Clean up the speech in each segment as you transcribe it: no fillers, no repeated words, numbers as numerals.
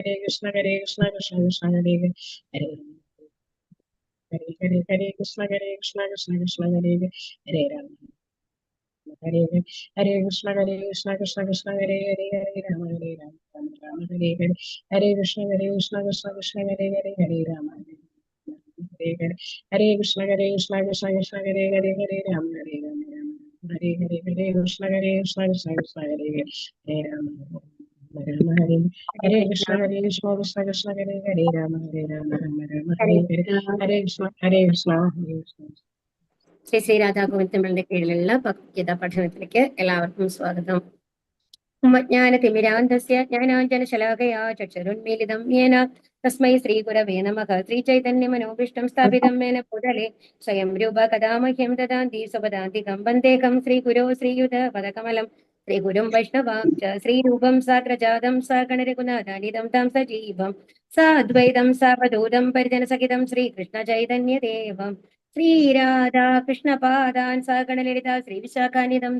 Hare Krishna, Hare Krishna, Krishna Krishna, Hare Hare, Hare Hare, Hare Hare, Krishna Hare Krishna, Krishna Krishna, Hare Hare, Hare Rama, Hare Hare, Hare Krishna, Hare Krishna, Krishna Krishna, Hare Hare, Hare Rama, Hare Rama, Rama Rama, Hare Hare, Hare Krishna, Hare Krishna, Krishna Krishna, Hare Hare, Hare Rama, Hare Hare, Hare Krishna, Hare Krishna, Krishna Krishna, Hare Hare, Hare Rama, Hare Rama, Hare Hare, Hare Krishna, Hare Krishna, Krishna Krishna, Hare Hare, Hare Rama, Hare Rama, Hare Hare Krishna, Krishna, Hare Krishna, Krishna Krishna, Hare Hare, Rama, Hare Rama, Rama Rama, Hare Hare Hare, Krishna. Hare Krishna, Hare Krishna, Hare Krishna. Shri Shri Radha ഗോവിന്ദമ്മളുടെ കീഴിലുള്ള ഭഗവത്ഗീത പഠനത്തിലേക്ക് എല്ലാവർക്കും സ്വാഗതം. ജ്ഞാനതിമിരാന്തസ്യ ജ്ഞാനാഞ്ജനശലാകയാ ചക്ഷുരുന്മീലിതം യേന തസ്മൈ ശ്രീഗുരവേ നമഃ. ശ്രീചൈതന്യമനോഭീഷ്ടം സ്ഥാപിതം മേന ഭൂതലേ സ്വയം രൂപ കഥാ മഹ്യം ദദാന്തി സ്വപദാന്തികം വന്ദേഹം ശ്രീഗുരോ ശ്രീയുത പദകമലം ശ്രീഗുരും വൈഷ്ണവാംച ശ്രീരൂപം സാഗ്രജാതം സഗണരഘുനാഥാനിതം തം സജീവം സാദ്വൈതം സാവധൂതം പരിജനസഹിതം ശ്രീകൃഷ്ണചൈതന്യദേവം ശ്രീരാധാ കൃഷ്ണപാദാൻ സഗണലളിതാ ശ്രീവിശാഖാനിതം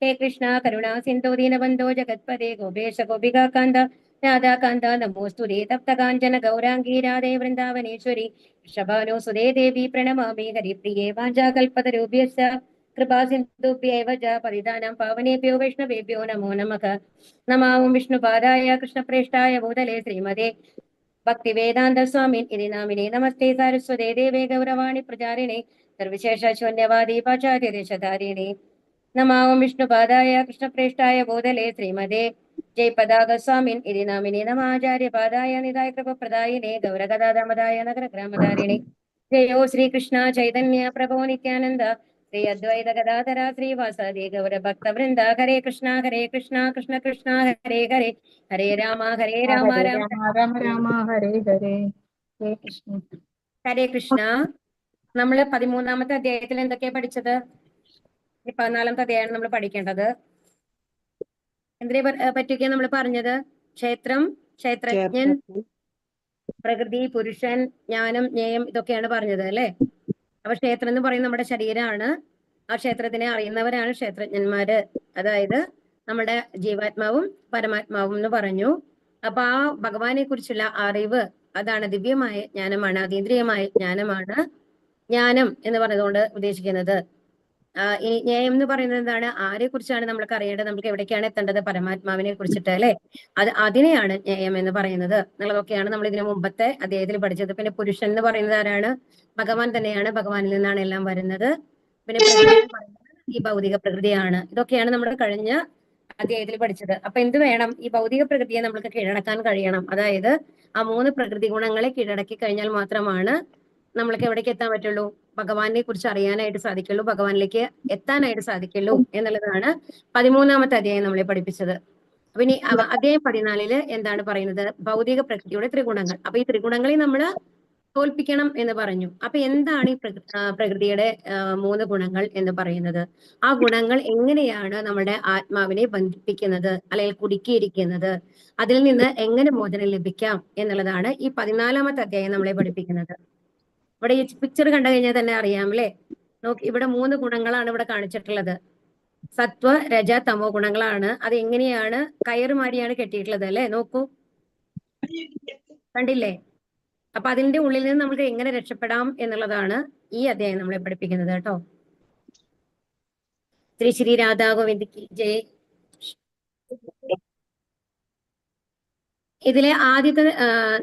हे कृष्णा करुणा सिंधु दीनबंधो जगत्पदे गोपेश गोपिकाकान्त राधाकान्त नमोऽस्तु ते तप्तकाञ्चन गौराङ्गी राधे वृन्दावनेश्वरी वृषभानुसुते देवी प्रणमामि हरिप्रिये वाञ्छाकल्पतरुभ्यश्च कृपा सिन्धुभ्यैव च पतितानां पावनेभ्यो वैष्णवेभ्यो नमो नमः. नमो विष्णुपादाय कृष्णप्रेष्ठाय भूतले श्रीमते भक्तिवेदान्त स्वामिन् इति नामिने नमस्ते सारस्वते देवे गौरवाणि प्रचारिणे सर्वशेषशून्यवादी पाश्चात्यदेशधारिणे नमो विष्णुपादाय कृष्णप्रेष्ठाय बोधले श्रीमते जयपदागस्वामिन् इति नामिने नमाचार्यपादाय निधाय कृपप्रदायिने गौरगदाधमदाय नगरग्रामधारिणे जयो श्रीकृष्ण चैतन्य प्रभो नित्यानन्द श्री अद्वैत गदाधर श्रीवासादि गौरभक्तवृन्द हरे Krishna Krishna Krishna Hare Hare Hare Ram Ram Hare Ram Rama, Rama Rama, Hare Hare, Hare Krishna. ഹരേ കൃഷ്ണ. നമ്മള് 13ാമത്തെ അധ്യായത്തിൽ എന്തൊക്കെയാ പഠിച്ചത്? 14ാമത്തെ അധ്യായമാണ് നമ്മൾ പഠിക്കേണ്ടത്. എന്തിനെ പറ്റിയൊക്കെയാ നമ്മൾ പറഞ്ഞത്? ക്ഷേത്രം, ക്ഷേത്രജ്ഞൻ, പ്രകൃതി, പുരുഷൻ, ജ്ഞാനം, ജ്ഞേയം, ഇതൊക്കെയാണ് പറഞ്ഞത് അല്ലെ. അപ്പൊ ക്ഷേത്രം എന്ന് പറയുന്നത് നമ്മുടെ ശരീരമാണ്. ആ ക്ഷേത്രത്തിനെ അറിയുന്നവരാണ് ക്ഷേത്രജ്ഞന്മാര്. അതായത് നമ്മുടെ ജീവാത്മാവും പരമാത്മാവും എന്ന് പറഞ്ഞു. അപ്പൊ ആ ഭഗവാനെ കുറിച്ചുള്ള അറിവ് അതാണ് ദിവ്യമായ ജ്ഞാനമാണ്, അതീന്ദ്രിയമായ ജ്ഞാനമാണ് ജ്ഞാനം എന്ന് പറഞ്ഞതുകൊണ്ട് ഉദ്ദേശിക്കുന്നത്. ഈ ജ്ഞേയം എന്ന് പറയുന്നത് എന്താണ്? ആരെ കുറിച്ചാണ് നമ്മൾക്ക് അറിയേണ്ടത്? നമുക്ക് എവിടേക്കാണ് എത്തേണ്ടത്? പരമാത്മാവിനെ കുറിച്ചിട്ട് അല്ലെ. അതിനെയാണ് ജ്ഞേയം എന്ന് പറയുന്നത് എന്നുള്ളതൊക്കെയാണ് നമ്മൾ ഇതിനു മുമ്പത്തെ അധ്യായത്തിൽ പഠിച്ചത്. പിന്നെ പുരുഷൻ എന്ന് പറയുന്നത് ആരാണ്? ഭഗവാൻ തന്നെയാണ്. ഭഗവാനിൽ നിന്നാണ് എല്ലാം വരുന്നത്. പിന്നെ പ്രകൃതി എന്ന് പറയുന്നത് ഈ ഭൗതിക പ്രകൃതിയാണ്. ഇതൊക്കെയാണ് നമ്മൾ കഴിഞ്ഞ അധ്യായത്തിൽ പഠിച്ചത്. അപ്പൊ എന്ത് വേണം? ഈ ഭൗതിക പ്രകൃതിയെ നമ്മൾക്ക് കീഴടക്കാൻ കഴിയണം. അതായത് ആ 3 പ്രകൃതി ഗുണങ്ങളെ കീഴടക്കി കഴിഞ്ഞാൽ മാത്രമാണ് നമ്മൾക്ക് എവിടേക്ക് എത്താൻ പറ്റുള്ളൂ? ഭഗവാനെ കുറിച്ച് അറിയാനായിട്ട് സാധിക്കുള്ളൂ, ഭഗവാനിലേക്ക് എത്താനായിട്ട് സാധിക്കുള്ളൂ എന്നുള്ളതാണ് 13ാമത്തെ അധ്യായം നമ്മളെ പഠിപ്പിച്ചത്. അപ്പൊ ഇനി അധ്യായം 14 എന്താണ് പറയുന്നത്? ഭൗതിക പ്രകൃതിയുടെ ത്രിഗുണങ്ങൾ. അപ്പൊ ഈ ത്രിഗുണങ്ങളെ നമ്മൾ തോൽപ്പിക്കണം എന്ന് പറഞ്ഞു. അപ്പൊ എന്താണ് ഈ പ്രകൃതിയുടെ 3 ഗുണങ്ങൾ എന്ന് പറയുന്നത്? ആ ഗുണങ്ങൾ എങ്ങനെയാണ് നമ്മുടെ ആത്മാവിനെ ബന്ധിപ്പിക്കുന്നത് അല്ലെങ്കിൽ കുടുക്കിയിരിക്കുന്നത്? അതിൽ നിന്ന് എങ്ങനെ മോചനം ലഭിക്കാം എന്നുള്ളതാണ് ഈ 14ാമത്തെ അധ്യായം നമ്മളെ പഠിപ്പിക്കുന്നത്. ഇവിടെ ഈ പിക്ചർ കണ്ടു കഴിഞ്ഞാൽ തന്നെ അറിയാം അല്ലെ. നോക്കി, ഇവിടെ 3 ഗുണങ്ങളാണ് ഇവിടെ കാണിച്ചിട്ടുള്ളത്. സത്വ, രജ, തമോ ഗുണങ്ങളാണ്. അത് എങ്ങനെയാണ്? കയറുമാരിയാണ് കെട്ടിയിട്ടുള്ളത് അല്ലെ. നോക്കൂ, കണ്ടില്ലേ? അപ്പൊ അതിന്റെ ഉള്ളിൽ നിന്ന് നമുക്ക് എങ്ങനെ രക്ഷപ്പെടാം എന്നുള്ളതാണ് ഈ അധ്യായം നമ്മളെ പഠിപ്പിക്കുന്നത് കേട്ടോ. ശ്രീ ശ്രീ രാധാ ഗോവിന്ദ് ജയ്. ഇതിലെ ആദ്യത്തെ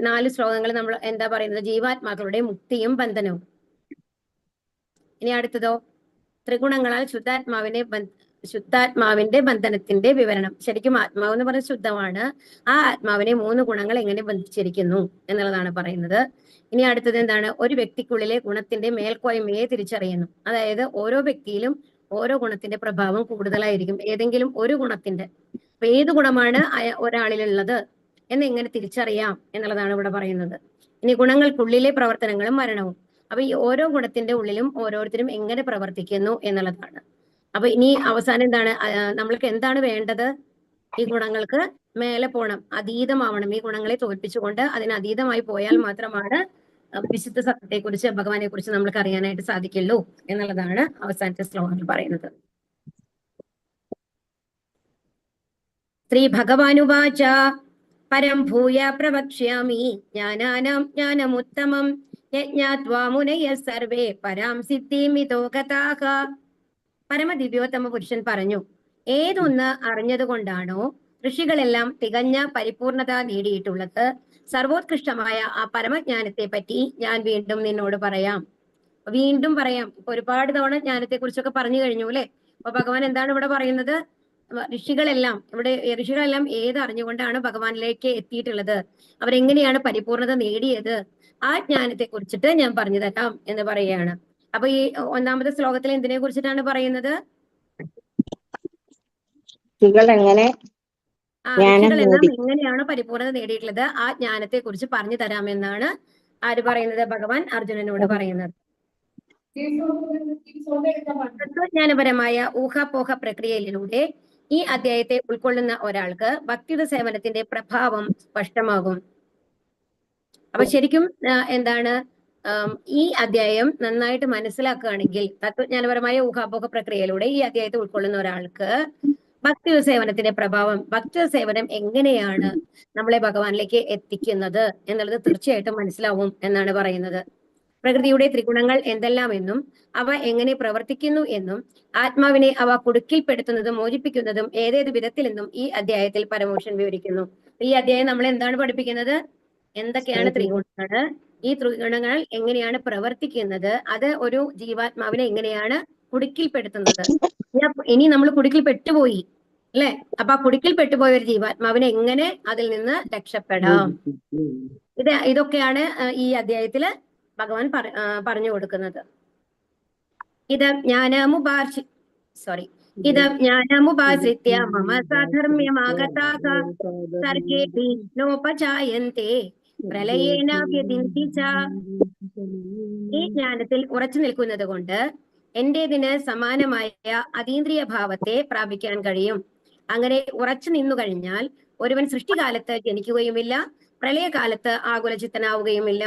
4 ശ്ലോകങ്ങൾ നമ്മൾ എന്താ പറയുന്നത്? ജീവാത്മാക്കളുടെ മുക്തിയും ബന്ധനവും. ഇനി അടുത്തതോ ത്രിഗുണങ്ങളാൽ ശുദ്ധാത്മാവിന്റെ ബന്ധനത്തിന്റെ വിവരണം. ശരിക്കും ആത്മാവ് എന്ന് പറയുന്നത് ശുദ്ധമാണ്. ആ ആത്മാവിനെ 3 ഗുണങ്ങൾ എങ്ങനെ ബന്ധിച്ചിരിക്കുന്നു എന്നുള്ളതാണ് പറയുന്നത്. ഇനി അടുത്തത് എന്താണ്? ഒരു വ്യക്തിക്കുള്ളിലെ ഗുണത്തിന്റെ മേൽക്കോയ്മയെ തിരിച്ചറിയുന്നു. അതായത് ഓരോ വ്യക്തിയിലും ഓരോ ഗുണത്തിന്റെ പ്രഭാവം കൂടുതലായിരിക്കും. ഏതെങ്കിലും ഒരു ഗുണത്തിന്റെ. അപ്പൊ ഏത് ഗുണമാണ് ഒരാളിലുള്ളത് എന്ന് എങ്ങനെ തിരിച്ചറിയാം എന്നുള്ളതാണ് ഇവിടെ പറയുന്നത്. ഇനി ഗുണങ്ങൾക്കുള്ളിലെ പ്രവർത്തനങ്ങളും മരണവും. അപ്പൊ ഈ ഓരോ ഗുണത്തിന്റെ ഉള്ളിലും ഓരോരുത്തരും എങ്ങനെ പ്രവർത്തിക്കുന്നു എന്നുള്ളതാണ്. അപ്പൊ ഇനി അവസാനം എന്താണ്? നമ്മൾക്ക് എന്താണ് വേണ്ടത്? ഈ ഗുണങ്ങൾക്ക് മേലെ പോണം, അതീതമാവണം. ഈ ഗുണങ്ങളെ തോൽപ്പിച്ചുകൊണ്ട് അതിന് അതീതമായി പോയാൽ മാത്രമാണ് വിശുദ്ധ സത്യത്തെ കുറിച്ച്, ഭഗവാനെ കുറിച്ച് നമ്മൾക്ക് അറിയാനായിട്ട് സാധിക്കുള്ളൂ എന്നുള്ളതാണ് അവസാനത്തെ ശ്ലോകങ്ങൾ പറയുന്നത്. ശ്രീ ഭഗവാനുവാച പരം ഭൂയ പ്രവക്ഷ്യാമി ജ്ഞാനാനാം ജ്ഞാനമുത്തമം യജ്ഞാത്വാ മുനയഃ സർവേ പരാം സിദ്ധിമിതോ ഗതാഃ. പരമദിവ്യോത്തമ പുരുഷൻ പറഞ്ഞു, ഏതൊന്ന് അറിഞ്ഞതുകൊണ്ടാണോ ഋഷികളെല്ലാം തികഞ്ഞ പരിപൂർണത നേടിയിട്ടുള്ളത്, സർവോത്കൃഷ്ടമായ ആ പരമജ്ഞാനത്തെ പറ്റി ഞാൻ വീണ്ടും നിന്നോട് പറയാം. വീണ്ടും പറയാം. ഇപ്പൊ ഒരുപാട് തവണ ജ്ഞാനത്തെ കുറിച്ചൊക്കെ പറഞ്ഞു കഴിഞ്ഞു അല്ലെ. അപ്പൊ ഭഗവാൻ എന്താണ് ഇവിടെ പറയുന്നത്? ഋഷികളെല്ലാം ഏത് അറിഞ്ഞുകൊണ്ടാണ് ഭഗവാനിലേക്ക് എത്തിയിട്ടുള്ളത്, അവരെങ്ങനെയാണ് പരിപൂർണത നേടിയത്, ആ ജ്ഞാനത്തെ കുറിച്ചിട്ട് ഞാൻ പറഞ്ഞു തരാം എന്ന് പറയുകയാണ്. അപ്പൊ ഈ ഒന്നാമത്തെ ശ്ലോകത്തിൽ എന്തിനെ കുറിച്ചിട്ടാണ് പറയുന്നത്? ഋഷികളെല്ലാം എങ്ങനെയാണ് പരിപൂർണത നേടിയിട്ടുള്ളത്, ആ ജ്ഞാനത്തെ കുറിച്ച് പറഞ്ഞു തരാമെന്നാണ് ആര് പറയുന്നത്? ഭഗവാൻ അർജുനനോട് പറയുന്നത്. തത്വജ്ഞാനപരമായ ഊഹാപോഹ പ്രക്രിയയിലൂടെ ഈ അധ്യായത്തെ ഉൾക്കൊള്ളുന്ന ഒരാൾക്ക് ഭക്തിയുടെ സേവനത്തിന്റെ പ്രഭാവം സ്പഷ്ടമാകും. അപ്പൊ ശരിക്കും എന്താണ് ഈ അധ്യായം നന്നായിട്ട് മനസ്സിലാക്കുകയാണെങ്കിൽ, തത്വജ്ഞാനപരമായ ഊഹാപോഹ പ്രക്രിയയിലൂടെ ഈ അധ്യായത്തെ ഉൾക്കൊള്ളുന്ന ഒരാൾക്ക് ഭക്തിയുടെ സേവനത്തിന്റെ പ്രഭാവം, ഭക്തി സേവനം എങ്ങനെയാണ് നമ്മളെ ഭഗവാനിലേക്ക് എത്തിക്കുന്നത് എന്നുള്ളത് തീർച്ചയായിട്ടും മനസ്സിലാവും എന്നാണ് പറയുന്നത്. പ്രകൃതിയുടെ ത്രിഗുണങ്ങൾ എന്തെല്ലാമെന്നും അവ എങ്ങനെ പ്രവർത്തിക്കുന്നു എന്നും ആത്മാവിനെ അവ കുടുക്കിൽപ്പെടുത്തുന്നതും മോചിപ്പിക്കുന്നതും ഏതേത് വിധത്തിലെന്നും ഈ അധ്യായത്തിൽ പരമോഷൻ വിവരിക്കുന്നു. ഈ അധ്യായം നമ്മൾ എന്താണ് പഠിപ്പിക്കുന്നത്? എന്തൊക്കെയാണ് ത്രിഗുണങ്ങൾ, ഈ ത്രിഗുണങ്ങൾ എങ്ങനെയാണ് പ്രവർത്തിക്കുന്നത്, അത് ഒരു ജീവാത്മാവിനെ എങ്ങനെയാണ് കുടുക്കിൽപ്പെടുത്തുന്നത്. ഇനി നമ്മൾ കുടുക്കിൽ പെട്ടുപോയി അല്ലെ, അപ്പൊ ആ കുടുക്കിൽ പെട്ടുപോയ ഒരു ജീവാത്മാവിനെ എങ്ങനെ അതിൽ നിന്ന് രക്ഷപ്പെടാം, ഇതൊക്കെയാണ് ഈ അധ്യായത്തില് ഭഗവാൻ പറഞ്ഞു കൊടുക്കുന്നത്. ജ്ഞാനമുപാശ്രിത്യ മമ സാധർമ്യമാഗതാഃ സർഗേപി നോപചായന്തെ പ്രളയേന വ്യതിന്തി ച. ഈ ജ്ഞാനത്തിൽ ഉറച്ചു നിൽക്കുന്നത് കൊണ്ട് എന്റേതിന് സമാനമായ അതീന്ദ്രിയ ഭാവത്തെ പ്രാപിക്കാൻ കഴിയും. അങ്ങനെ ഉറച്ചു നിന്നു കഴിഞ്ഞാൽ ഒരുവൻ സൃഷ്ടികാലത്ത് ജനിക്കുകയുമില്ല, പ്രളയകാലത്ത് ആകുലചിത്തനാവുകയുമില്ല.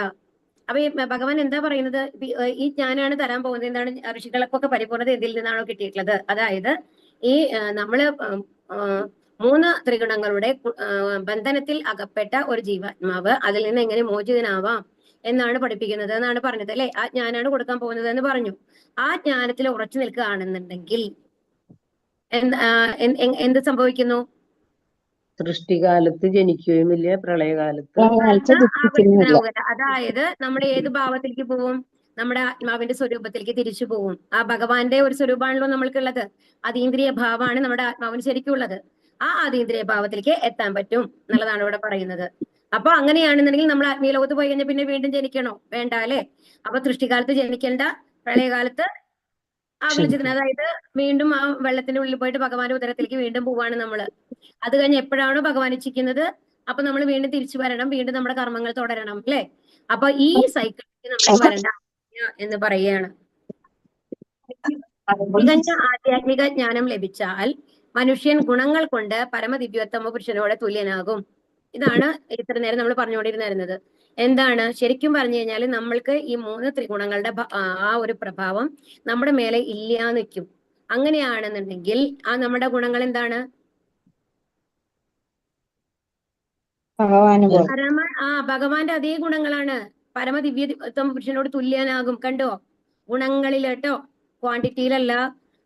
അപ്പൊ ഈ ഭഗവാൻ എന്താ പറയുന്നത്? ഈ ജ്ഞാനാണ് തരാൻ പോകുന്നത്. എന്താണ്? ഋഷികൾക്കൊക്കെ പരിപൂർണത എന്തിൽ നിന്നാണോ കിട്ടിയിട്ടുള്ളത്, അതായത് ഈ നമ്മള് 3 ത്രിഗുണങ്ങളുടെ ബന്ധനത്തിൽ അകപ്പെട്ട ഒരു ജീവാത്മാവ് അതിൽ നിന്ന് എങ്ങനെ മോചിതനാവാം എന്നാണ് പഠിപ്പിക്കുന്നത് എന്നാണ് പറഞ്ഞത് അല്ലെ. ആ ജ്ഞാനാണ് കൊടുക്കാൻ പോകുന്നത് എന്ന് പറഞ്ഞു. ആ ജ്ഞാനത്തിൽ ഉറച്ചു നിൽക്കുകയാണെന്നുണ്ടെങ്കിൽ എന്ത് സംഭവിക്കുന്നു? സൃഷ്ടികാലത്ത് ജനിക്കുകയുമില്ല, പ്രളയകാലത്ത് അതായത് നമ്മൾ ഏത് ഭാവത്തിലേക്ക് പോവും? നമ്മുടെ ആത്മാവിന്റെ സ്വരൂപത്തിലേക്ക് തിരിച്ചു പോവും. ആ ഭഗവാന്റെ ഒരു സ്വരൂപമാണല്ലോ നമ്മൾക്കുള്ളത്. അതീന്ദ്രിയ ഭാവമാണ് നമ്മുടെ ആത്മാവിന് ശരിക്കുള്ളത്. ആ അതീന്ദ്രിയ ഭാവത്തിലേക്ക് എത്താൻ പറ്റും എന്നുള്ളതാണ് ഇവിടെ പറയുന്നത്. അപ്പൊ അങ്ങനെയാണെന്നുണ്ടെങ്കിൽ നമ്മൾ ആത്മീയ ലോകത്ത് പോയി കഴിഞ്ഞാൽ പിന്നെ വീണ്ടും ജനിക്കണോ? വേണ്ട അല്ലെ. അപ്പൊ സൃഷ്ടികാലത്ത് ജനിക്കേണ്ട, പ്രളയകാലത്ത് ആകുലചിത്തന, അതായത് വീണ്ടും ആ വെള്ളത്തിന്റെ ഉള്ളിൽ പോയിട്ട് ഭഗവാന്റെ ഉദരത്തിലേക്ക് വീണ്ടും പോവാണ് നമ്മള്. അത് കഴിഞ്ഞ് എപ്പോഴാണോ ഭഗവാൻ ഇച്ഛിക്കുന്നത് അപ്പൊ നമ്മൾ വീണ്ടും തിരിച്ചു വരണം, വീണ്ടും നമ്മുടെ കർമ്മങ്ങൾ തുടരണം അല്ലെ. അപ്പൊ ഈ സൈക്കിളിലേക്ക് നമ്മൾ വരണ്ട എന്ന് പറയുകയാണ്. തികഞ്ഞ ആധ്യാത്മിക ജ്ഞാനം ലഭിച്ചാൽ മനുഷ്യൻ ഗുണങ്ങൾ കൊണ്ട് പരമദിവ്യോത്തമ പുരുഷനോട് തുല്യനാകും. ഇതാണ് ഇത്ര നേരം നമ്മൾ പറഞ്ഞുകൊണ്ടിരുന്നത്. എന്താണ് ശരിക്കും പറഞ്ഞു കഴിഞ്ഞാൽ നമ്മൾക്ക് ഈ 3 ത്രിഗുണങ്ങളുടെ ആ ഒരു പ്രഭാവം നമ്മുടെ മേലെ ഇല്ലാന്ന് വെക്കും. അങ്ങനെയാണെന്നുണ്ടെങ്കിൽ ആ നമ്മുടെ ഗുണങ്ങൾ എന്താണ്? ഭഗവാന്റെ അതേ ഗുണങ്ങളാണ്. പരമദിവ്യോത്തമ പുരുഷനോട് തുല്യനാകും. കണ്ടോ? ഗുണങ്ങളിൽ കേട്ടോ, ക്വാണ്ടിറ്റിയിലല്ല.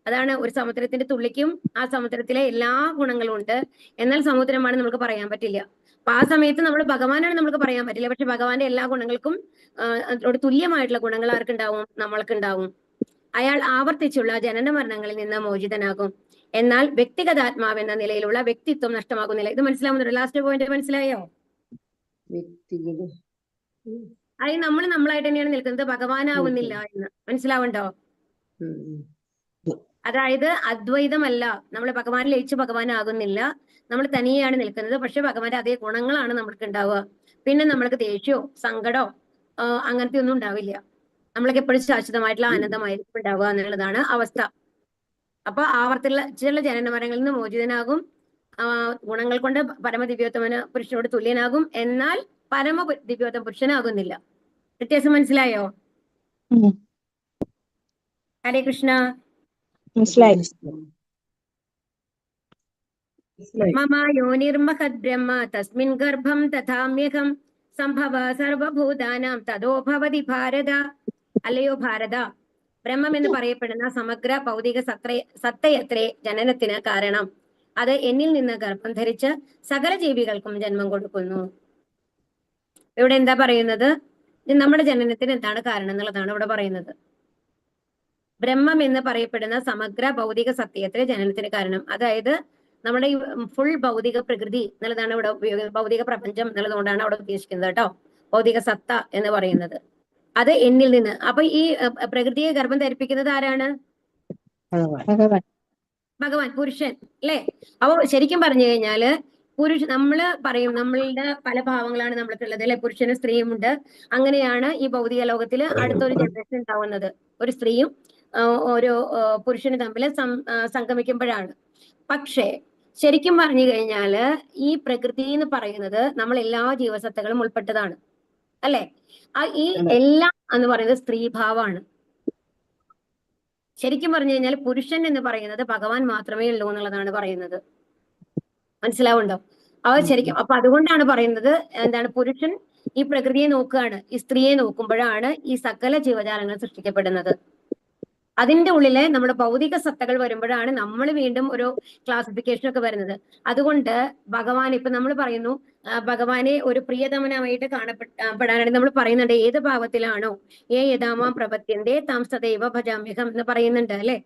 അതാണ് ഒരു സമുദ്രത്തിന്റെ തുള്ളിക്കും ആ സമുദ്രത്തിലെ എല്ലാ ഗുണങ്ങളും ഉണ്ട്. എന്നാൽ സമുദ്രമാണ് നമുക്ക് പറയാൻ പറ്റില്ല. അപ്പൊ ആ സമയത്ത് നമ്മൾ ഭഗവാനാണ് നമുക്ക് പറയാൻ പറ്റില്ല. പക്ഷെ ഭഗവാന്റെ എല്ലാ ഗുണങ്ങൾക്കും തുല്യമായിട്ടുള്ള ഗുണങ്ങൾ ആർക്കുണ്ടാവും? നമ്മൾക്കുണ്ടാവും. അയാൾ ആവർത്തിച്ചുള്ള ജനന മരണങ്ങളിൽ നിന്ന് മോചിതനാകും. എന്നാൽ വ്യക്തിഗതാത്മാവെന്ന നിലയിലുള്ള വ്യക്തിത്വം നഷ്ടമാകുന്നില്ല. ഇത് മനസ്സിലാവുന്നുണ്ടോ? ലാസ്റ്റ് പോയിന്റ് മനസ്സിലായോ? അത് നമ്മൾ നമ്മളായിട്ട് തന്നെയാണ് നിൽക്കുന്നത്, ഭഗവാനാവുന്നില്ല എന്ന്. മനസ്സിലാവുണ്ടോ? അതായത് അദ്വൈതമല്ല, നമ്മൾ ഭഗവാൻ ലയിച്ച് ഭഗവാനാകുന്നില്ല, നമ്മൾ തനിയെയാണ് നിൽക്കുന്നത്. പക്ഷെ ഭഗവാന്റെ അതേ ഗുണങ്ങളാണ് നമ്മൾക്ക് ഉണ്ടാവുക. പിന്നെ നമ്മൾക്ക് ദേഷ്യമോ സങ്കടമോ അങ്ങനത്തെ ഒന്നും ഉണ്ടാവില്ല. നമ്മൾക്ക് എപ്പോഴും ശാശ്വതമായിട്ടുള്ള ആനന്ദമായിരിക്കും ഉണ്ടാവുക എന്നുള്ളതാണ് അവസ്ഥ. അപ്പൊ ആവർത്തിച്ചുള്ള ജനനമരങ്ങളിൽ നിന്ന് മോചിതനാകും, ഗുണങ്ങൾ കൊണ്ട് പരമദിവ്യോത്തമന പുരുഷനോട് തുല്യനാകും. എന്നാൽ പരമ ദിവ്യോത്തമ പുരുഷനാകുന്നില്ല. വ്യത്യാസം മനസ്സിലായോ? ഹരേ കൃഷ്ണ. മനസ്സിലായി. മമ യോനിർമഹദ് ബ്രഹ്മ തസ്മിൻ ഗർഭം തഥാമ്യഹം സംഭവ സർവഭൂതാനാം തതോ ഭവതി ഭാരത. അല്ലയോ ഭാരത, ബ്രഹ്മം എന്ന് പറയപ്പെടുന്ന സമഗ്ര ഭൗതിക സത്തയത്രേ ജനനത്തിന് കാരണം. അത് എന്നിൽ നിന്ന് ഗർഭം ധരിച്ച് സകല ജീവികൾക്കും ജന്മം കൊടുക്കുന്നു. ഇവിടെ എന്താ പറയുന്നത്? നമ്മുടെ ജനനത്തിന് എന്താണ് കാരണം എന്നുള്ളതാണ് ഇവിടെ പറയുന്നത്. ബ്രഹ്മം എന്ന് പറയപ്പെടുന്ന സമഗ്ര ഭൗതിക സത്യത്തിലെ ജനനത്തിന് കാരണം, അതായത് നമ്മുടെ ഈ ഫുൾ ഭൗതിക പ്രകൃതി എന്നുള്ളതാണ് ഇവിടെ ഭൗതിക പ്രപഞ്ചം എന്നുള്ളതുകൊണ്ടാണ് അവിടെ ഉദ്ദേശിക്കുന്നത് കേട്ടോ. ഭൗതിക സത്ത എന്ന് പറയുന്നത് അത് എന്നിൽ നിന്ന്. അപ്പൊ ഈ പ്രകൃതിയെ ഗർഭം ധരിപ്പിക്കുന്നത് ആരാണ്? ഭഗവാൻ, പുരുഷൻ അല്ലെ? അപ്പൊ ശരിക്കും പറഞ്ഞു കഴിഞ്ഞാല് നമ്മള് പറയും നമ്മളുടെ പല ഭാവങ്ങളാണ് നമ്മൾക്കുള്ളത് അല്ലെ. പുരുഷനും സ്ത്രീയും ഉണ്ട്. അങ്ങനെയാണ് ഈ ഭൗതിക ലോകത്തിൽ അടുത്തൊരു ജനറേഷൻ ഉണ്ടാവുന്നത്. ഒരു സ്ത്രീയും ഒരു പുരുഷനും തമ്മിൽ സംഗമിക്കുമ്പോഴാണ്. പക്ഷേ ശരിക്കും പറഞ്ഞു കഴിഞ്ഞാല് ഈ പ്രകൃതി എന്ന് പറയുന്നത് നമ്മൾ എല്ലാ ജീവസത്തകളും ഉൾപ്പെട്ടതാണ് അല്ലെ. ഈ എല്ലാം എന്ന് പറയുന്നത് സ്ത്രീഭാവമാണ്. ശരിക്കും പറഞ്ഞു കഴിഞ്ഞാൽ പുരുഷൻ എന്ന് പറയുന്നത് ഭഗവാൻ മാത്രമേ ഉള്ളൂ എന്നുള്ളതാണ് പറയുന്നത്. മനസ്സിലാവുണ്ടോ? ശരിക്കും അപ്പൊ അതുകൊണ്ടാണ് പറയുന്നത് എന്താണ്, പുരുഷൻ ഈ പ്രകൃതിയെ നോക്കുകയാണ്, ഈ സ്ത്രീയെ നോക്കുമ്പോഴാണ് ഈ സകല ജീവജാലങ്ങൾ സൃഷ്ടിക്കപ്പെടുന്നത്. അതിന്റെ ഉള്ളിലെ നമ്മുടെ ഭൗതിക സത്തകൾ വരുമ്പോഴാണ് നമ്മൾ വീണ്ടും ഒരു ക്ലാസിഫിക്കേഷൻ ഒക്കെ വരുന്നത്. അതുകൊണ്ട് ഭഗവാൻ, ഇപ്പൊ നമ്മൾ പറയുന്നു ഭഗവാനെ ഒരു പ്രിയതമനായിട്ട് കാണപ്പെടാനായിട്ട് നമ്മൾ പറയുന്നുണ്ട്. ഏത് ഭാവത്തിലാണോ യഥാമാം പ്രപത്യന്റെ താം സദൈവ ഭജാമ്യഹം എന്ന് പറയുന്നുണ്ട് അല്ലെ.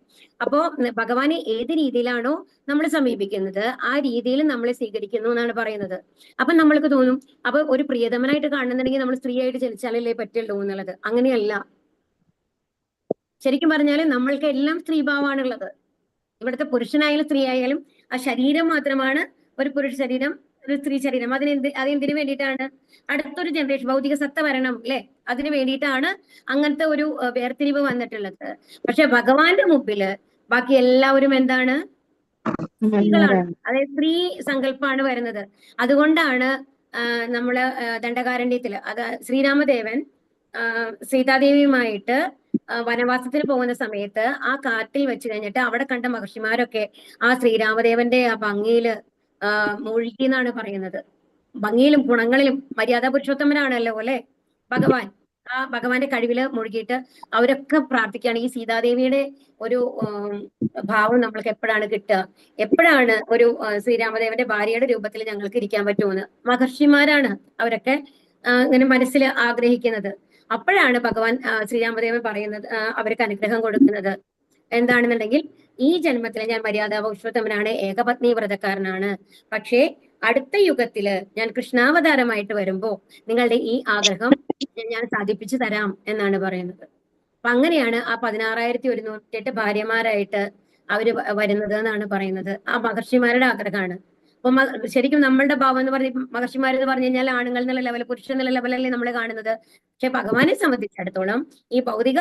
അപ്പോ ഭഗവാനെ ഏത് രീതിയിലാണോ നമ്മൾ സമീപിക്കുന്നത് ആ രീതിയിൽ നമ്മളെ സ്വീകരിക്കുന്നു എന്നാണ് പറയുന്നത്. അപ്പൊ നമ്മൾക്ക് തോന്നും അപ്പൊ ഒരു പ്രിയതമനായിട്ട് കാണുന്നുണ്ടെങ്കിൽ നമ്മൾ സ്ത്രീയായിട്ട് ജനിച്ചാലല്ലേ പറ്റുള്ളൂ എന്നുള്ളത്. അങ്ങനെയല്ല. ശരിക്കും പറഞ്ഞാൽ നമ്മൾക്ക് എല്ലാം സ്ത്രീഭാവമാണുള്ളത്. ഇവിടുത്തെ പുരുഷനായാലും സ്ത്രീ ആയാലും ആ ശരീരം മാത്രമാണ് ഒരു പുരുഷ ശരീരം, ഒരു സ്ത്രീ ശരീരം. അതെന്തിനു വേണ്ടിയിട്ടാണ്? അടുത്തൊരു ജനറേഷൻ ഭൗതിക സത്ത വരണം അല്ലെ. അതിനു വേണ്ടിയിട്ടാണ് അങ്ങനത്തെ ഒരു വേർതിരിവ് വന്നിട്ടുള്ളത്. പക്ഷെ ഭഗവാന്റെ മുമ്പില് ബാക്കി എല്ലാവരും എന്താണ്? സ്ത്രീകളാണ്. അതായത് സ്ത്രീ സങ്കല്പമാണ് വരുന്നത്. അതുകൊണ്ടാണ് നമ്മള് ദണ്ഡകാരണ്യത്തില് ശ്രീരാമദേവൻ സീതാദേവിയുമായിട്ട് വനവാസത്തിന് പോകുന്ന സമയത്ത് ആ കാട്ടിൽ വെച്ച് കഴിഞ്ഞിട്ട് അവിടെ കണ്ട മഹർഷിമാരൊക്കെ ആ ശ്രീരാമദേവന്റെ ആ ഭംഗിയില് മുഴുകി എന്നാണ് പറയുന്നത്. ഭംഗിയിലും ഗുണങ്ങളിലും മര്യാദ പുരുഷോത്തമനാണല്ലോ അല്ലെ ഭഗവാൻ. ആ ഭഗവാന്റെ കഴിവില് മുഴുകിയിട്ട് അവരൊക്കെ പ്രാർത്ഥിക്കുകയാണ് ഈ സീതാദേവിയുടെ ഒരു ഭാവം നമ്മൾക്ക് എപ്പോഴാണ് കിട്ടുക, എപ്പോഴാണ് ഒരു ശ്രീരാമദേവന്റെ ഭാര്യയുടെ രൂപത്തിൽ ഞങ്ങൾക്ക് ഇരിക്കാൻ പറ്റുമെന്ന് മഹർഷിമാരാണ് അവരൊക്കെ ഇങ്ങനെ മനസ്സിൽ ആഗ്രഹിക്കുന്നത്. അപ്പോഴാണ് ഭഗവാൻ ശ്രീരാമദേവൻ പറയുന്നത്, അവർക്ക് അനുഗ്രഹം കൊടുക്കുന്നത് എന്താണെന്നുണ്ടെങ്കിൽ ഈ ജന്മത്തിലെ ഞാൻ മര്യാദ പുരുഷോത്തമനാണ്, ഏകപത്നി വ്രതക്കാരനാണ്. പക്ഷേ അടുത്ത യുഗത്തില് ഞാൻ കൃഷ്ണാവതാരമായിട്ട് വരുമ്പോ നിങ്ങളുടെ ഈ ആഗ്രഹം ഞാൻ സാധിപ്പിച്ചു തരാം എന്നാണ് പറയുന്നത്. അപ്പൊ അങ്ങനെയാണ് ആ 16,108 ഭാര്യമാരായിട്ട് അവര് വരുന്നത് എന്നാണ് പറയുന്നത്. ആ മഹർഷിമാരുടെ ആഗ്രഹമാണ്. അപ്പൊ ശരിക്കും നമ്മളുടെ ഭാവം എന്ന് പറഞ്ഞ മഹർഷിമാരെന്ന് പറഞ്ഞു കഴിഞ്ഞാൽ ആണുങ്ങൾ എന്നുള്ള ലെവൽ, പുരുഷൻ എന്നുള്ള ലെവലല്ലേ നമ്മൾ കാണുന്നത്. പക്ഷെ ഭഗവാനെ സംബന്ധിച്ചിടത്തോളം ഈ ഭൗതിക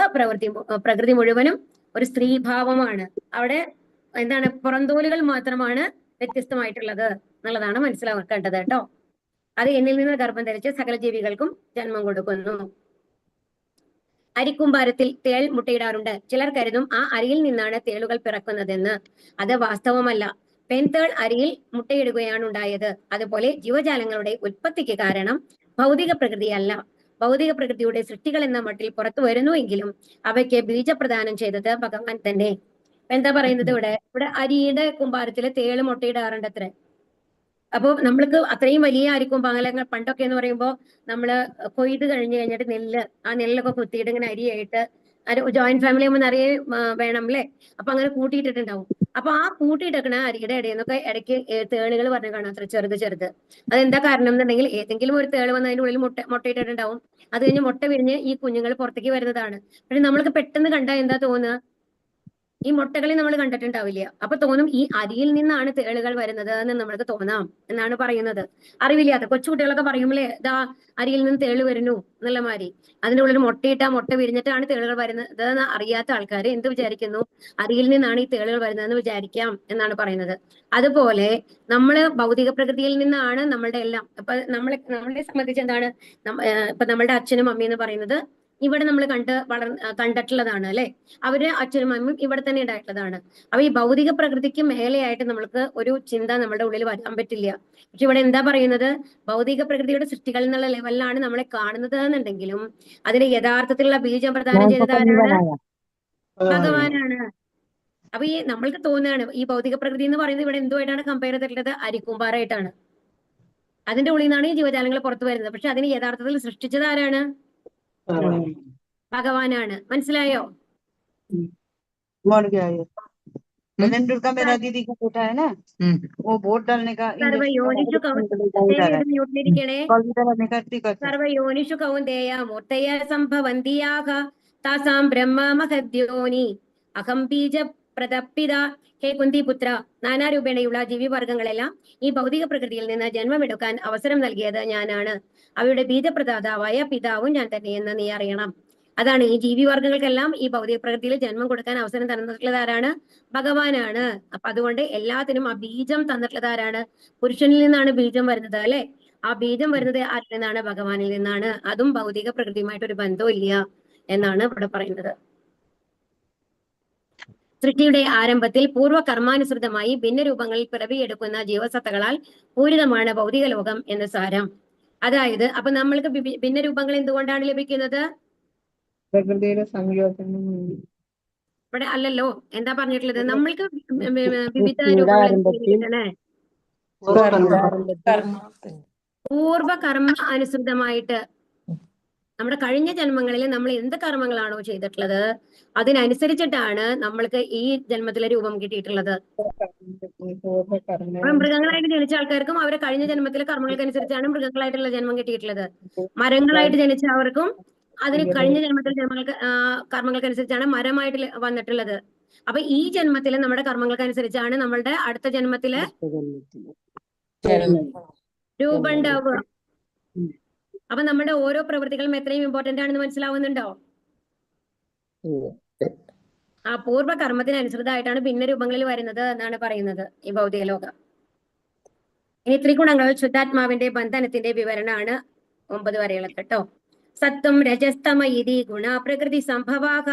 പ്രകൃതി മുഴുവനും ഒരു സ്ത്രീഭാവമാണ്. അവിടെ എന്താണ്, പുറന്തോലുകൾ മാത്രമാണ് വ്യത്യസ്തമായിട്ടുള്ളത് എന്നുള്ളതാണ് മനസ്സിലാക്കേണ്ടത് കേട്ടോ. അത് എന്നിൽ നിന്ന് ഗർഭം ധരിച്ച് സകല ജീവികൾക്കും ജന്മം കൊടുക്കുന്നു. അരിക്കുംഭാരത്തിൽ തേൾ മുട്ടയിടാറുണ്ട്. ചിലർ കരുതും ആ അരിയിൽ നിന്നാണ് തേളുകൾ പിറക്കുന്നതെന്ന്. അത് വാസ്തവമല്ല. പെൺതേൾ അരിയിൽ മുട്ടയിടുകയാണ് ഉണ്ടായത്. അതുപോലെ ജീവജാലങ്ങളുടെ ഉൽപ്പത്തിക്ക് കാരണം ഭൗതിക പ്രകൃതിയല്ല, ഭൗതിക പ്രകൃതിയുടെ സൃഷ്ടികൾ എന്ന മട്ടിൽ പുറത്തു വരുന്നുവെങ്കിലും അവയ്ക്ക് ബീജപ്രദാനം ചെയ്തത് ഭഗവാൻ തന്നെ. എന്താ പറയുന്നത് ഇവിടെ അരിയുടെ കുമ്പാരത്തില് തേള് മുട്ടയിടാറുണ്ട് അത്രേ. അപ്പൊ നമ്മൾക്ക് അത്രയും വലിയ അരിക്കുംപാലങ്ങൾ പണ്ടൊക്കെ എന്ന് പറയുമ്പോൾ നമ്മള് കൊയ്ത് കഴിഞ്ഞ് കഴിഞ്ഞിട്ട് ആ നെല്ലൊക്കെ കുത്തിയിട്ട് ഇങ്ങനെ അരിയായിട്ട് ജോയിന്റ് ഫാമിലി ആകുമ്പോൾ നിറയെ വേണം അല്ലേ. അപ്പൊ അങ്ങനെ കൂട്ടിയിട്ടിട്ടുണ്ടാവും. അപ്പൊ ആ കൂട്ടിയിട്ടേക്കണ അരിയുടെ ഇടയിൽ നിന്നൊക്കെ ഇടയ്ക്ക് തേളുകൾ പറഞ്ഞു കാണാം അത്ര ചെറുത്. അതെന്താ കാരണം എന്നുണ്ടെങ്കിൽ ഏതെങ്കിലും ഒരു തേള് വന്ന് അതിന്റെ ഉള്ളിൽ മുട്ടയിട്ടിട്ടുണ്ടാവും. അത് കഴിഞ്ഞ് മുട്ട വിരിഞ്ഞ് ഈ കുഞ്ഞുങ്ങൾ പുറത്തേക്ക് വരുന്നതാണ്. പക്ഷെ നമ്മൾക്ക് പെട്ടെന്ന് കണ്ടാൽ എന്താ തോന്നുക? ഈ മുട്ടകളെ നമ്മൾ കണ്ടിട്ടുണ്ടാവില്ല. അപ്പൊ തോന്നും ഈ അരിയിൽ നിന്നാണ് തേളുകൾ വരുന്നത് എന്ന് നമ്മൾക്ക് തോന്നാം എന്നാണ് പറയുന്നത്. അറിവില്ലാത്ത കൊച്ചുകുട്ടികളൊക്കെ പറയുമ്പോഴേ ഇതാ അരിയിൽ നിന്ന് തേള് വരുന്നു എന്നുള്ള മാതിരി. അതിന്റെ ഉള്ളിൽ മുട്ടയിട്ട് ആ മുട്ട വിരിഞ്ഞിട്ടാണ് തേളുകൾ വരുന്നത് എന്ന് അറിയാത്ത ആൾക്കാർ എന്ത് വിചാരിക്കുന്നു? അരിയിൽ നിന്നാണ് ഈ തേളുകൾ വരുന്നതെന്ന് വിചാരിക്കാം എന്നാണ് പറയുന്നത്. അതുപോലെ നമ്മള് ഭൗതിക പ്രകൃതിയിൽ നിന്നാണ് നമ്മളുടെ എല്ലാം. അപ്പൊ നമ്മളെ സംബന്ധിച്ച് എന്താണ്, ഇപ്പൊ നമ്മളുടെ അച്ഛനും അമ്മയും എന്ന് പറയുന്നത് ഇവിടെ നമ്മൾ കണ്ടിട്ടുള്ളതാണ് അല്ലെ. അവര് അച്ഛനും അമ്മയും ഇവിടെ തന്നെ ഉണ്ടായിട്ടുള്ളതാണ്. അപ്പൊ ഈ ഭൗതിക പ്രകൃതിക്ക് മേലെയായിട്ട് നമ്മൾക്ക് ഒരു ചിന്ത നമ്മുടെ ഉള്ളിൽ വരാൻ പറ്റില്ല. പക്ഷെ ഇവിടെ എന്താ പറയുന്നത്, ഭൗതിക പ്രകൃതിയുടെ സൃഷ്ടികൾ എന്നുള്ള ലെവലിലാണ് നമ്മളെ കാണുന്നത് എന്നുണ്ടെങ്കിലും അതിന് യഥാർത്ഥത്തിലുള്ള ബീജം പ്രദാനം ചെയ്തത് ആരാണ്? ഭഗവാനാണ്. അപ്പൊ ഈ നമ്മൾക്ക് തോന്നുകയാണ് ഈ ഭൗതിക പ്രകൃതി എന്ന് പറയുന്നത് ഇവിടെ എന്തുമായിട്ടാണ് കമ്പയർ ചെയ്തിട്ടുള്ളത്? അരിക്കൂമ്പാറായിട്ടാണ്. അതിന്റെ ഉള്ളിൽ നിന്നാണ് ഈ ജീവജാലങ്ങൾ പുറത്തു വരുന്നത്. പക്ഷെ അതിന് യഥാർത്ഥത്തിൽ സൃഷ്ടിച്ചത് ആരാണ്? ഭഗവാനാണ്. മനസ്സിലായോ? मेरा दीदी का बेटा है ना, वो वोट डालने का സർവയോനിഷു മ്യൂട്ടിലിരിക്കണേ. करती സർവയോനിഷു കൗന്ദേയ മൂർത്തയ സംഭവന്തിയാക താസാം ബ്രഹ്മ മഹദ്യോനി അഹം ബീജ പ്രതപ്പിത. ഹേ കുന്തിപുത്ര, നാനാരൂപേണയുള്ള ജീവിവർഗങ്ങളെല്ലാം ഈ ഭൗതിക പ്രകൃതിയിൽ നിന്ന് ജന്മമെടുക്കാൻ അവസരം നൽകിയത് ഞാനാണ്. അവയുടെ ബീജപ്രദാതാവായ പിതാവും ഞാൻ തന്നെയെന്ന് നീ അറിയണം. അതാണ് ഈ ജീവിവർഗങ്ങൾക്കെല്ലാം ഈ ഭൗതിക പ്രകൃതിയിൽ ജന്മം കൊടുക്കാൻ അവസരം തന്നിട്ടുള്ളത് ആരാണ്? ഭഗവാനാണ്. അപ്പൊ അതുകൊണ്ട് എല്ലാത്തിനും ആ ബീജം തന്നിട്ടുള്ളത് ആരാണ്? പുരുഷനിൽ നിന്നാണ് ബീജം വരുന്നത് അല്ലെ. ആ ബീജം വരുന്നത് ആരിൽ നിന്നാണ്? ഭഗവാനിൽ നിന്നാണ്. അതും ഭൗതിക പ്രകൃതിയുമായിട്ട് ഒരു ബന്ധവും ഇല്ല എന്നാണ് ഇവിടെ പറയുന്നത്. സൃഷ്ടിയുടെ ആരംഭത്തിൽ പൂർവ്വ കർമാനുസൃതമായി ഭിന്നരൂപങ്ങളിൽ പിറവിയെടുക്കുന്ന ജീവസത്തകളാൽ പൂരിതമാണ് ഭൗതിക ലോകം എന്ന് സാരം. അതായത് അപ്പൊ നമ്മൾക്ക് ഭിന്നരൂപങ്ങൾ എന്തുകൊണ്ടാണ് ലഭിക്കുന്നത്? പ്രകൃതിയുടെ സംയോജനം. ഇവിടെ അല്ലല്ലോ, എന്താ പറഞ്ഞിട്ടുള്ളത്? നമ്മൾക്ക് വിവിധ രൂപങ്ങൾ പൂർവ്വ കർമ്മ അനുസൃതമായിട്ട് നമ്മുടെ കഴിഞ്ഞ ജന്മങ്ങളിൽ നമ്മൾ എന്ത് കർമ്മങ്ങളാണോ ചെയ്തിട്ടുള്ളത് അതിനനുസരിച്ചിട്ടാണ് നമ്മൾക്ക് ഈ ജന്മത്തിലെ രൂപം കിട്ടിയിട്ടുള്ളത്. മൃഗങ്ങളായിട്ട് ജനിച്ച ആൾക്കാർക്കും അവരെ കഴിഞ്ഞ ജന്മത്തിലെ കർമ്മങ്ങൾക്കനുസരിച്ചാണ് മൃഗങ്ങളായിട്ടുള്ള ജന്മം കിട്ടിയിട്ടുള്ളത്. മരങ്ങളായിട്ട് ജനിച്ച അവർക്കും അതിന് കഴിഞ്ഞ ജന്മത്തിലെ കർമ്മങ്ങൾക്കനുസരിച്ചാണ് മരമായിട്ട് വന്നിട്ടുള്ളത്. അപ്പൊ ഈ ജന്മത്തിലെ നമ്മുടെ കർമ്മങ്ങൾക്കനുസരിച്ചാണ് നമ്മളുടെ അടുത്ത ജന്മത്തിലെ രൂപം ഉണ്ടാവുക. അപ്പൊ നമ്മുടെ ഓരോ പ്രവൃത്തികളും എത്രയും ഇമ്പോർട്ടന്റ് ആണെന്ന് മനസ്സിലാവുന്നുണ്ടോ? ആ പൂർവ്വ കർമ്മത്തിന് അനുസൃതമായിട്ടാണ് ഭിന്ന രൂപങ്ങളിൽ വരുന്നത് എന്നാണ് പറയുന്നത് ഈ ഭൗതിക ലോകം. ഇനി ത്രിഗുണങ്ങൾ ശുദ്ധാത്മാവിന്റെ ബന്ധനത്തിന്റെ വിവരണമാണ് 9 വരെയുള്ള കേട്ടോ. സത്വം രജസ്തമ ഇതി ഗുണ പ്രകൃതി സംഭവാക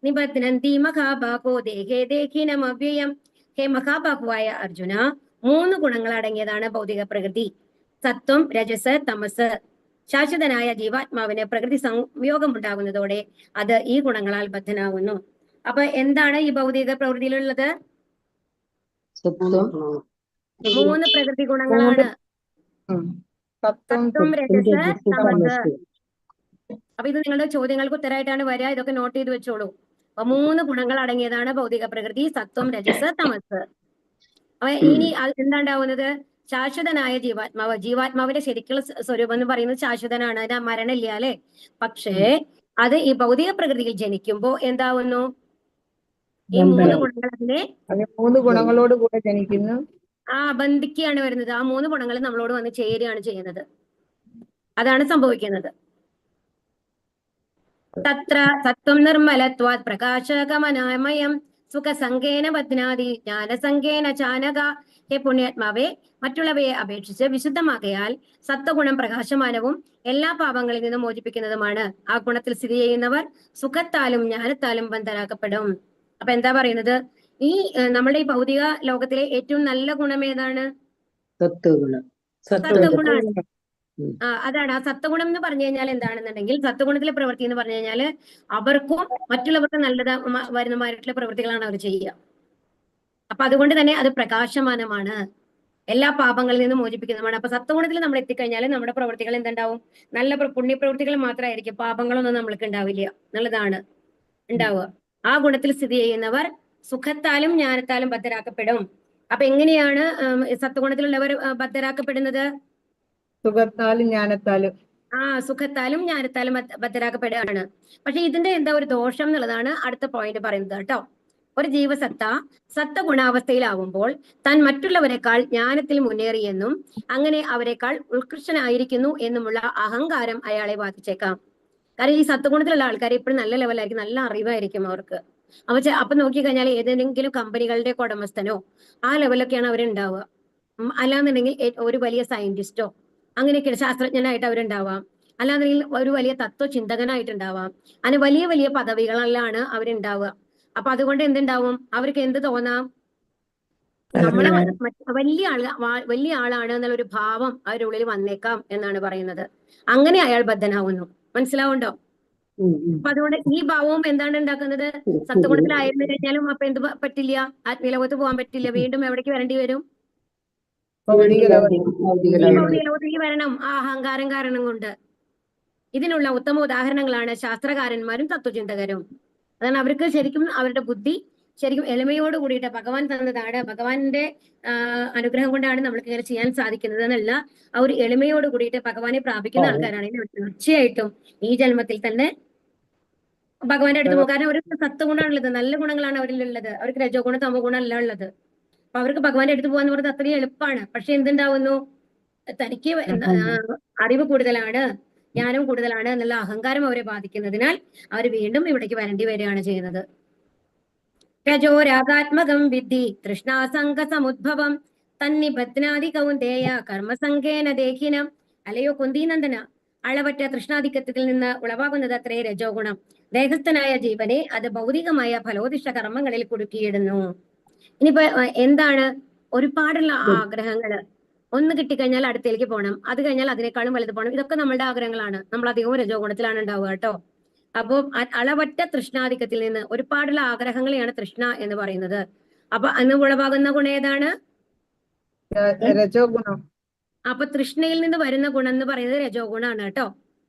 നിബധ്നന്തി മഹാബാഹോ ദേഹേ ദേഹിനമവ്യയം. ഹേ മഹാബാഹുവായ അർജുന, 3 ഗുണങ്ങൾ അടങ്ങിയതാണ് ഭൗതിക പ്രകൃതി. സത്വം, രജസ്, തമസ്. ശാശ്വതനായ ജീവാത്മാവിന് പ്രകൃതി സംയോഗം ഉണ്ടാകുന്നതോടെ അത് ഈ ഗുണങ്ങളാൽ ബദ്ധനാകുന്നു. അപ്പൊ എന്താണ് ഈ ഭൗതിക പ്രകൃതിയിലുള്ളത്? 3 പ്രകൃതി ഗുണങ്ങളാണ്. സത്വം, രജസ്, തമസ്. അപ്പൊ ഇത് നിങ്ങളുടെ ചോദ്യങ്ങൾക്ക് ഉത്തരമായിട്ടാണ് വരിക. ഇതൊക്കെ നോട്ട് ചെയ്ത് വെച്ചോളൂ. അപ്പൊ 3 ഗുണങ്ങൾ അടങ്ങിയതാണ് ഭൗതിക പ്രകൃതി: സത്വം, രജസ്, തമസ്. അപ്പൊ ഇനി എന്താണ്ടാവുന്നത്? ശാശ്വതനായ ജീവാത്മാവ്. ജീവാത്മാവിന്റെ ശരിക്കുള്ള സ്വരൂപം എന്ന് പറയുന്നത് ശാശ്വതനാണ്. അതിന് മരണമില്ല അല്ലെ. പക്ഷേ അത് ഈ ഭൗതിക പ്രകൃതിയിൽ ജനിക്കുമ്പോ എന്താവുന്നു? ഈ 3 ഗുണങ്ങളെ 3 ഗുണങ്ങളോട് കൂടെ ജനിക്കുന്നു. ബന്ധിക്കുകയാണ് വരുന്നത്. ആ 3 ഗുണങ്ങൾ നമ്മളോട് വന്ന് ചേരുകയാണ് ചെയ്യുന്നത്. അതാണ് സംഭവിക്കുന്നത്. തത്ര സത്വം നിർമ്മലത്വാത് പ്രകാശകമനാമയം സുഖസംഗേന ബധ്നാതി ജ്ഞാനസംഗേന ചാനക. ഹേ പുണ്യാത്മാവെ, മറ്റുള്ളവയെ അപേക്ഷിച്ച് വിശുദ്ധമാകയാൽ സത്വഗുണം പ്രകാശമാനവും എല്ലാ പാപങ്ങളിൽ നിന്നും മോചിപ്പിക്കുന്നതുമാണ്. ആ ഗുണത്തിൽ സ്ഥിതി ചെയ്യുന്നവർ സുഖത്താലും ജ്ഞാനത്താലും ബന്ധനാക്കപ്പെടും. അപ്പൊ എന്താ പറയുന്നത്? ഈ നമ്മുടെ ഈ ഭൗതിക ലോകത്തിലെ ഏറ്റവും നല്ല ഗുണം ഏതാണ്? സത്വഗുണമാണ്. അതാണ് ആ സത്വഗുണം എന്ന് പറഞ്ഞു കഴിഞ്ഞാൽ എന്താണെന്നുണ്ടെങ്കിൽ, സത്വഗുണത്തിലെ പ്രവൃത്തി എന്ന് പറഞ്ഞു കഴിഞ്ഞാൽ അവർക്കും മറ്റുള്ളവർക്ക് നല്ലത് വരുന്നമായിട്ടുള്ള പ്രവൃത്തികളാണ് അവർ ചെയ്യുക. അപ്പൊ അതുകൊണ്ട് തന്നെ അത് പ്രകാശമാനമാണ്, എല്ലാ പാപങ്ങളിൽ നിന്നും മോചിപ്പിക്കുന്നതുമാണ്. അപ്പൊ സത്വഗുണത്തിൽ നമ്മൾ എത്തിക്കഴിഞ്ഞാൽ നമ്മുടെ പ്രവൃത്തികൾ എന്തുണ്ടാവും? നല്ല പുണ്യപ്രവൃത്തികൾ മാത്രമായിരിക്കും, പാപങ്ങളൊന്നും നമ്മൾക്ക് ഉണ്ടാവില്ല എന്നുള്ളതാണ് ഉണ്ടാവുക. ആ ഗുണത്തിൽ സ്ഥിതി ചെയ്യുന്നവർ സുഖത്താലും ജ്ഞാനത്താലും ബദ്ധരാക്കപ്പെടും. അപ്പൊ എങ്ങനെയാണ് സത്വഗുണത്തിലുള്ളവർ ബദ്ധരാക്കപ്പെടുന്നത്? സുഖത്താലും ജ്ഞാനത്താലും. സുഖത്താലും ജ്ഞാനത്താലും ബദ്ധരാക്കപ്പെടുകയാണ്. പക്ഷെ ഇതിന്റെ എന്താ ഒരു ദോഷം എന്നുള്ളതാണ് അടുത്ത പോയിന്റ് പറയുന്നത് കേട്ടോ. ഒരു ജീവസത്ത സത്വഗുണാവസ്ഥയിലാവുമ്പോൾ താൻ മറ്റുള്ളവരെക്കാൾ ജ്ഞാനത്തിൽ മുന്നേറിയെന്നും അങ്ങനെ അവരെക്കാൾ ഉത്കൃഷ്ടനായിരിക്കുന്നു എന്നുമുള്ള അഹങ്കാരം അയാളെ ബാധിച്ചേക്കാം. കാരണം ഈ സത്വഗുണത്തിലുള്ള ആൾക്കാർ എപ്പോഴും നല്ല ലെവലായിരിക്കും, നല്ല അറിവായിരിക്കും അവർക്ക്. അപ്പൊ നോക്കിക്കഴിഞ്ഞാൽ ഏതെങ്കിലും കമ്പനികളുടെ ഉടമസ്ഥനോ ആ ലെവലൊക്കെയാണ് അവരുണ്ടാവുക. അല്ലാന്നുണ്ടെങ്കിൽ ഒരു വലിയ സയന്റിസ്റ്റോ അങ്ങനെയൊക്കെയാണ് ശാസ്ത്രജ്ഞനായിട്ട് അവരുണ്ടാവാം. അല്ലാതെ ഒരു വലിയ തത്വചിന്തകനായിട്ടുണ്ടാവാം. അങ്ങനെ വലിയ വലിയ പദവികളിലാണ് അവരുണ്ടാവുക. അപ്പൊ അതുകൊണ്ട് എന്തുണ്ടാവും, അവർക്ക് എന്ത് തോന്നാം, നമ്മളെ വലിയ ആളാണ് എന്നുള്ളൊരു ഭാവം അവരുടെ ഉള്ളിൽ വന്നേക്കാം എന്നാണ് പറയുന്നത്. അങ്ങനെ അയാൾ ബദ്ധനാവുന്നു. മനസ്സിലാവുണ്ടോ? അപ്പൊ അതുകൊണ്ട് ഈ ഭാവവും എന്താണ് ഉണ്ടാക്കുന്നത്, സത്വഗുണത്തിലായിരുന്നു കഴിഞ്ഞാലും അപ്പൊ എന്ത് പറ്റില്ല, ആത്മീയലോകത്ത് പോകാൻ പറ്റില്ല. വീണ്ടും എവിടേക്ക് വരേണ്ടി വരും? ഭൗതിക ലോകത്ത്. ഈ ഭൗതിക ലോകത്തേക്ക് വരണം, ആ അഹങ്കാരം കാരണം കൊണ്ട്. ഇതിനുള്ള ഉത്തമ ഉദാഹരണങ്ങളാണ് ശാസ്ത്രകാരന്മാരും തത്വചിന്തകരും. അതാണ് അവർക്ക് ശരിക്കും അവരുടെ ബുദ്ധി ശരിക്കും എളിമയോട് കൂടിയിട്ട് ഭഗവാൻ തന്നതാണ്, ഭഗവാന്റെ അനുഗ്രഹം കൊണ്ടാണ് നമ്മൾക്ക് ഇങ്ങനെ ചെയ്യാൻ സാധിക്കുന്നത് എന്നുള്ള ആ ഒരു എളിമയോട് കൂടിയിട്ട് ഭഗവാനെ പ്രാപിക്കുന്ന ആൾക്കാരാണെങ്കിൽ തീർച്ചയായിട്ടും ഈ ജന്മത്തിൽ തന്നെ ഭഗവാന്റെ അടുത്ത് പോകും. കാരണം അവർക്ക് സത്വഗുണമാണുള്ളത്, നല്ല ഗുണങ്ങളാണ് അവരിലുള്ളത്. അവർക്ക് രജോ ഗുണം തമോ ഗുണം അല്ല ഉള്ളത്. അപ്പൊ അവർക്ക് ഭഗവാന്റെ അടുത്ത് പോകാന്ന് പറയുന്നത് അത്രയും എളുപ്പമാണ്. പക്ഷെ എന്തുണ്ടാവുന്നു, തനിക്ക് അറിവ് കൂടുതലാണ്, ജ്ഞാനം കൂടുതലാണ് എന്നുള്ള അഹങ്കാരം അവരെ ബാധിക്കുന്നതിനാൽ അവർ വീണ്ടും ഇവിടേക്ക് വരേണ്ടി വരികയാണ് ചെയ്യുന്നത്. രജോ രാഗാത്മകം വിദ്ധി തൃഷ്ണാസംഗ സമുദ്ഭവം തന്നിബധ്നാദി കൗന്ദേയ കർമ്മസംഘേന ദേഹിനം. അല്ലയോ കുന്തിനന്ദന, അളവറ്റ തൃഷ്ണാധിക്യത്തിൽ നിന്ന് ഉളവാകുന്നത് അത്രേ രജോ ഗുണം. ദേഹസ്ഥനായ ജീവനെ അത് ഭൗതികമായ ഫലോദിഷ്ട കർമ്മങ്ങളിൽ കുടുക്കിയിടുന്നു. ഇനിയിപ്പോ എന്താണ്, ഒരുപാടുള്ള ആഗ്രഹങ്ങള്, ഒന്ന് കിട്ടിക്കഴിഞ്ഞാൽ അടുത്തേക്ക് പോകണം, അത് കഴിഞ്ഞാൽ അതിനേക്കാളും വലുത് പോകണം. ഇതൊക്കെ നമ്മളുടെ ആഗ്രഹങ്ങളാണ്. നമ്മൾ അധികവും രജോ ഗുണത്തിലാണ് ഉണ്ടാവുക കേട്ടോ. അപ്പൊ അളവറ്റ തൃഷ്ണാധിക്യത്തിൽ നിന്ന് ഒരുപാടുള്ള ആഗ്രഹങ്ങളെയാണ് തൃഷ്ണ എന്ന് പറയുന്നത്. അപ്പൊ അന്ന് ഉളവാകുന്ന ഗുണം ഏതാണ്? രജോ ഗുണം. അപ്പൊ തൃഷ്ണയിൽ നിന്ന് വരുന്ന ഗുണം എന്ന് പറയുന്നത് രജോ ഗുണാണ് കേട്ടോ.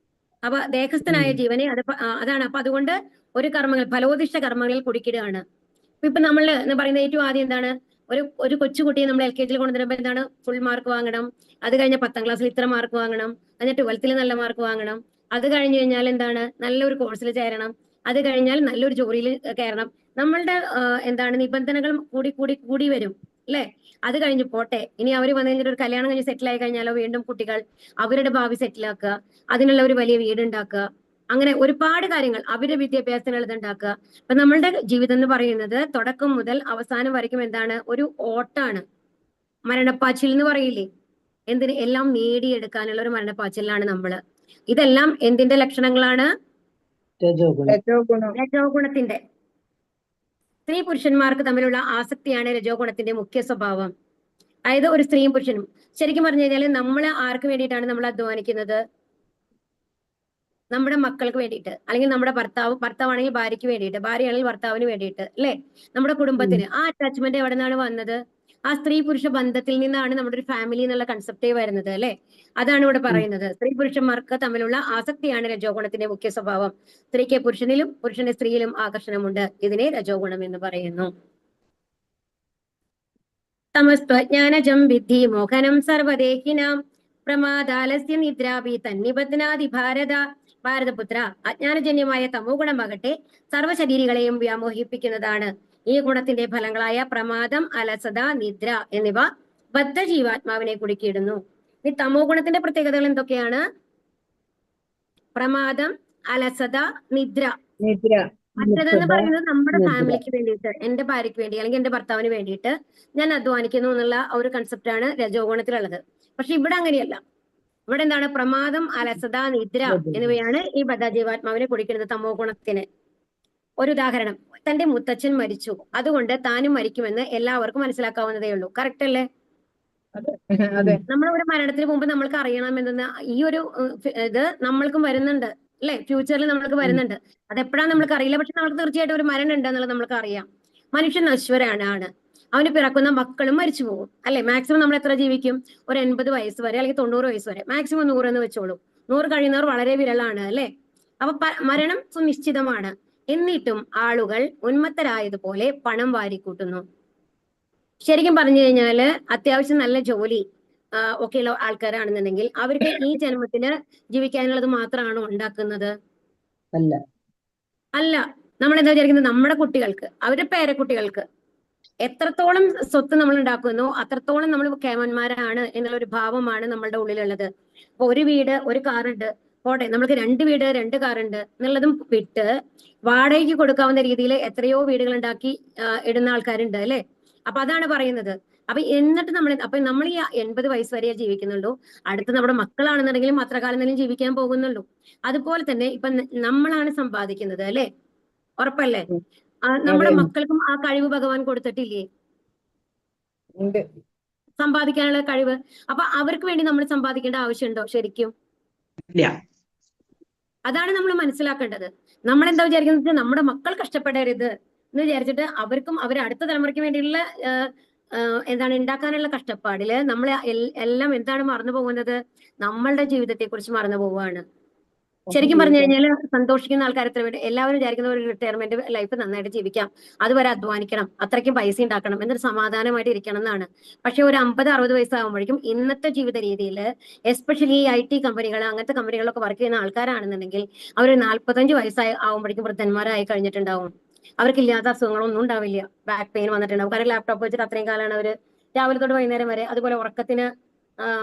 അപ്പൊ ദേഹസ്ഥനായ ജീവനെ അതാണ്. അപ്പൊ അതുകൊണ്ട് ഒരു കർമ്മങ്ങൾ ഫലോദിഷ്ട കർമ്മങ്ങളിൽ കുടുക്കിടുകയാണ്. ഇപ്പൊ നമ്മൾ എന്ന് പറയുന്നത് ഏറ്റവും ആദ്യം എന്താണ്, ഒരു കൊച്ചുകുട്ടിയെ നമ്മൾ LKG കൊണ്ടുവരുമ്പോൾ എന്താണ്, ഫുൾ മാർക്ക് വാങ്ങണം. അത് കഴിഞ്ഞ 10ാം ക്ലാസ്സിൽ ഇത്ര മാർക്ക് വാങ്ങണം. എന്നിട്ട് 12th നല്ല മാർക്ക് വാങ്ങണം. അത് കഴിഞ്ഞ് കഴിഞ്ഞാൽ എന്താണ്, നല്ലൊരു കോഴ്സിൽ ചേരണം. അത് കഴിഞ്ഞാൽ നല്ലൊരു ജോലിയിൽ കയറണം. നമ്മളുടെ എന്താണ് നിബന്ധനകൾ കൂടി വരും അല്ലെ. അത് കഴിഞ്ഞ് പോട്ടെ, ഇനി അവർ വന്നു കഴിഞ്ഞിട്ട് ഒരു കല്യാണം കഴിഞ്ഞ് സെറ്റിൽ ആയി കഴിഞ്ഞാലോ വീണ്ടും കുട്ടികൾ അവരുടെ ഭാവി സെറ്റിലാക്കുക, അതിനുള്ള ഒരു വലിയ വീടുണ്ടാക്കുക, അങ്ങനെ ഒരുപാട് കാര്യങ്ങൾ, അവരുടെ വിദ്യാഭ്യാസങ്ങൾ ഇതുണ്ടാക്കുക. അപ്പൊ നമ്മളുടെ ജീവിതം എന്ന് പറയുന്നത് തുടക്കം മുതൽ അവസാനം വരയ്ക്കും എന്താണ്, ഒരു ഓട്ടാണ്. മരണപ്പാച്ചിൽ എന്ന് പറയില്ലേ, എന്തിന്, എല്ലാം നേടിയെടുക്കാനുള്ള ഒരു മരണപ്പാച്ചിലാണ് നമ്മള്. ഇതെല്ലാം എന്തിന്റെ ലക്ഷണങ്ങളാണ്? രജോ ഗുണത്തിന്റെ. സ്ത്രീ പുരുഷന്മാർക്ക് തമ്മിലുള്ള ആസക്തിയാണ് രജോ ഗുണത്തിന്റെ മുഖ്യ സ്വഭാവം. അതായത് ഒരു സ്ത്രീയും പുരുഷനും ശരിക്കും പറഞ്ഞു കഴിഞ്ഞാൽ നമ്മൾ ആർക്ക് വേണ്ടിയിട്ടാണ് നമ്മൾ അധ്വാനിക്കുന്നത്? നമ്മുടെ മക്കൾക്ക് വേണ്ടിയിട്ട്, അല്ലെങ്കിൽ നമ്മുടെ ഭർത്താവാണെങ്കിൽ ഭാര്യയ്ക്ക് വേണ്ടിയിട്ട്, ഭാര്യയാണെങ്കിൽ ഭർത്താവിന് വേണ്ടിയിട്ട്, അല്ലെ? നമ്മുടെ കുടുംബത്തിന്. ആ അറ്റാച്ച്മെന്റ് എവിടെ നിന്നാണ് വന്നത്? ആ സ്ത്രീ പുരുഷ ബന്ധത്തിൽ നിന്നാണ് നമ്മുടെ ഒരു ഫാമിലി എന്നുള്ള കൺസെപ്റ്റേ വരുന്നത്, അല്ലെ? അതാണ് ഇവിടെ പറയുന്നത്. സ്ത്രീ പുരുഷന്മാർക്ക് തമ്മിലുള്ള ആസക്തിയാണ് രജോ ഗുണത്തിന്റെ മുഖ്യ സ്വഭാവം. സ്ത്രീക്ക് പുരുഷനിലും പുരുഷന് സ്ത്രീയിലും ആകർഷണമുണ്ട്. ഇതിനെ രജോ ഗുണം എന്ന് പറയുന്നു. തമസ്ത്വജ്ഞാനജം വിദ്ധി മോഹനം സർവദേഹിനാം പ്രമാദാലസ്യ നിദ്രാഭി തന്നിബധ്നാദി ഭാരതപുത്ര. അജ്ഞാനജന്യമായ തമോ ഗുണമാകട്ടെ സർവ്വശരീരികളെയും വ്യാമോഹിപ്പിക്കുന്നതാണ്. ഈ ഗുണത്തിന്റെ ഫലങ്ങളായ പ്രമാദം, അലസത, നിദ്ര എന്നിവ ബദ്ധ ജീവാത്മാവിനെ കുടുക്കിയിടുന്നു. ഈ തമോ ഗുണത്തിന്റെ പ്രത്യേകതകൾ എന്തൊക്കെയാണ്? പ്രമാദം, അലസത, നിദ്ര. മറ്റേതെന്ന് പറയുന്നത് നമ്മുടെ ഫാമിലിക്ക് വേണ്ടിയിട്ട്, എന്റെ ഭാര്യയ്ക്ക് വേണ്ടി അല്ലെങ്കിൽ എന്റെ ഭർത്താവിന് വേണ്ടിയിട്ട് ഞാൻ അധ്വാനിക്കുന്നു എന്നുള്ള ഒരു കൺസെപ്റ്റാണ് രജോ ഗുണത്തിലുള്ളത്. പക്ഷെ ഇവിടെ അങ്ങനെയല്ല. ഇവിടെ എന്താണ്? പ്രമാദം, അലസത, നിദ്ര എന്നിവയാണ് ഈ ബദ്ധ ജീവാത്മാവിനെ കുടിക്കുന്നത് തമോ ഗുണത്തിന്. ഒരു ഉദാഹരണം, തന്റെ മുത്തച്ഛൻ മരിച്ചു, അതുകൊണ്ട് താനും മരിക്കുമെന്ന് എല്ലാവർക്കും മനസ്സിലാക്കാവുന്നതേ ഉള്ളൂ. കറക്റ്റ് അല്ലേ? നമ്മളൊരു മരണത്തിന് മുമ്പ് നമ്മൾക്ക് അറിയണം എന്തെന്ന്, ഈ ഒരു ഇത് നമ്മൾക്കും വരുന്നുണ്ട് അല്ലെ? ഫ്യൂച്ചറിൽ നമ്മൾക്ക് വരുന്നുണ്ട്. അതെപ്പോഴാണ് നമ്മൾക്ക് അറിയില്ല. പക്ഷെ നമ്മൾക്ക് തീർച്ചയായിട്ടും ഒരു മരണം ഉണ്ട് എന്നുള്ളത് നമ്മൾക്ക് അറിയാം. മനുഷ്യൻ നശ്വരാണ്. അവന് പിറക്കുന്ന മക്കളും മരിച്ചു പോകും അല്ലെ? മാക്സിമം നമ്മൾ എത്ര ജീവിക്കും? ഒരു 80 വയസ്സ് വരെ അല്ലെങ്കിൽ 90 വയസ്സ് വരെ, മാക്സിമം 100 എന്ന് വെച്ചോളൂ. 100 കഴിയുന്നവർ വളരെ വിരളാണ് അല്ലെ? അപ്പൊ മരണം സുനിശ്ചിതമാണ്. എന്നിട്ടും ആളുകൾ ഉന്മത്തരായതുപോലെ പണം വാരിക്കൂട്ടുന്നു. ശരിക്കും പറഞ്ഞു കഴിഞ്ഞാല് അത്യാവശ്യം നല്ല ജോലി ഒക്കെയുള്ള ആൾക്കാരാണെന്നുണ്ടെങ്കിൽ അവർക്ക് ഈ ജന്മത്തിന് ജീവിക്കാനുള്ളത് മാത്രമാണോ ഉണ്ടാക്കുന്നത്? അല്ല. നമ്മൾ എന്താ വിചാരിക്കുന്നത്? നമ്മുടെ കുട്ടികൾക്ക്, അവരുടെ പേരക്കുട്ടികൾക്ക് എത്രത്തോളം സ്വത്ത് നമ്മൾ ഉണ്ടാക്കുന്നോ അത്രത്തോളം നമ്മൾ കേമന്മാരാണ് എന്നുള്ളൊരു ഭാവമാണ് നമ്മളുടെ ഉള്ളിലുള്ളത്. അപ്പൊ ഒരു വീട്, ഒരു കാറുണ്ട്, പോട്ടെ, നമ്മൾക്ക് 2 വീട് 2 കാറുണ്ട് എന്നുള്ളതും വിട്ട് വാടകയ്ക്ക് കൊടുക്കാവുന്ന രീതിയിൽ എത്രയോ വീടുകൾ ഉണ്ടാക്കി ഇടുന്ന ആൾക്കാരുണ്ട് അല്ലെ? അപ്പൊ അതാണ് പറയുന്നത്, അപ്പൊ എന്നിട്ട് നമ്മൾ ഈ 80 വയസ്സ് വരെ ജീവിക്കുന്നുള്ളൂ. അടുത്ത നമ്മുടെ മക്കളാണെന്നുണ്ടെങ്കിലും അത്ര കാലം തന്നെ ജീവിക്കാൻ പോകുന്നുള്ളൂ. അതുപോലെ തന്നെ ഇപ്പൊ നമ്മളാണ് സമ്പാദിക്കുന്നത് അല്ലെ, ഉറപ്പല്ലേ? നമ്മുടെ അതെ. മക്കൾക്കും ആ കഴിവ് ഭഗവാൻ കൊടുത്തിട്ടില്ലേ, ഉണ്ട്. സമ്പാദിക്കാനുള്ള കഴിവ്? അപ്പൊ അവർക്ക് വേണ്ടി നമ്മൾ സമ്പാദിക്കേണ്ട ആവശ്യമുണ്ടോ ശരിക്കും? ഇല്ല. അതാണ് നമ്മൾ മനസ്സിലാക്കേണ്ടത്. നമ്മൾ എന്താ വിചാരിക്കുന്നത്, നമ്മുടെ മക്കൾ കഷ്ടപ്പെടരുത് എന്ന് വിചാരിച്ചിട്ട് അവർക്കും അടുത്ത തലമുറയ്ക്ക് വേണ്ടിയുള്ള എന്താണ് ഉണ്ടാക്കാനുള്ള കഷ്ടപ്പാടില് നമ്മൾ എല്ലാം എന്താണ് മറന്നു പോകുന്നത്, നമ്മളുടെ ജീവിതത്തെ കുറിച്ച് മറന്നു പോവുകയാണ്. ശരിക്കും പറഞ്ഞു കഴിഞ്ഞാൽ സന്തോഷിക്കുന്ന ആൾക്കാർ എത്ര വേണ്ടി, എല്ലാവരും വിചാരിക്കുന്ന ഒരു റിട്ടയർമെന്റ് ലൈഫ് നന്നായിട്ട് ജീവിക്കാം, അതുവരെ അധ്വാനിക്കണം, അത്രയ്ക്കും പൈസ ഉണ്ടാക്കണം, എന്നൊരു സമാധാനമായിട്ട് ഇരിക്കണം എന്നാണ്. പക്ഷെ ഒരു 50-60 വയസ്സാകുമ്പോഴേക്കും ഇന്നത്തെ ജീവിത രീതിയിൽ എസ്പെഷ്യലി ഈ IT കമ്പനികൾ അങ്ങനത്തെ കമ്പനികളൊക്കെ വർക്ക് ചെയ്യുന്ന ആൾക്കാരാണെന്നുണ്ടെങ്കിൽ അവർ 45 വയസ്സായി ആകുമ്പോഴേക്കും വൃദ്ധന്മാരായി കഴിഞ്ഞിട്ടുണ്ടാവും. അവർക്കില്ലാത്ത അസുഖങ്ങളൊന്നും ഉണ്ടാവില്ല. ബാക്ക് പെയിൻ വന്നിട്ടുണ്ടാവും, കാരണം ലാപ്ടോപ്പ് വെച്ചിട്ട് അത്രയും കാലമാണ് അവർ രാവിലെ തൊട്ട് വൈകുന്നേരം വരെ. അതുപോലെ ഉറക്കത്തിന്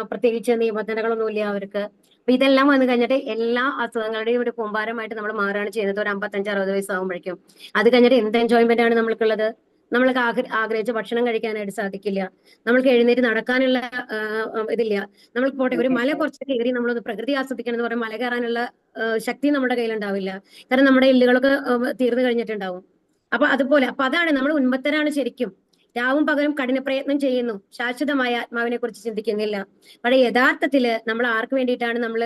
പ്രത്യേകിച്ച് നിബന്ധനകളൊന്നുമില്ല അവർക്ക്. അപ്പൊ ഇതെല്ലാം വന്നു കഴിഞ്ഞിട്ട് എല്ലാ അസുഖങ്ങളുടെയും ഒരു കൂമ്പാരമായിട്ട് നമ്മൾ മാറുകയാണ് ചെയ്യുന്നത് ഒരു 55-60 വയസ്സാകുമ്പോഴേക്കും. അത് കഴിഞ്ഞിട്ട് എന്ത് എൻജോയ്മെന്റ് ആണ് നമ്മൾക്കുള്ളത്? നമ്മൾക്ക് ആഗ്രഹിച്ച ഭക്ഷണം കഴിക്കാനായിട്ട് സാധിക്കില്ല, നമ്മൾക്ക് എഴുന്നേറ്റ് നടക്കാനുള്ള ഇതില്ല. നമ്മൾ പോട്ടെ ഒരു മല കുറച്ച് കയറി നമ്മളൊന്ന് പ്രകൃതി ആസ്വദിക്കണം എന്ന് പറഞ്ഞാൽ മല കയറാനുള്ള ശക്തി നമ്മുടെ കയ്യിലുണ്ടാവില്ല, കാരണം നമ്മുടെ എല്ലുകളൊക്കെ തീർന്നു കഴിഞ്ഞിട്ടുണ്ടാവും. അപ്പൊ അതുപോലെ അതാണ് നമ്മൾ ഉന്മത്തരാണ് ശരിക്കും. രാവും പകലും കഠിന പ്രയത്നം ചെയ്യുന്നു, ശാശ്വതമായ ആത്മാവിനെ കുറിച്ച് ചിന്തിക്കുന്നില്ല. പക്ഷെ യഥാർത്ഥത്തില് നമ്മൾ ആർക്ക് വേണ്ടിയിട്ടാണ് നമ്മൾ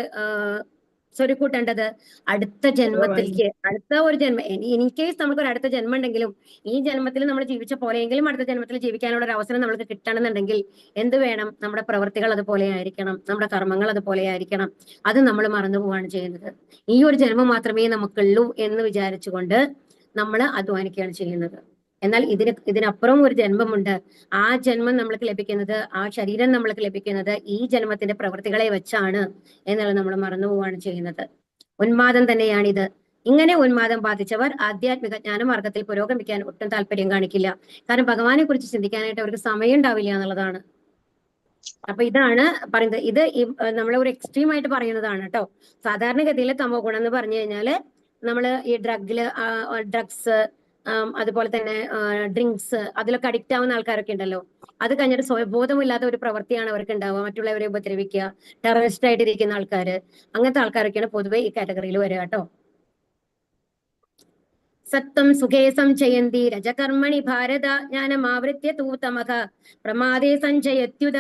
സ്വരുക്കൂട്ടേണ്ടത്? അടുത്ത ജന്മത്തിലേക്ക്, അടുത്ത ഒരു ജന്മം. ഇൻ കേസ് നമുക്കൊരു അടുത്ത ജന്മം ഉണ്ടെങ്കിലും ഈ ജന്മത്തിൽ നമ്മൾ ജീവിച്ച പോലെയെങ്കിലും അടുത്ത ജന്മത്തിൽ ജീവിക്കാനുള്ള ഒരു അവസരം നമുക്ക് കിട്ടണമെന്നുണ്ടെങ്കിൽ എന്ത് വേണം? നമ്മുടെ പ്രവൃത്തികൾ അതുപോലെ ആയിരിക്കണം, നമ്മുടെ കർമ്മങ്ങൾ അതുപോലെ ആയിരിക്കണം. അത് നമ്മൾ മറന്നു പോവാണ് ചെയ്യുന്നത്. ഈ ഒരു ജന്മം മാത്രമേ നമുക്കുള്ളൂ എന്ന് വിചാരിച്ചുകൊണ്ട് നമ്മൾ അധ്വാനിക്കുകയാണ് ചെയ്യുന്നത്. എന്നാൽ ഇതിനപ്പുറം ഒരു ജന്മമുണ്ട്. ആ ജന്മം നമ്മൾക്ക് ലഭിക്കുന്നത്, ആ ശരീരം നമ്മൾക്ക് ലഭിക്കുന്നത് ഈ ജന്മത്തിന്റെ പ്രവൃത്തികളെ വെച്ചാണ് എന്നുള്ളത് നമ്മൾ മറന്നു പോവുകയാണ് ചെയ്യുന്നത്. ഉന്മാദം തന്നെയാണിത്. ഇങ്ങനെ ഉന്മാദം ബാധിച്ചവർ ആധ്യാത്മിക ജ്ഞാനമാർഗത്തിൽ പുരോഗമിക്കാൻ ഒട്ടും താല്പര്യം കാണിക്കില്ല. കാരണം ഭഗവാനെ കുറിച്ച് ചിന്തിക്കാനായിട്ട് അവർക്ക് സമയം ഉണ്ടാവില്ല എന്നുള്ളതാണ്. അപ്പൊ ഇതാണ് പറയുന്നത്. ഇത് നമ്മളെ ഒരു എക്സ്ട്രീം ആയിട്ട് പറയുന്നതാണ് കേട്ടോ. സാധാരണഗതിയിൽ തമോ ഗുണം എന്ന് പറഞ്ഞു കഴിഞ്ഞാല് നമ്മള് ഈ ഡ്രഗ്സ് അതുപോലെ തന്നെ ഡ്രിങ്ക്സ് അതിലൊക്കെ അഡിക്റ്റ് ആവുന്ന ആൾക്കാരൊക്കെ ഉണ്ടല്ലോ. അത് കഴിഞ്ഞിട്ട് സ്വയബോധമില്ലാത്ത ഒരു പ്രവൃത്തിയാണ് അവർക്ക് ഉണ്ടാവുക, മറ്റുള്ളവരെ ഉപദ്രവിക്കുക, ടെററിസ്റ്റ് ആയിട്ട് ഇരിക്കുന്ന ആൾക്കാര്, അങ്ങനത്തെ ആൾക്കാരൊക്കെയാണ് പൊതുവെ ഈ കാറ്റഗറിയിൽ വരിക കേട്ടോ. സത്വം സുഖേ സംചയന്തി രജകർമ്മണി ഭാരത ജ്ഞാനമാവൃത്യ തൂതമഃ പ്രമാദേ സഞ്ചയത്യുത.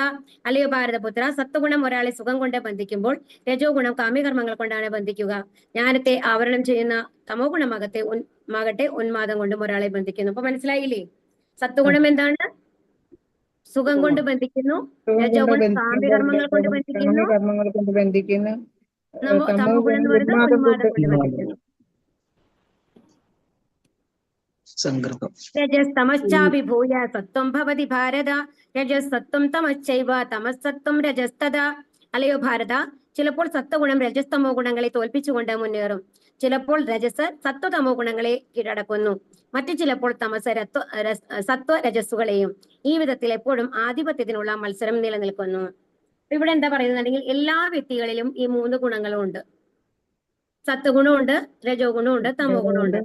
അല്ലയോ ഭാരതപുത്ര, സത്വഗുണം ഒരാളെ സുഖം കൊണ്ട് ബന്ധിക്കുമ്പോൾ രജോ ഗുണം കാമ്യകർമ്മങ്ങൾ കൊണ്ടാണ് ബന്ധിക്കുക. ജ്ഞാനത്തെ ആവരണം ചെയ്യുന്ന തമോ ഗുണമാകട്ടെ ഉന്മാദം കൊണ്ടും ഒരാളെ ബന്ധിക്കുന്നു. അപ്പൊ മനസ്സിലായില്ലേ? സത്വഗുണം എന്താണ്? സുഖം കൊണ്ട് ബന്ധിക്കുന്നു. രജോ ഗുണം കാമ്യകർമ്മങ്ങൾ കൊണ്ട് ബന്ധിക്കുന്നു. തമോ ഗുണം എന്ന് പറയുന്നത് ഉന്മാദം കൊണ്ട് ബന്ധിക്കുന്നു. രജസ്തമശ്ചാഭിഭൂയ സത്വം ഭവതി ഭാരത രജസ്സത്വം തമശ്ചൈവ തമസ്സത്വം രജസ്തദാ. അല്ലയോ ഭാരത, ചിലപ്പോൾ സത്വഗുണം രജസ്തമോ ഗുണങ്ങളെ തോൽപ്പിച്ചുകൊണ്ട് മുന്നേറും, ചിലപ്പോൾ രജസ് സത്വതമോ ഗുണങ്ങളെ കീഴടക്കുന്നു, മറ്റു ചിലപ്പോൾ തമസ് സത്വ രജസ്സുകളെയും. ഈ വിധത്തിൽ എപ്പോഴും ആധിപത്യത്തിനുള്ള മത്സരം നിലനിൽക്കുന്നു. ഇവിടെ എന്താ പറയുന്നുണ്ടെങ്കിൽ എല്ലാ വ്യക്തികളിലും ഈ 3 ഗുണങ്ങളും ഉണ്ട്. സത്വഗുണമുണ്ട്, രജോ ഗുണമുണ്ട്, തമോ ഗുണമുണ്ട്.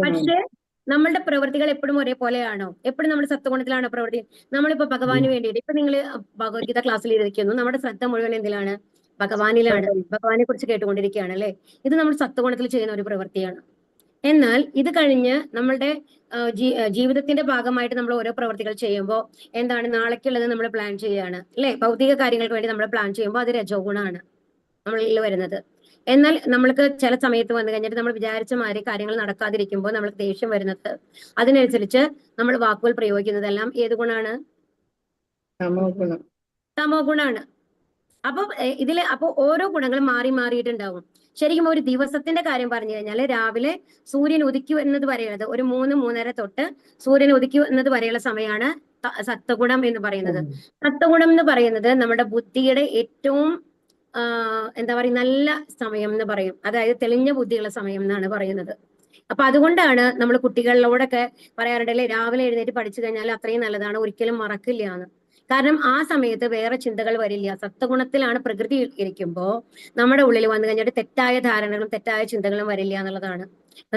പക്ഷേ നമ്മളുടെ പ്രവൃത്തികൾ എപ്പോഴും ഒരേപോലെയാണോ? എപ്പോഴും നമ്മൾ സത്വഗുണത്തിലാണോ പ്രവൃത്തി? നമ്മളിപ്പോ ഭഗവാന് വേണ്ടിയിട്ട് ഇപ്പൊ നിങ്ങൾ ഭഗവത്ഗീത ക്ലാസ്സിൽ ഇരിക്കുന്നു, നമ്മുടെ ശ്രദ്ധ മുഴുവൻ എന്തിലാണ്? ഭഗവാനിലാണ്. ഭഗവാനെ കുറിച്ച് കേട്ടുകൊണ്ടിരിക്കുകയാണ് അല്ലെ. ഇത് നമ്മൾ സത്വഗുണത്തിൽ ചെയ്യുന്ന ഒരു പ്രവൃത്തിയാണ്. എന്നാൽ ഇത് കഴിഞ്ഞ് നമ്മളുടെ ജീവിതത്തിന്റെ ഭാഗമായിട്ട് നമ്മൾ ഓരോ പ്രവൃത്തികൾ ചെയ്യുമ്പോൾ എന്താണ്? നാളേക്കുള്ളത് നമ്മൾ പ്ലാൻ ചെയ്യുകയാണ് അല്ലെ. ഭൗതിക കാര്യങ്ങൾക്ക് വേണ്ടി നമ്മൾ പ്ലാൻ ചെയ്യുമ്പോൾ അത് രജോ ഗുണമാണ് നമ്മളിൽ വരുന്നത്. എന്നാൽ നമ്മൾക്ക് ചില സമയത്ത് വന്നു കഴിഞ്ഞിട്ട് നമ്മൾ വിചാരിച്ച മാതിരി കാര്യങ്ങൾ നടക്കാതിരിക്കുമ്പോൾ നമ്മൾക്ക് ദേഷ്യം വരുന്നത്, അതിനനുസരിച്ച് നമ്മൾ വാക്കുകൾ പ്രയോഗിക്കുന്നതെല്ലാം ഏത് ഗുണാണ്? തമോ ഗുണാണ്. അപ്പൊ ഓരോ ഗുണങ്ങളും മാറി മാറിയിട്ടുണ്ടാവും. ശരിക്കും ഒരു ദിവസത്തിന്റെ കാര്യം പറഞ്ഞു കഴിഞ്ഞാൽ രാവിലെ സൂര്യൻ ഉദിക്കു എന്നത് വരെയുള്ളത് ഒരു 3-3:30 തൊട്ട് സൂര്യൻ ഉദിക്കു എന്നത് വരെയുള്ള സമയമാണ് സത്വഗുണം എന്ന് പറയുന്നത്. സത്വഗുണം എന്ന് പറയുന്നത് നമ്മുടെ ബുദ്ധിയുടെ ഏറ്റവും എന്താ പറയുക, നല്ല സമയം എന്ന് പറയും. അതായത് തെളിഞ്ഞ ബുദ്ധിയുള്ള സമയം എന്നാണ് പറയുന്നത്. അപ്പൊ അതുകൊണ്ടാണ് നമ്മൾ കുട്ടികളിലോടൊക്കെ പറയാറുണ്ടല്ലേ, രാവിലെ എഴുന്നേറ്റ് പഠിച്ചു കഴിഞ്ഞാൽ അത്രയും നല്ലതാണ്, ഒരിക്കലും മറക്കില്ല എന്ന്. കാരണം ആ സമയത്ത് വേറെ ചിന്തകൾ വരില്ല. സത്വഗുണത്തിലാണ് പ്രകൃതി ഇരിക്കുമ്പോ നമ്മുടെ ഉള്ളിൽ വന്നു കഴിഞ്ഞിട്ട് തെറ്റായ ധാരണകളും തെറ്റായ ചിന്തകളും വരില്ല എന്നുള്ളതാണ്.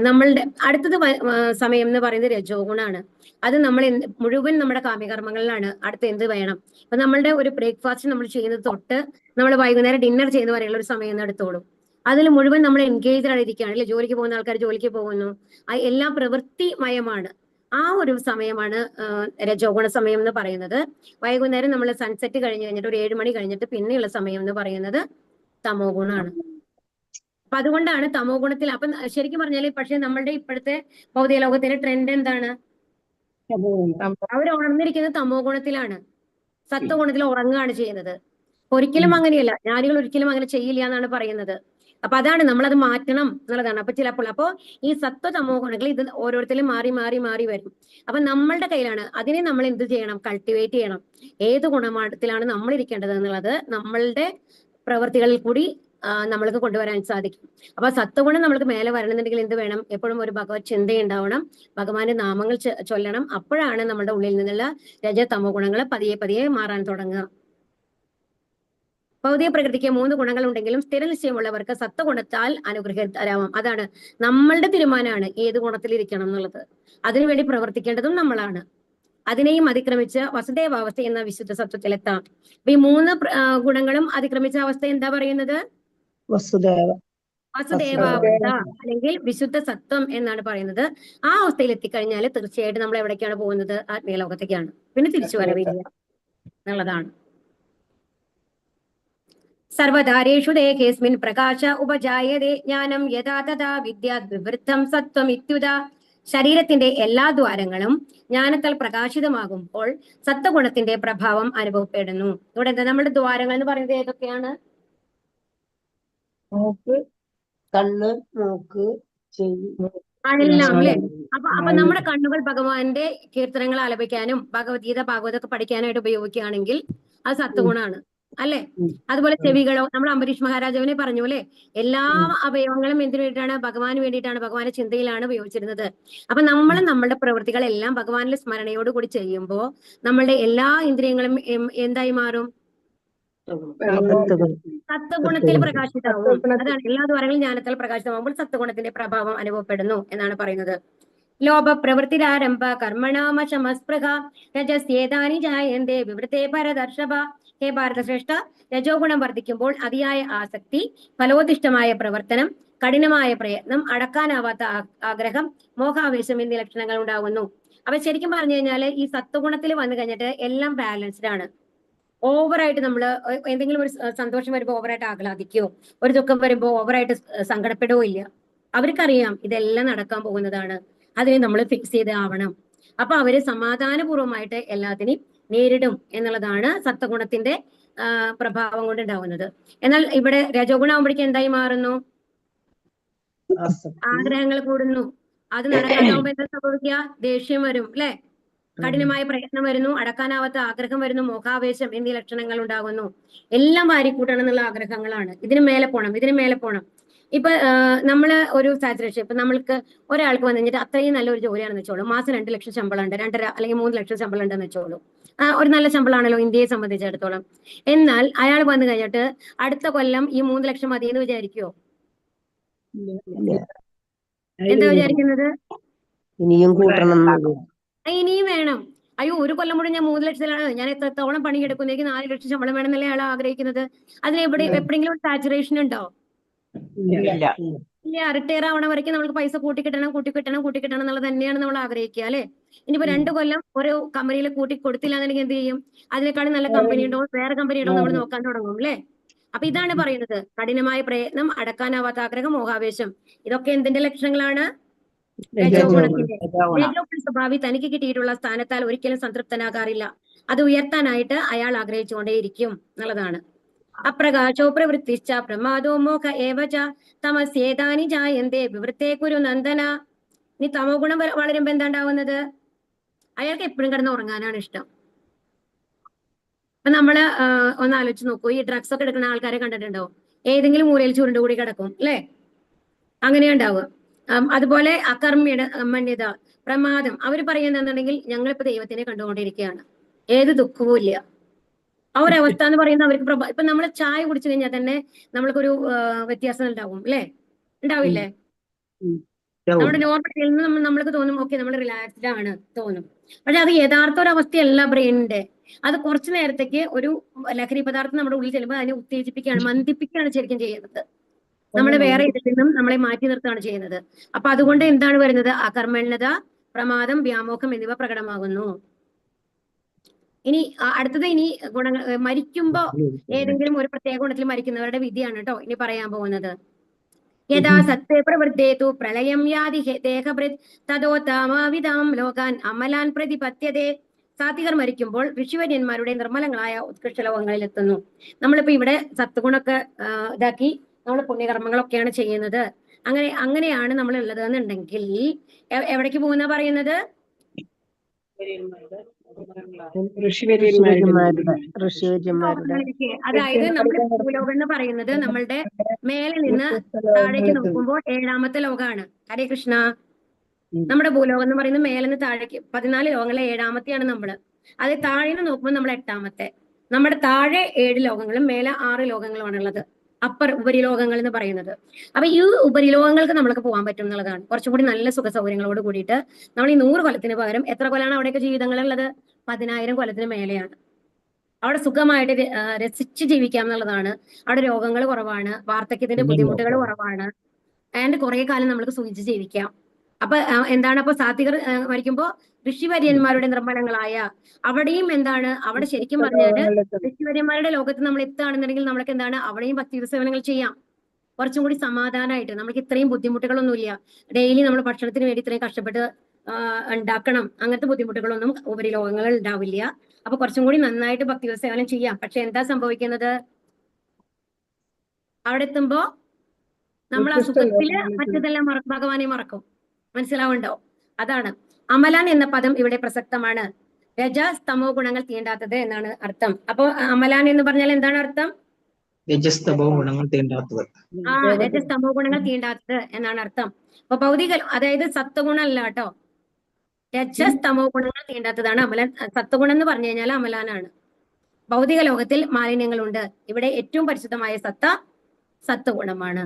നമ്മളുടെ അടുത്തത് സമയം എന്ന് പറയുന്നത് രജോ ഗുണാണ്. അത് നമ്മൾ മുഴുവൻ നമ്മുടെ കാമ്യകർമ്മങ്ങളിലാണ്. അടുത്ത് എന്ത് വേണം, ഇപ്പൊ നമ്മളുടെ ഒരു ബ്രേക്ക്ഫാസ്റ്റ് നമ്മൾ ചെയ്യുന്നത് തൊട്ട് നമ്മൾ വൈകുന്നേരം ഡിന്നർ ചെയ്യുന്ന വരെയുള്ള ഒരു സമയം എന്ന് എടുത്തോളൂ. അതിൽ മുഴുവൻ നമ്മൾ എൻഗേജ്ഡ് ആയിരിക്കുകയാണ് അല്ലെ. ജോലിക്ക് പോകുന്ന ആൾക്കാർ ജോലിക്ക് പോകുന്നു, എല്ലാം പ്രവൃത്തിമയമാണ്. ആ ഒരു സമയമാണ് രജോ ഗുണ സമയം എന്ന് പറയുന്നത്. വൈകുന്നേരം നമ്മൾ സൺസെറ്റ് കഴിഞ്ഞ് കഴിഞ്ഞിട്ട് ഒരു 7 മണി കഴിഞ്ഞിട്ട് പിന്നെയുള്ള സമയം എന്ന് പറയുന്നത് തമോ ഗുണമാണ്. അപ്പൊ അതുകൊണ്ടാണ് തമോ ഗുണത്തിൽ. അപ്പൊ ശരിക്കും പറഞ്ഞാല് പക്ഷെ നമ്മളുടെ ഇപ്പോഴത്തെ ഭൗതിക ലോകത്തിലെ ട്രെൻഡ് എന്താണ്? അവർ ഉണർന്നിരിക്കുന്നത് തമോ ഗുണത്തിലാണ്, സത്വഗുണത്തിൽ ഉറങ്ങുകയാണ് ചെയ്യുന്നത്. ഒരിക്കലും അങ്ങനെയല്ല, ജ്ഞാനികൾ ഒരിക്കലും അങ്ങനെ ചെയ്യില്ല എന്നാണ് പറയുന്നത്. അപ്പൊ അതാണ് നമ്മളത് മാറ്റണം എന്നുള്ളതാണ്. അപ്പൊ ചിലപ്പോൾ ഈ സത്വ തമോ ഗുണങ്ങൾ ഇത് ഓരോരുത്തരും മാറി മാറി മാറി വരും. അപ്പൊ നമ്മളുടെ കയ്യിലാണ്. അതിനെ നമ്മൾ എന്ത് ചെയ്യണം? കൾട്ടിവേറ്റ് ചെയ്യണം. ഏത് ഗുണമാറ്റത്തിലാണ് നമ്മൾ ഇരിക്കേണ്ടത് എന്നുള്ളത് നമ്മളുടെ പ്രവൃത്തികളിൽ കൂടി നമ്മൾക്ക് കൊണ്ടുവരാൻ സാധിക്കും. അപ്പൊ സത്വഗുണം നമ്മൾക്ക് മേലെ വരണമെന്നുണ്ടെങ്കിൽ എന്ത് വേണം? എപ്പോഴും ഒരു ഭഗവത് ചിന്തയുണ്ടാവണം, ഭഗവാന്റെ നാമങ്ങൾ ചൊല്ലണം. അപ്പോഴാണ് നമ്മുടെ ഉള്ളിൽ നിന്നുള്ള രജ തമോ ഗുണങ്ങൾ പതിയെ പതിയെ മാറാൻ തുടങ്ങുക. ഭൗതിക പ്രകൃതിക്ക് 3 ഗുണങ്ങൾ ഉണ്ടെങ്കിലും സ്ഥിരനിശ്ചയമുള്ളവർക്ക് സത്വഗുണത്താൽ അനുഗ്രഹീതരാവാം. അതാണ് നമ്മളുടെ തീരുമാനമാണ് ഏത് ഗുണത്തിൽ ഇരിക്കണം എന്നുള്ളത്. അതിനുവേണ്ടി പ്രവർത്തിക്കേണ്ടതും നമ്മളാണ്. അതിനെയും അതിക്രമിച്ച് വസുദേവാവസ്ഥ എന്ന വിശുദ്ധ സത്വത്തിലെത്താം. അപ്പൊ ഈ 3 ഗുണങ്ങളും അതിക്രമിച്ച അവസ്ഥ എന്താ പറയുന്നത്? വസുദേവാവസ്ഥ അല്ലെങ്കിൽ വിശുദ്ധ സത്വം എന്നാണ് പറയുന്നത്. ആ അവസ്ഥയിൽ എത്തിക്കഴിഞ്ഞാൽ തീർച്ചയായിട്ടും നമ്മൾ എവിടേക്കാണ് പോകുന്നത്? ആത്മീയ ലോകത്തേക്കാണ്. പിന്നെ തിരിച്ചു വരവില്ല എന്നുള്ളതാണ്. സർവധാരേഷു ദേഹേസ്മിൻ പ്രകാശ ഉപജായതേ ജ്ഞാനം യഥാ തഥാ വിദ്യാത് വിവൃദ്ധം സത്വം ഇത്യുത. ശരീരത്തിന്റെ എല്ലാ ദ്വാരങ്ങളും ജ്ഞാനത്താൽ പ്രകാശിതമാകുമ്പോൾ സത്വഗുണത്തിന്റെ പ്രഭാവം അനുഭവപ്പെടുന്നു. ഇവിടെ എന്താ നമ്മുടെ ദ്വാരങ്ങൾ എന്ന് പറയുന്നത്? ഏതൊക്കെയാണ്? മൂക്ക്, കണ്ണ്, മൂക്ക്, ചെവി, എല്ലാം അല്ലെ. അപ്പൊ നമ്മുടെ കണ്ണുകൾ ഭഗവാന്റെ കീർത്തനങ്ങൾ ആലപിക്കാനും ഭഗവത്ഗീത ഭാഗവതമൊക്കെ പഠിക്കാനായിട്ട് ഉപയോഗിക്കുകയാണെങ്കിൽ അത് സത്വഗുണാണ് അല്ലെ. അതുപോലെ ചെവികളോ, നമ്മൾ അംബരീഷ് മഹാരാജാവിനെ പറഞ്ഞു അല്ലെ, എല്ലാ അവയവങ്ങളും എന്തിനു വേണ്ടിയിട്ടാണ്? ഭഗവാന് വേണ്ടിയിട്ടാണ്, ഭഗവാന്റെ ചിന്തയിലാണ് ഉപയോഗിച്ചിരുന്നത്. അപ്പൊ നമ്മൾ നമ്മളുടെ പ്രവൃത്തികളെല്ലാം ഭഗവാനിലെ സ്മരണയോടുകൂടി ചെയ്യുമ്പോൾ നമ്മളുടെ എല്ലാ ഇന്ദ്രിയങ്ങളും എന്തായി മാറും? സത്വഗുണത്തിൽ പ്രകാശിതാവും. അതാണ് എല്ലാ ദ്വാരങ്ങളും ജ്ഞാനത്താൽ പ്രകാശിതമാകുമ്പോൾ സത്വഗുണത്തിന്റെ പ്രഭാവം അനുഭവപ്പെടുന്നു എന്നാണ് പറയുന്നത്. ലോഭ പ്രവൃത്തിരാരംഭ കർമ്മണാമശമസ്പൃഹ രജസ്യേതാനി ജായന്തേ വിവൃതേ പരദർശഭ. ഹേ ഭാരതശ്രേഷ്ഠ, രജോ ഗുണം വർദ്ധിക്കുമ്പോൾ അതിയായ ആസക്തി, ഫലോദിഷ്ടമായ പ്രവർത്തനം, കഠിനമായ പ്രയത്നം, അടക്കാനാവാത്ത ആഗ്രഹം, മോഹാവേശം എന്നീ ലക്ഷണങ്ങൾ ഉണ്ടാകുന്നു. അപ്പൊ ശരിക്കും പറഞ്ഞു കഴിഞ്ഞാല് ഈ സത്വഗുണത്തിൽ വന്നു കഴിഞ്ഞിട്ട് എല്ലാം ബാലൻസ്ഡ് ആണ്. ഓവറായിട്ട് നമ്മൾ എന്തെങ്കിലും ഒരു സന്തോഷം വരുമ്പോൾ ഓവറായിട്ട് ആഹ്ലാദിക്കുകയോ, ഒരു ദുഃഖം വരുമ്പോൾ ഓവറായിട്ട് സങ്കടപ്പെടുകയോ ഇല്ല. അവർക്കറിയാം ഇതെല്ലാം നടക്കാൻ പോകുന്നതാണ്, അതിനെ നമ്മൾ ഫിക്സ് ചെയ്ത് ആവണം. അപ്പൊ അവര് സമാധാനപൂർവ്വമായിട്ട് എല്ലാത്തിനെയും നേരിടും എന്നുള്ളതാണ് സത്വഗുണത്തിന്റെ പ്രഭാവം കൊണ്ട് ഉണ്ടാവുന്നത്. എന്നാൽ ഇവിടെ രജോ ഗുണമാകുമ്പോഴേക്കും എന്തായി മാറുന്നു? ആഗ്രഹങ്ങൾ കൂടുന്നു. അത് നടക്കാതാവുമ്പോ എന്താ സംഭവിക്കുക? ദേഷ്യം വരും അല്ലെ, കഠിനമായ പ്രയത്നം വരുന്നു, അടക്കാനാവാത്ത ആഗ്രഹം വരുന്നു, മോഹാവേശം എന്നീ ലക്ഷണങ്ങൾ ഉണ്ടാകുന്നു. എല്ലാം വാരിക്കൂട്ടണം എന്നുള്ള ആഗ്രഹങ്ങളാണ്. ഇതിന് മേലെ പോണം, ഇതിന് മേലെ പോണം. ഇപ്പൊ നമ്മള് ഒരു സാച്ചുറേഷൻ, ഇപ്പൊ നമ്മൾക്ക് ഒരാൾക്ക് വന്നു കഴിഞ്ഞിട്ട് അത്രയും നല്ലൊരു ജോലിയാണെന്ന് വെച്ചോളൂ, മാസം 2 ലക്ഷം ശമ്പളം ഉണ്ട്, 2.5 അല്ലെങ്കിൽ 3 ലക്ഷം ശമ്പളം ഉണ്ടെന്ന് വെച്ചോളൂ. ഒരു നല്ല ശമ്പളമാണല്ലോ ഇന്ത്യയെ സംബന്ധിച്ചിടത്തോളം. എന്നാൽ അയാൾ വന്നു കഴിഞ്ഞിട്ട് അടുത്ത കൊല്ലം ഈ 3 ലക്ഷം മതിയെന്ന് വിചാരിക്കുവോ? എന്താ വിചാരിക്കുന്നത്? ഇനിയും വേണം. അയ്യോ, ഒരു കൊല്ലം കൂടി ഞാൻ 3 ലക്ഷത്തിലാണ്, ഞാൻ എത്രത്തോളം പണിയെടുക്കുന്നു, എനിക്ക് 4 ലക്ഷം ശമ്പളം വേണമെന്നല്ലേ അയാൾ ആഗ്രഹിക്കുന്നത്. അതിന് എപ്പോഴെങ്കിലും ഒരു സാച്ചുറേഷൻ ഉണ്ടോ? ഇല്ല. റിട്ടയർ ആവണ വരയ്ക്കും നമുക്ക് പൈസ കൂട്ടിക്കിട്ടണം എന്നുള്ളത് തന്നെയാണ് നമ്മൾ ആഗ്രഹിക്കുക അല്ലെ. ഇനിയിപ്പോ 2 കൊല്ലം ഒരു കമ്പനിയിൽ കൂട്ടി കൊടുത്തില്ല എന്നുണ്ടെങ്കിൽ എന്ത് ചെയ്യും? അതിനേക്കാളും നല്ല കമ്പനി ഉണ്ടോ, വേറെ കമ്പനി ഉണ്ടോ നമ്മൾ നോക്കാൻ തുടങ്ങും അല്ലെ. അപ്പൊ ഇതാണ് പറയുന്നത്, കഠിനമായ പ്രയത്നം, അടക്കാനാവാത്ത ആഗ്രഹം, മോഹാവേശം, ഇതൊക്കെ എന്തിന്റെ ലക്ഷണങ്ങളാണ്? രജോ ഗുണത്തിന്റെ. രജോ ഗുണ സ്വഭാവി തനിക്ക് കിട്ടിയിട്ടുള്ള സ്ഥാനത്താൽ ഒരിക്കലും സംതൃപ്തനാകാറില്ല. അത് ഉയർത്താനായിട്ട് അയാൾ ആഗ്രഹിച്ചുകൊണ്ടേയിരിക്കും എന്നുള്ളതാണ്. അപ്രകാശോ പ്രവൃത്തിശ്ച പ്രമാദോ മോഹ ഏവച തമസ്യേതാനി ജായന്തേ വിവൃത്തേ കുരു നന്ദന. ഇനി തമോ ഗുണം വളരുമ്പോ എന്താ ഉണ്ടാവുന്നത്? അയാൾക്ക് എപ്പോഴും കിടന്ന് ഉറങ്ങാനാണ് ഇഷ്ടം. അപ്പൊ നമ്മള് ഒന്ന് ആലോചിച്ച് നോക്കൂ, ഈ ഡ്രഗ്സ് ഒക്കെ എടുക്കുന്ന ആൾക്കാരെ കണ്ടിട്ടുണ്ടോ? ഏതെങ്കിലും മൂലയിൽ ചുരുണ്ടുകൂടി കിടക്കും അല്ലെ, അങ്ങനെയാ ഉണ്ടാവുക. അതുപോലെ പ്രമാദം, അവർ പറയുന്നുണ്ടെങ്കിൽ ഞങ്ങളിപ്പോ ദൈവത്തിനെ കണ്ടുകൊണ്ടിരിക്കുകയാണ്, ഏത് ദുഃഖവും ഇല്ല, ആ ഒരു അവസ്ഥ എന്ന് പറയുന്നത് അവർക്ക് ഇപ്പൊ നമ്മൾ ചായ കുടിച്ചു കഴിഞ്ഞാൽ തന്നെ നമ്മൾക്കൊരു വ്യത്യാസം ഉണ്ടാവും അല്ലെ? ഉണ്ടാവില്ലേ? നമ്മുടെ നോർമൽ നിന്ന് നമ്മൾക്ക് തോന്നും ഓക്കെ നമ്മൾ റിലാക്സ്ഡ് ആണ് തോന്നും. പക്ഷെ അത് യഥാർത്ഥ ഒരു അവസ്ഥയല്ല ബ്രെയിനിന്റെ. അത് കുറച്ചു നേരത്തേക്ക് ഒരു ലഹരി പദാർത്ഥം നമ്മുടെ ഉള്ളിൽ ചെല്ലുമ്പോൾ അതിനെ ഉത്തേജിപ്പിക്കുകയാണ്, മന്ദിപ്പിക്കുകയാണ് ശരിക്കും ചെയ്യുന്നത്. നമ്മളെ വേറെ ഇതിൽ നിന്നും നമ്മളെ മാറ്റി നിർത്തുകയാണ് ചെയ്യുന്നത്. അപ്പൊ അതുകൊണ്ട് എന്താണ് വരുന്നത്? അകർമ്മണ്യത, പ്രമാദം, വ്യാമോഹം എന്നിവ പ്രകടമാകുന്നു. ഇനി അടുത്തത് ഇനി ഗുണങ്ങൾ. മരിക്കുമ്പോ ഏതെങ്കിലും ഒരു പ്രത്യേക ഗുണത്തിൽ മരിക്കുന്നവരുടെ വിധിയാണ് കേട്ടോ ഇനി പറയാൻ പോകുന്നത്. യഥാ സത്വേ പ്രവൃത്തേതു പ്രളയം യാതി ദേഹഭൃത് തതോ താമാവിധാം ലോകാൻ അമലാൻ പ്രതിപത്യതേ. സാത്വികർ മരിക്കുമ്പോൾ ഋഷിവര്യന്മാരുടെ നിർമ്മലങ്ങളായ ഉത്കൃഷ്ട ലോകങ്ങളിൽ എത്തുന്നു. നമ്മളിപ്പോ ഇവിടെ സത്വഗുണൊക്കെ ഇതാക്കി നമ്മൾ പുണ്യകർമ്മങ്ങളൊക്കെയാണ് ചെയ്യുന്നത്. അങ്ങനെയാണ് നമ്മൾ ഉള്ളത് എന്നുണ്ടെങ്കിൽ എവിടേക്ക് പോകുന്ന പറയുന്നത്? അതായത് നമ്മുടെ ഭൂലോകം എന്ന് പറയുന്നത് നമ്മളുടെ മേലെ നിന്ന് താഴേക്ക് നോക്കുമ്പോൾ 7ാമത്തെ ലോകമാണ്. ഹരേ കൃഷ്ണ. നമ്മുടെ ഭൂലോകം എന്ന് പറയുന്നത് മേലെ നിന്ന് താഴേക്ക് 14 ലോകങ്ങളിലെ 7ാമത്തെയാണ് നമ്മള്. അത് താഴെ നിന്ന് നോക്കുമ്പോൾ നമ്മൾ 8ാമത്തെ. നമ്മുടെ താഴെ 7 ലോകങ്ങളും മേലെ 6 ലോകങ്ങളുമാണ് ഉള്ളത്. ഉപരിലോകങ്ങൾ എന്ന് പറയുന്നത്. അപ്പൊ ഈ ഉപരിലോകങ്ങൾക്ക് നമ്മൾക്ക് പോകാൻ പറ്റും എന്നുള്ളതാണ്. കുറച്ചും കൂടി നല്ല സുഖ സൗകര്യങ്ങളോട് കൂടിയിട്ട് നമ്മൾ ഈ 100 കൊല്ലത്തിന് പകരം എത്ര കൊല്ലാണ് അവിടെയൊക്കെ ജീവിതങ്ങളുള്ളത്? 10,000 കൊല്ലത്തിന് മേലെയാണ്. അവിടെ സുഖമായിട്ട് രസിച്ച് ജീവിക്കാം എന്നുള്ളതാണ്. അവിടെ രോഗങ്ങൾ കുറവാണ്, വാർദ്ധക്യത്തിന്റെ ബുദ്ധിമുട്ടുകൾ കുറവാണ്, ആൻഡ് കുറെ കാലം നമ്മൾക്ക് സുഖിച്ച് ജീവിക്കാം. അപ്പൊ എന്താണ്? അപ്പൊ സാത്വികർ മരിക്കുമ്പോ ഋഷിവര്യന്മാരുടെ നിർമ്മലങ്ങളായ അവിടെയും എന്താണ്? അവിടെ ശരിക്കും പറഞ്ഞാല് ഋഷിവര്യന്മാരുടെ ലോകത്ത് നമ്മൾ എത്തുകയാണെന്നുണ്ടെങ്കിൽ നമ്മൾക്ക് എന്താണ്? അവിടെയും ഭക്തി സേവനങ്ങൾ ചെയ്യാം. കുറച്ചും കൂടി സമാധാനമായിട്ട്. നമുക്ക് ഇത്രയും ബുദ്ധിമുട്ടുകളൊന്നുമില്ല. ഡെയിലി നമ്മൾ ഭക്ഷണത്തിന് വേണ്ടി ഇത്രയും കഷ്ടപ്പെട്ട് ഉണ്ടാക്കണം, അങ്ങനത്തെ ബുദ്ധിമുട്ടുകളൊന്നും ഉപരിലോകങ്ങളിൽ ഉണ്ടാവില്ല. അപ്പൊ കുറച്ചും കൂടി നന്നായിട്ട് ഭക്തി സേവനം ചെയ്യാം. പക്ഷെ എന്താ സംഭവിക്കുന്നത്? അവിടെ എത്തുമ്പോ നമ്മൾ ആ സുഖത്തില് മറ്റതെല്ലാം ഭഗവാനെ മറക്കും. മനസ്സിലാവുണ്ടോ? അതാണ് അമലാൻ എന്ന പദം ഇവിടെ പ്രസക്തമാണ്. രജസ്തമോ ഗുണങ്ങൾ തീണ്ടാത്തത് എന്നാണ് അർത്ഥം. അപ്പൊ അമലാൻ എന്ന് പറഞ്ഞാൽ എന്താണ് അർത്ഥം? രജസ്തമോ ഗുണങ്ങൾ തീണ്ടാത്തത്. രജസ്തമോ ഗുണങ്ങൾ തീണ്ടാത്തത് എന്നാണ് അർത്ഥം. അപ്പൊ ഭൗതിക, അതായത് സത്വഗുണം അല്ല കേട്ടോ, രജസ്തമോ ഗുണങ്ങൾ തീണ്ടാത്തതാണ് അമലാൻ. സത്വഗുണം എന്ന് പറഞ്ഞു കഴിഞ്ഞാൽ അമലാനാണ്. ഭൗതിക ലോകത്തിൽ മാലിന്യങ്ങളുണ്ട്. ഇവിടെ ഏറ്റവും പരിശുദ്ധമായ സത്വഗുണമാണ്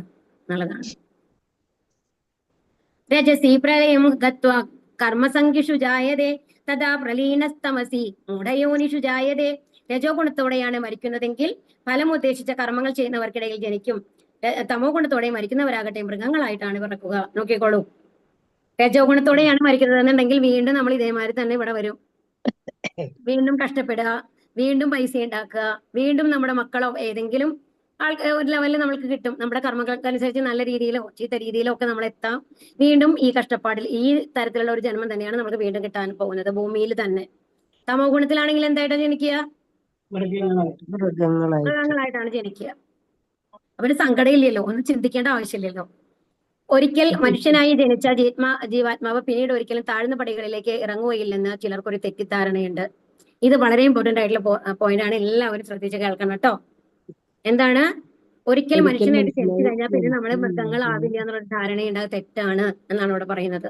എന്നുള്ളതാണ്. രജസി പ്രളയം ഗത്വാ കർമ്മസംഖ്യഷു ജായതേ തഥാ പ്രലീനസ്തമസി മൂഢയോനിഷു ജായതേ. രജോ ഗുണത്തോടെയാണ് മരിക്കുന്നതെങ്കിൽ ഫലം ഉദ്ദേശിച്ച കർമ്മങ്ങൾ ചെയ്യുന്നവർക്കിടയിൽ ജനിക്കും. തമോ ഗുണത്തോടെ മരിക്കുന്നവരാകട്ടെ മൃഗങ്ങളായിട്ടാണ് പിറക്കുക. നോക്കിക്കോളൂ, രജോ ഗുണത്തോടെയാണ് മരിക്കുന്നത് എന്നുണ്ടെങ്കിൽ വീണ്ടും നമ്മൾ ഇതേമാതിരി തന്നെ ഇവിടെ വരും. വീണ്ടും കഷ്ടപ്പെടുക, വീണ്ടും പൈസ ഉണ്ടാക്കുക, വീണ്ടും നമ്മുടെ മക്കളോ ഏതെങ്കിലും ഒരു ലെവലിൽ നമ്മൾക്ക് കിട്ടും. നമ്മുടെ കർമ്മങ്ങൾക്കനുസരിച്ച് നല്ല രീതിയിലോ ചീത്ത രീതിയിലോ ഒക്കെ നമ്മൾ എത്താം. വീണ്ടും ഈ കഷ്ടപ്പാടിൽ ഈ തരത്തിലുള്ള ഒരു ജന്മം തന്നെയാണ് നമുക്ക് വീണ്ടും കിട്ടാൻ പോകുന്നത് ഭൂമിയിൽ തന്നെ. തമോ ഗുണത്തിലാണെങ്കിൽ എന്തായിട്ടാണ് ജനിക്കുക? മൃഗങ്ങളായിട്ടാണ് ജനിക്കുക. അവന് സങ്കടമില്ലല്ലോ, ഒന്നും ചിന്തിക്കേണ്ട ആവശ്യമില്ലല്ലോ. ഒരിക്കൽ മനുഷ്യനായി ജനിച്ച ജീവാത്മാവ് പിന്നീട് ഒരിക്കലും താഴ്ന്ന പടികളിലേക്ക് ഇറങ്ങുകയില്ലെന്ന് ചിലർക്കൊരു തെറ്റിദ്ധാരണയുണ്ട്. ഇത് വളരെ ഇമ്പോർട്ടന്റ് ആയിട്ടുള്ള പോയിന്റ് ആണ്. എല്ലാവരും ശ്രദ്ധിച്ച് കേൾക്കണം കേട്ടോ. എന്താണ്? ഒരിക്കൽ മനുഷ്യനായിട്ട് ജനിച്ചു കഴിഞ്ഞാൽ പിന്നെ നമ്മള് മൃഗങ്ങളാവില്ല എന്നുള്ള ധാരണയുണ്ട്. അത് തെറ്റാണ് എന്നാണ് ഇവിടെ പറയുന്നത്.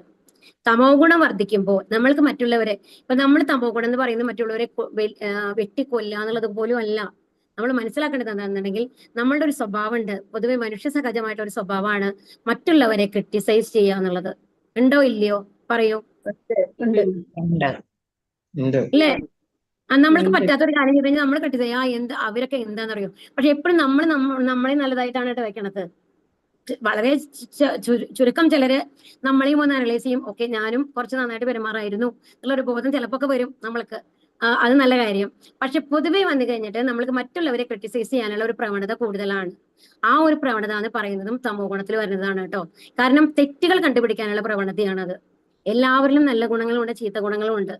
തമോ ഗുണം വർദ്ധിക്കുമ്പോൾ നമ്മൾക്ക് മറ്റുള്ളവരെ, ഇപ്പൊ നമ്മൾ തമോ ഗുണം എന്ന് പറയുന്നത് മറ്റുള്ളവരെ വെട്ടിക്കൊല്ലുക എന്നുള്ളത് പോലും അല്ല. നമ്മൾ മനസ്സിലാക്കേണ്ടത് എന്താണെന്നുണ്ടെങ്കിൽ നമ്മളുടെ ഒരു സ്വഭാവം ഉണ്ട്. പൊതുവെ മനുഷ്യ സഹജമായിട്ടുള്ള ഒരു സ്വഭാവമാണ് മറ്റുള്ളവരെ ക്രിട്ടിസൈസ് ചെയ്യുക എന്നുള്ളത്. ഉണ്ടോ ഇല്ലയോ? പറയൂ. ഇല്ലേ? നമ്മൾക്ക് പറ്റാത്തൊരു കാര്യം ചെയ്ത് കഴിഞ്ഞാൽ നമ്മൾ ക്രിട്ടിസൈസ് എന്ത് അവരൊക്കെ എന്താണെന്നറിയോ. പക്ഷെ എപ്പോഴും നമ്മളെ നല്ലതായിട്ടാണ് കേട്ടോ വെക്കണത്. വളരെ ചുരുക്കം ചിലര് നമ്മളെയും ഒന്ന് അനലൈസ് ചെയ്യും. ഓക്കെ, ഞാനും കുറച്ച് നന്നായിട്ട് പെരുമാറായിരുന്നു എന്നുള്ളൊരു ബോധം ചിലപ്പോൾ വരും നമ്മൾക്ക്. അത് നല്ല കാര്യം. പക്ഷെ പൊതുവെ വന്നു കഴിഞ്ഞിട്ട് നമ്മൾക്ക് മറ്റുള്ളവരെ ക്രിട്ടിസൈസ് ചെയ്യാനുള്ള ഒരു പ്രവണത കൂടുതലാണ്. ആ ഒരു പ്രവണത എന്ന് പറയുന്നതും തമോ ഗുണത്തിൽ വരുന്നതാണ് കേട്ടോ. കാരണം തെറ്റുകൾ കണ്ടുപിടിക്കാനുള്ള പ്രവണതയാണത്. എല്ലാവരിലും നല്ല ഗുണങ്ങളും ഉണ്ട്, ചീത്ത ഗുണങ്ങളും ഉണ്ട്.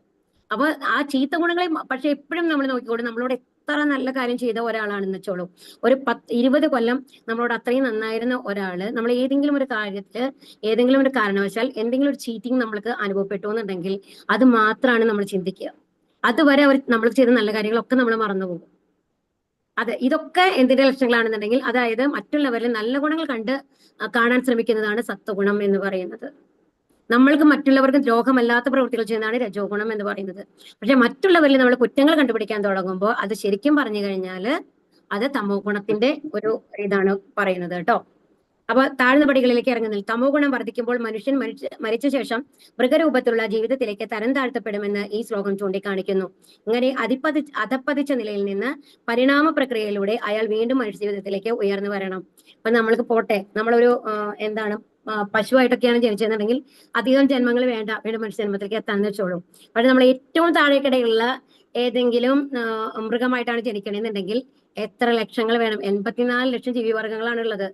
അപ്പൊ ആ ചീത്ത ഗുണങ്ങളെ പക്ഷെ എപ്പോഴും നമ്മൾ നോക്കിക്കോളും. നമ്മളോട് എത്ര നല്ല കാര്യം ചെയ്ത ഒരാളാണെന്ന് വെച്ചോളൂ, ഒരു 20 കൊല്ലം നമ്മളോട് അത്രയും നന്നായിരുന്ന ഒരാള് നമ്മൾ ഏതെങ്കിലും ഒരു കാര്യത്തില് ഏതെങ്കിലും ഒരു കാരണവശാൽ എന്തെങ്കിലും ഒരു ചീറ്റിംഗ് നമ്മൾക്ക് അനുഭവപ്പെട്ടു എന്നുണ്ടെങ്കിൽ അത് മാത്രമാണ് നമ്മൾ ചിന്തിക്കുക. അതുവരെ നമ്മൾ ചെയ്ത നല്ല കാര്യങ്ങളൊക്കെ നമ്മൾ മറന്നുപോകും. അതെ, ഇതൊക്കെ എന്തിന്റെ ലക്ഷണങ്ങളാണെന്നുണ്ടെങ്കിൽ അതായത് മറ്റുള്ളവരിൽ നല്ല ഗുണങ്ങൾ കാണാൻ ശ്രമിക്കുന്നതാണ് സത്വഗുണം എന്ന് പറയുന്നത്. നമ്മൾക്ക് മറ്റുള്ളവർക്ക് ദ്രോഹമല്ലാത്ത പ്രവൃത്തികൾ ചെയ്യുന്നതാണ് രജോ ഗുണം എന്ന് പറയുന്നത്. പക്ഷെ മറ്റുള്ളവരിൽ നമ്മൾ കുറ്റങ്ങൾ കണ്ടുപിടിക്കാൻ തുടങ്ങുമ്പോൾ അത് ശരിക്കും പറഞ്ഞു കഴിഞ്ഞാൽ അത് തമോ ഗുണത്തിന്റെ ഒരു ഇതാണ് പറയുന്നത് കേട്ടോ. അപ്പൊ താഴ്ന്ന പടികളിലേക്ക് ഇറങ്ങുന്നില്ല. തമോ ഗുണം വർദ്ധിക്കുമ്പോൾ മനുഷ്യൻ മരിച്ച ശേഷം മൃഗരൂപത്തിലുള്ള ജീവിതത്തിലേക്ക് തരം താഴ്ത്തപ്പെടുമെന്ന് ഈ ശ്ലോകം ചൂണ്ടിക്കാണിക്കുന്നു. ഇങ്ങനെ അധപ്പതിച്ച നിലയിൽ നിന്ന് പരിണാമ പ്രക്രിയയിലൂടെ അയാൾ വീണ്ടും മനുഷ്യ ജീവിതത്തിലേക്ക് ഉയർന്നു വരണം. അപ്പൊ നമ്മൾക്ക് പോട്ടെ, നമ്മളൊരു എന്താണ് പശുവായിട്ടൊക്കെയാണ് ജനിച്ചതെന്നുണ്ടെങ്കിൽ അധികം ജന്മങ്ങൾ വേണ്ട, വീണ്ടും മനുഷ്യ ജന്മത്തിലേക്ക് എത്താൻ വെച്ചോളൂ. പക്ഷെ നമ്മൾ ഏറ്റവും താഴേക്കിടയിലുള്ള ഏതെങ്കിലും മൃഗമായിട്ടാണ് ജനിക്കണമെന്നുണ്ടെങ്കിൽ എത്ര ലക്ഷങ്ങൾ വേണം? 84 ലക്ഷം ജീവിവർഗങ്ങളാണ് ഉള്ളത്.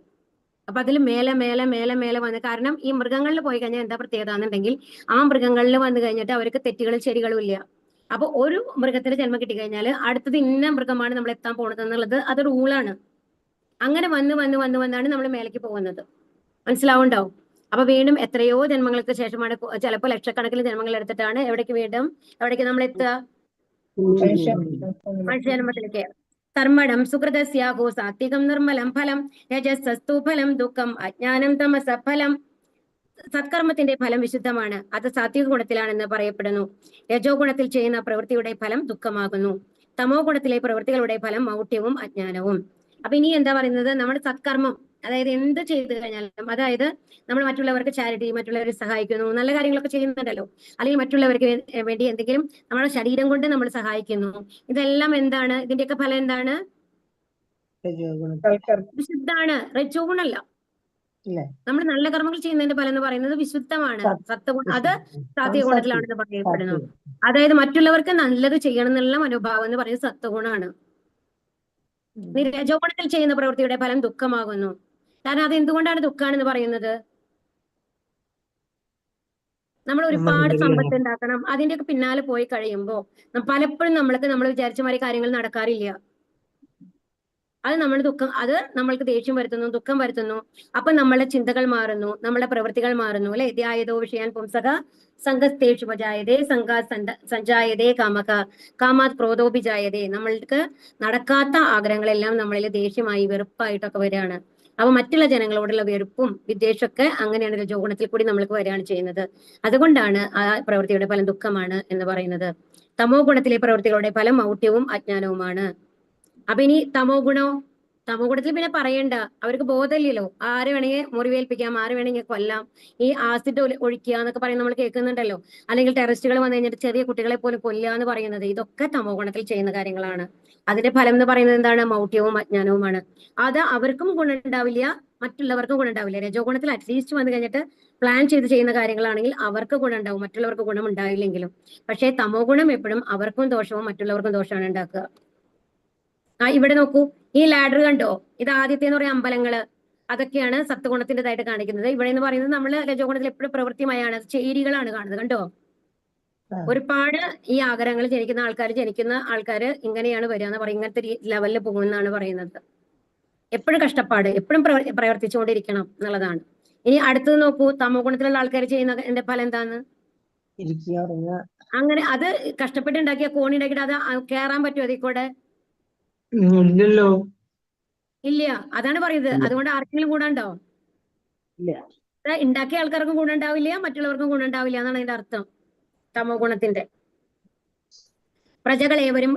അപ്പൊ അതിൽ മേലെ മേലെ മേലെ മേലെ വന്ന്, കാരണം ഈ മൃഗങ്ങളിൽ പോയി കഴിഞ്ഞാൽ എന്താ പ്രത്യേകത എന്നുണ്ടെങ്കിൽ ആ മൃഗങ്ങളിൽ വന്നു കഴിഞ്ഞിട്ട് അവർക്ക് തെറ്റുകളും ശരികളും ഇല്ല. അപ്പൊ ഒരു മൃഗത്തിന് ജന്മം കിട്ടിക്കഴിഞ്ഞാൽ അടുത്തത് ഇന്ന മൃഗമാണ് നമ്മൾ എത്താൻ പോണത് എന്നുള്ളത് അത് റൂളാണ്. അങ്ങനെ വന്ന് വന്ന് വന്ന് വന്നാണ് നമ്മൾ മേലേക്ക് പോകുന്നത്. മനസ്സിലാവുണ്ടോ? അപ്പൊ വീണ്ടും എത്രയോ ജന്മങ്ങൾക്ക് ശേഷമാണ്, ചിലപ്പോൾ ലക്ഷക്കണക്കിന് ജന്മങ്ങൾ എടുത്തിട്ടാണ് എവിടേക്ക് നമ്മൾ എത്തുക? മനുഷ്യജന്മത്തിലേക്ക്. കർമ്മണം സുകൃതസ്യാഹോ സാത്വികം നിർമ്മലം ഫലം രജസ്സസ്തു ഫലം ദുഃഖം അജ്ഞാനം തമസ ഫലം. സത്കർമ്മത്തിന്റെ ഫലം വിശുദ്ധമാണ്, അത് സാത്വിക ഗുണത്തിലാണെന്ന് പറയപ്പെടുന്നു. രജോ ഗുണത്തിൽ ചെയ്യുന്ന പ്രവൃത്തിയുടെ ഫലം ദുഃഖമാകുന്നു. തമോ ഗുണത്തിലെ പ്രവൃത്തികളുടെ ഫലം മൗഢ്യവും അജ്ഞാനവും. അപ്പൊ ഇനി എന്താ പറയുന്നത്? നമ്മുടെ സത്കർമ്മം, അതായത് എന്ത് ചെയ്തു കഴിഞ്ഞാലും, അതായത് നമ്മൾ മറ്റുള്ളവർക്ക് ചാരിറ്റി, മറ്റുള്ളവരെ സഹായിക്കുന്നു, നല്ല കാര്യങ്ങളൊക്കെ ചെയ്യുന്നുണ്ടല്ലോ, അല്ലെങ്കിൽ മറ്റുള്ളവർക്ക് വേണ്ടി എന്തെങ്കിലും നമ്മുടെ ശരീരം കൊണ്ട് നമ്മൾ സഹായിക്കുന്നു, ഇതെല്ലാം എന്താണ്? ഇതിന്റെയൊക്കെ ഫലം എന്താണ്? വിശുദ്ധാണ്, രജോ ഗുണമല്ല. നമ്മൾ നല്ല കർമ്മങ്ങൾ ചെയ്യുന്നതിന്റെ ഫലം എന്ന് പറയുന്നത് വിശുദ്ധമാണ്, സത്വഗുണം, അത് സാത്വിക ഗുണത്തിലാണെന്ന് പറയപ്പെടുന്നു. അതായത് മറ്റുള്ളവർക്ക് നല്ലത് ചെയ്യണം എന്നുള്ള മനോഭാവം എന്ന് പറയുന്നത് സത്വഗുണമാണ്. രജോ ഗുണത്തിൽ ചെയ്യുന്ന പ്രവൃത്തിയുടെ ഫലം ദുഃഖമാകുന്നു. കാരണം അത് എന്തുകൊണ്ടാണ് ദുഃഖാണെന്ന് പറയുന്നത്? നമ്മൾ ഒരുപാട് സമ്പത്ത് ഉണ്ടാക്കണം, അതിന്റെയൊക്കെ പിന്നാലെ പോയി കഴിയുമ്പോൾ പലപ്പോഴും നമ്മൾ വിചാരിച്ച മാതിരി കാര്യങ്ങൾ നടക്കാറില്ല. അത് നമ്മൾക്ക് ദേഷ്യം വരുത്തുന്നു, ദുഃഖം വരുത്തുന്നു. അപ്പൊ നമ്മളെ ചിന്തകൾ മാറുന്നു, നമ്മളെ പ്രവൃത്തികൾ മാറുന്നു. അല്ലെ? ധ്യായതോ വിഷയാൻ പുംസക സംഘസ്തേഷു ജായതേ സഞ്ജായതേ കാമക കാമാത് ക്രോധോഭിജായതേ. നമ്മൾക്ക് നടക്കാത്ത ആഗ്രഹങ്ങളെല്ലാം നമ്മളിൽ ദേഷ്യമായി വെറുപ്പായിട്ടൊക്കെ വരികയാണ്. അപ്പൊ മറ്റുള്ള ജനങ്ങളോടുള്ള വെറുപ്പും വിദ്വേഷമൊക്കെ അങ്ങനെയാണ് രജോ ഗുണത്തിൽ കൂടി നമ്മൾക്ക് വരികയാണ് ചെയ്യുന്നത്. അതുകൊണ്ടാണ് ആ പ്രവൃത്തിയുടെ ഫലം ദുഃഖമാണ് എന്ന് പറയുന്നത്. തമോ ഗുണത്തിലെ പ്രവൃത്തികളുടെ ഫലം മൗഢ്യവും അജ്ഞാനവുമാണ്. അപ്പൊ ഇനി തമോ ഗുണത്തിൽ പിന്നെ പറയണ്ട, അവർക്ക് ബോധമില്ലല്ലോ. ആരെ വേണമെങ്കിൽ മുറിവേൽപ്പിക്കാം, ആരെ വേണമെങ്കിൽ കൊല്ലാം, ഈ ആസിഡ് ഒഴിക്കുക എന്നൊക്കെ പറയുന്നത് നമ്മൾ കേൾക്കുന്നുണ്ടല്ലോ. അല്ലെങ്കിൽ ടെററിസ്റ്റുകൾ വന്നു കഴിഞ്ഞിട്ട് ചെറിയ കുട്ടികളെ പോലും കൊല്ലുക എന്ന് പറയുന്നത്, ഇതൊക്കെ തമോ ഗുണത്തിൽ ചെയ്യുന്ന കാര്യങ്ങളാണ്. അതിന്റെ ഫലം എന്ന് പറയുന്നത് എന്താണ്? മൗഢ്യവും അജ്ഞാനവുമാണ്. അത് അവർക്കും ഗുണം ഉണ്ടാവില്ല, മറ്റുള്ളവർക്കും ഗുണം ഉണ്ടാവില്ല. രജോ ഗുണത്തിൽ അറ്റ്ലീസ്റ്റ് വന്നു കഴിഞ്ഞിട്ട് പ്ലാൻ ചെയ്ത് ചെയ്യുന്ന കാര്യങ്ങളാണെങ്കിൽ അവർക്ക് ഗുണം ഉണ്ടാവും, മറ്റുള്ളവർക്ക് ഗുണം ഉണ്ടാവില്ലെങ്കിലും. പക്ഷേ തമോ ഗുണം എപ്പോഴും അവർക്കും ദോഷവും മറ്റുള്ളവർക്കും ദോഷമാണ് ഉണ്ടാക്കുക. ഇവിടെ നോക്കൂ, ഈ ലാഡർ കണ്ടോ? ഇത് ആദ്യത്തെ എന്ന് പറയുന്ന അമ്പലങ്ങള്, അതൊക്കെയാണ് സത്വഗുണത്തിൻ്റെതായിട്ട് കാണിക്കുന്നത്. ഇവിടെ എന്ന് പറയുന്നത് നമ്മൾ രജോ ഗുണത്തിൽ എപ്പോഴും പ്രവൃത്തിമയാണ്, ചേരികളാണ് കാണുന്നത്. കണ്ടോ? ഒരുപാട് ഈ ആഗ്രഹങ്ങൾ ജനിക്കുന്ന ആൾക്കാര് ഇങ്ങനെയാണ് വരിക എന്ന് പറയും. ഇങ്ങനത്തെ ലെവലിൽ പോകുമെന്നാണ് പറയുന്നത്. എപ്പോഴും കഷ്ടപ്പാട്, എപ്പോഴും പ്രവർത്തിച്ചുകൊണ്ടിരിക്കണം എന്നുള്ളതാണ്. ഇനി അടുത്തത് നോക്കൂ, തമോ ഗുണത്തിലുള്ള ആൾക്കാർ ചെയ്യുന്ന എന്റെ ഫലം എന്താന്ന്? അങ്ങനെ അത് കഷ്ടപ്പെട്ടുണ്ടാക്കിയ കോണി ഉണ്ടാക്കിയിട്ട് അത് കയറാൻ പറ്റുമോ അതിൽ കൂടെ? ഇല്ലല്ലോ. ഇല്ല, അതാണ് പറയുന്നത്. അതുകൊണ്ട് ആർക്കെങ്കിലും ഗുണം ഉണ്ടോ? ഉണ്ടാക്കിയ ആൾക്കാർക്കും ഗുണം ഉണ്ടാവില്ല, മറ്റുള്ളവർക്കും ഗുണം ഉണ്ടാവില്ല എന്നാണ് അതിന്റെ അർത്ഥം. തമോ ഗുണത്തിന്റെ പ്രജകളേവരും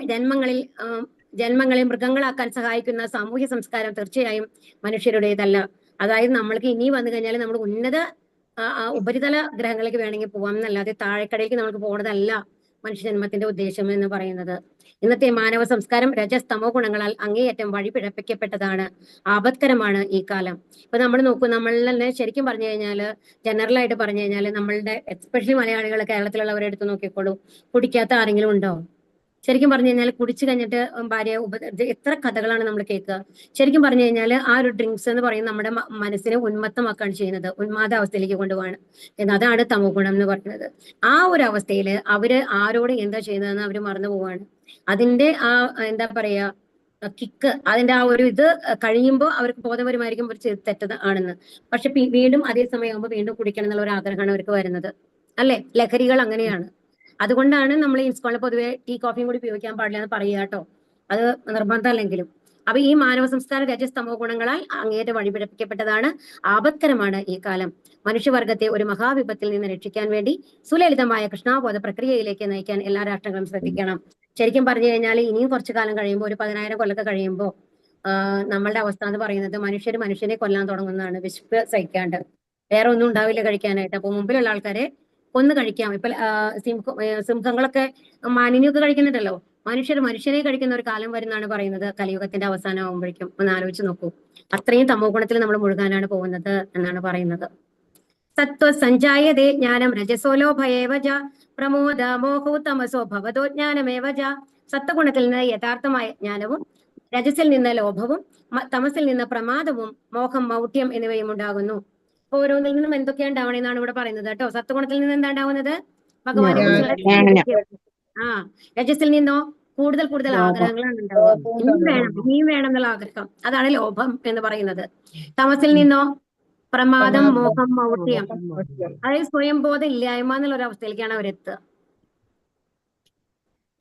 ജന്മങ്ങളെ മൃഗങ്ങളാക്കാൻ സഹായിക്കുന്ന സാമൂഹ്യ സംസ്കാരം തീർച്ചയായും മനുഷ്യരുടേതല്ല. അതായത് നമ്മൾക്ക് ഇനി വന്നു കഴിഞ്ഞാൽ നമ്മൾ ഉന്നത ഉപരിതല ഗ്രഹങ്ങളിലേക്ക് വേണമെങ്കിൽ പോവാം എന്നല്ലാതെ താഴെക്കടയിലേക്ക് നമുക്ക് പോകുന്നതല്ല മനുഷ്യജന്മത്തിന്റെ ഉദ്ദേശം എന്ന് പറയുന്നത്. ഇന്നത്തെ മാനവ സംസ്കാരം രജസ്തമോ ഗുണങ്ങളാൽ അങ്ങേയറ്റം വഴി പിഴപ്പിക്കപ്പെട്ടതാണ്. ആപത്കരമാണ് ഈ കാലം. ഇപ്പൊ നമ്മൾ നോക്കൂ, നമ്മൾ തന്നെ ശരിക്കും പറഞ്ഞു കഴിഞ്ഞാല്, ജനറൽ ആയിട്ട് പറഞ്ഞു കഴിഞ്ഞാല്, നമ്മളുടെ എസ്പെഷ്യലി മലയാളികൾ, കേരളത്തിലുള്ളവരെ എടുത്ത് നോക്കിക്കോളൂ, കുടിക്കാത്ത ആരെങ്കിലും ഉണ്ടോ? ശരിക്കും പറഞ്ഞു കഴിഞ്ഞാൽ കുടിച്ചു കഴിഞ്ഞിട്ട് ഭാര്യ എത്ര കഥകളാണ് നമ്മൾ കേൾക്കുക. ശരിക്കും പറഞ്ഞു കഴിഞ്ഞാൽ ആ ഒരു ഡ്രിങ്ക്സ് എന്ന് പറയുന്നത് നമ്മുടെ മനസ്സിനെ ഉന്മത്തമാക്കാണ് ചെയ്യുന്നത്, ഉന്മാദ അവസ്ഥയിലേക്ക് കൊണ്ടുപോവാണ്. അതാണ് തമോ ഗുണം എന്ന് പറയുന്നത്. ആ ഒരു അവസ്ഥയിൽ അവര് ആരോട് എന്താ ചെയ്യുന്നതെന്ന് അവര് മറന്നു പോവാണ്. അതിന്റെ ആ എന്താ പറയാ കിക്ക്, അതിന്റെ ആ ഒരു ഇത് കഴിയുമ്പോൾ അവർക്ക് ബോധം വരുമായിരിക്കും ഒരു തെറ്റത് ആണെന്ന്. പക്ഷെ വീണ്ടും അതേ സമയമാകുമ്പോൾ വീണ്ടും കുടിക്കണം എന്നുള്ള ഒരു ആഗ്രഹമാണ് അവർക്ക് വരുന്നത്. അല്ലെ? ലഹരികൾ അങ്ങനെയാണ്. അതുകൊണ്ടാണ് നമ്മൾ ഈ സ്കൂളിൽ പൊതുവെ ടീ കോഫിയും കൂടി ഉപയോഗിക്കാൻ പാടില്ല എന്ന് പറയുക കേട്ടോ. അത് നിർബന്ധമല്ലെങ്കിലും. അപ്പൊ ഈ മാനവ സംസ്കാര രജസ്തമോ ഗുണങ്ങളാൽ അങ്ങേയറ്റം വഴിപിഴപ്പിക്കപ്പെട്ടതാണ്. ആപത്കരമാണ് ഈ കാലം. മനുഷ്യവർഗത്തെ ഒരു മഹാവിപത്തിൽ നിന്ന് രക്ഷിക്കാൻ വേണ്ടി സുലളിതമായ കൃഷ്ണാബോധ പ്രക്രിയയിലേക്ക് നയിക്കാൻ എല്ലാ രാഷ്ട്രങ്ങളും ശ്രദ്ധിക്കണം. ശരിക്കും പറഞ്ഞു കഴിഞ്ഞാൽ ഇനിയും കുറച്ചു കാലം കഴിയുമ്പോൾ, ഒരു 10,000 കൊല്ലത്തെ കഴിയുമ്പോൾ നമ്മളുടെ അവസ്ഥ എന്ന് പറയുന്നത് മനുഷ്യനെ കൊല്ലാൻ തുടങ്ങുന്നതാണ്, വിശപ്പ് സഹിക്കാണ്ട്. വേറെ ഒന്നും ഉണ്ടാവില്ല കഴിക്കാനായിട്ട്. അപ്പൊ മുമ്പിലുള്ള ആൾക്കാരെ കൊന്നു കഴിക്കാം. ഇപ്പൊ സിംഹങ്ങളൊക്കെ മാനിനെയൊക്കെ കഴിക്കുന്നുണ്ടല്ലോ. മനുഷ്യനെ കഴിക്കുന്ന ഒരു കാലം വരുന്നാണ് പറയുന്നത്, കലിയുഗത്തിന്റെ അവസാനം ആകുമ്പോഴേക്കും. ഒന്ന് ആലോചിച്ച് നോക്കൂ. അത്രയും തമോ ഗുണത്തിൽ നമ്മൾ മുഴുകാനാണ് പോകുന്നത് എന്നാണ് പറയുന്നത്. സത്വ സഞ്ജായതേ ജ്ഞാനം രജസോലോ ഭയേവജ പ്രമോദ മോഹോ തമസോ ഭവതോ ജ്ഞാനമേവജ. സത്വഗുണത്തിൽ നിന്ന് യഥാർത്ഥമായ ജ്ഞാനവും രജസിൽ നിന്ന് ലോഭവും തമസിൽ നിന്ന് പ്രമാദവും മോഹം മൗഢ്യം എന്നിവയും ഉണ്ടാകുന്നു. ഓരോന്നിൽ നിന്നും എന്തൊക്കെയാണ് ഉണ്ടാവണമെന്നാണ് ഇവിടെ പറയുന്നത് കേട്ടോ. സത്വഗുണത്തിൽ നിന്ന് എന്താ ഉണ്ടാവുന്നത്? ഭഗവാനെ കുറിച്ചുള്ള രജസിൽ നിന്നോ കൂടുതൽ ആഗ്രഹങ്ങളാണ് ഉണ്ടാവുക. ഇനിയും വേണം എന്നുള്ള ആഗ്രഹം, അതാണ് ലോഭം എന്ന് പറയുന്നത്. തമസിൽ നിന്നോ പ്രമാദം, മോഹം, മൗഢ്യം, അതായത് സ്വയം ബോധം ഇല്ലായ്മ എന്നുള്ള ഒരു അവസ്ഥയിലേക്കാണ് അവരെത്തുക.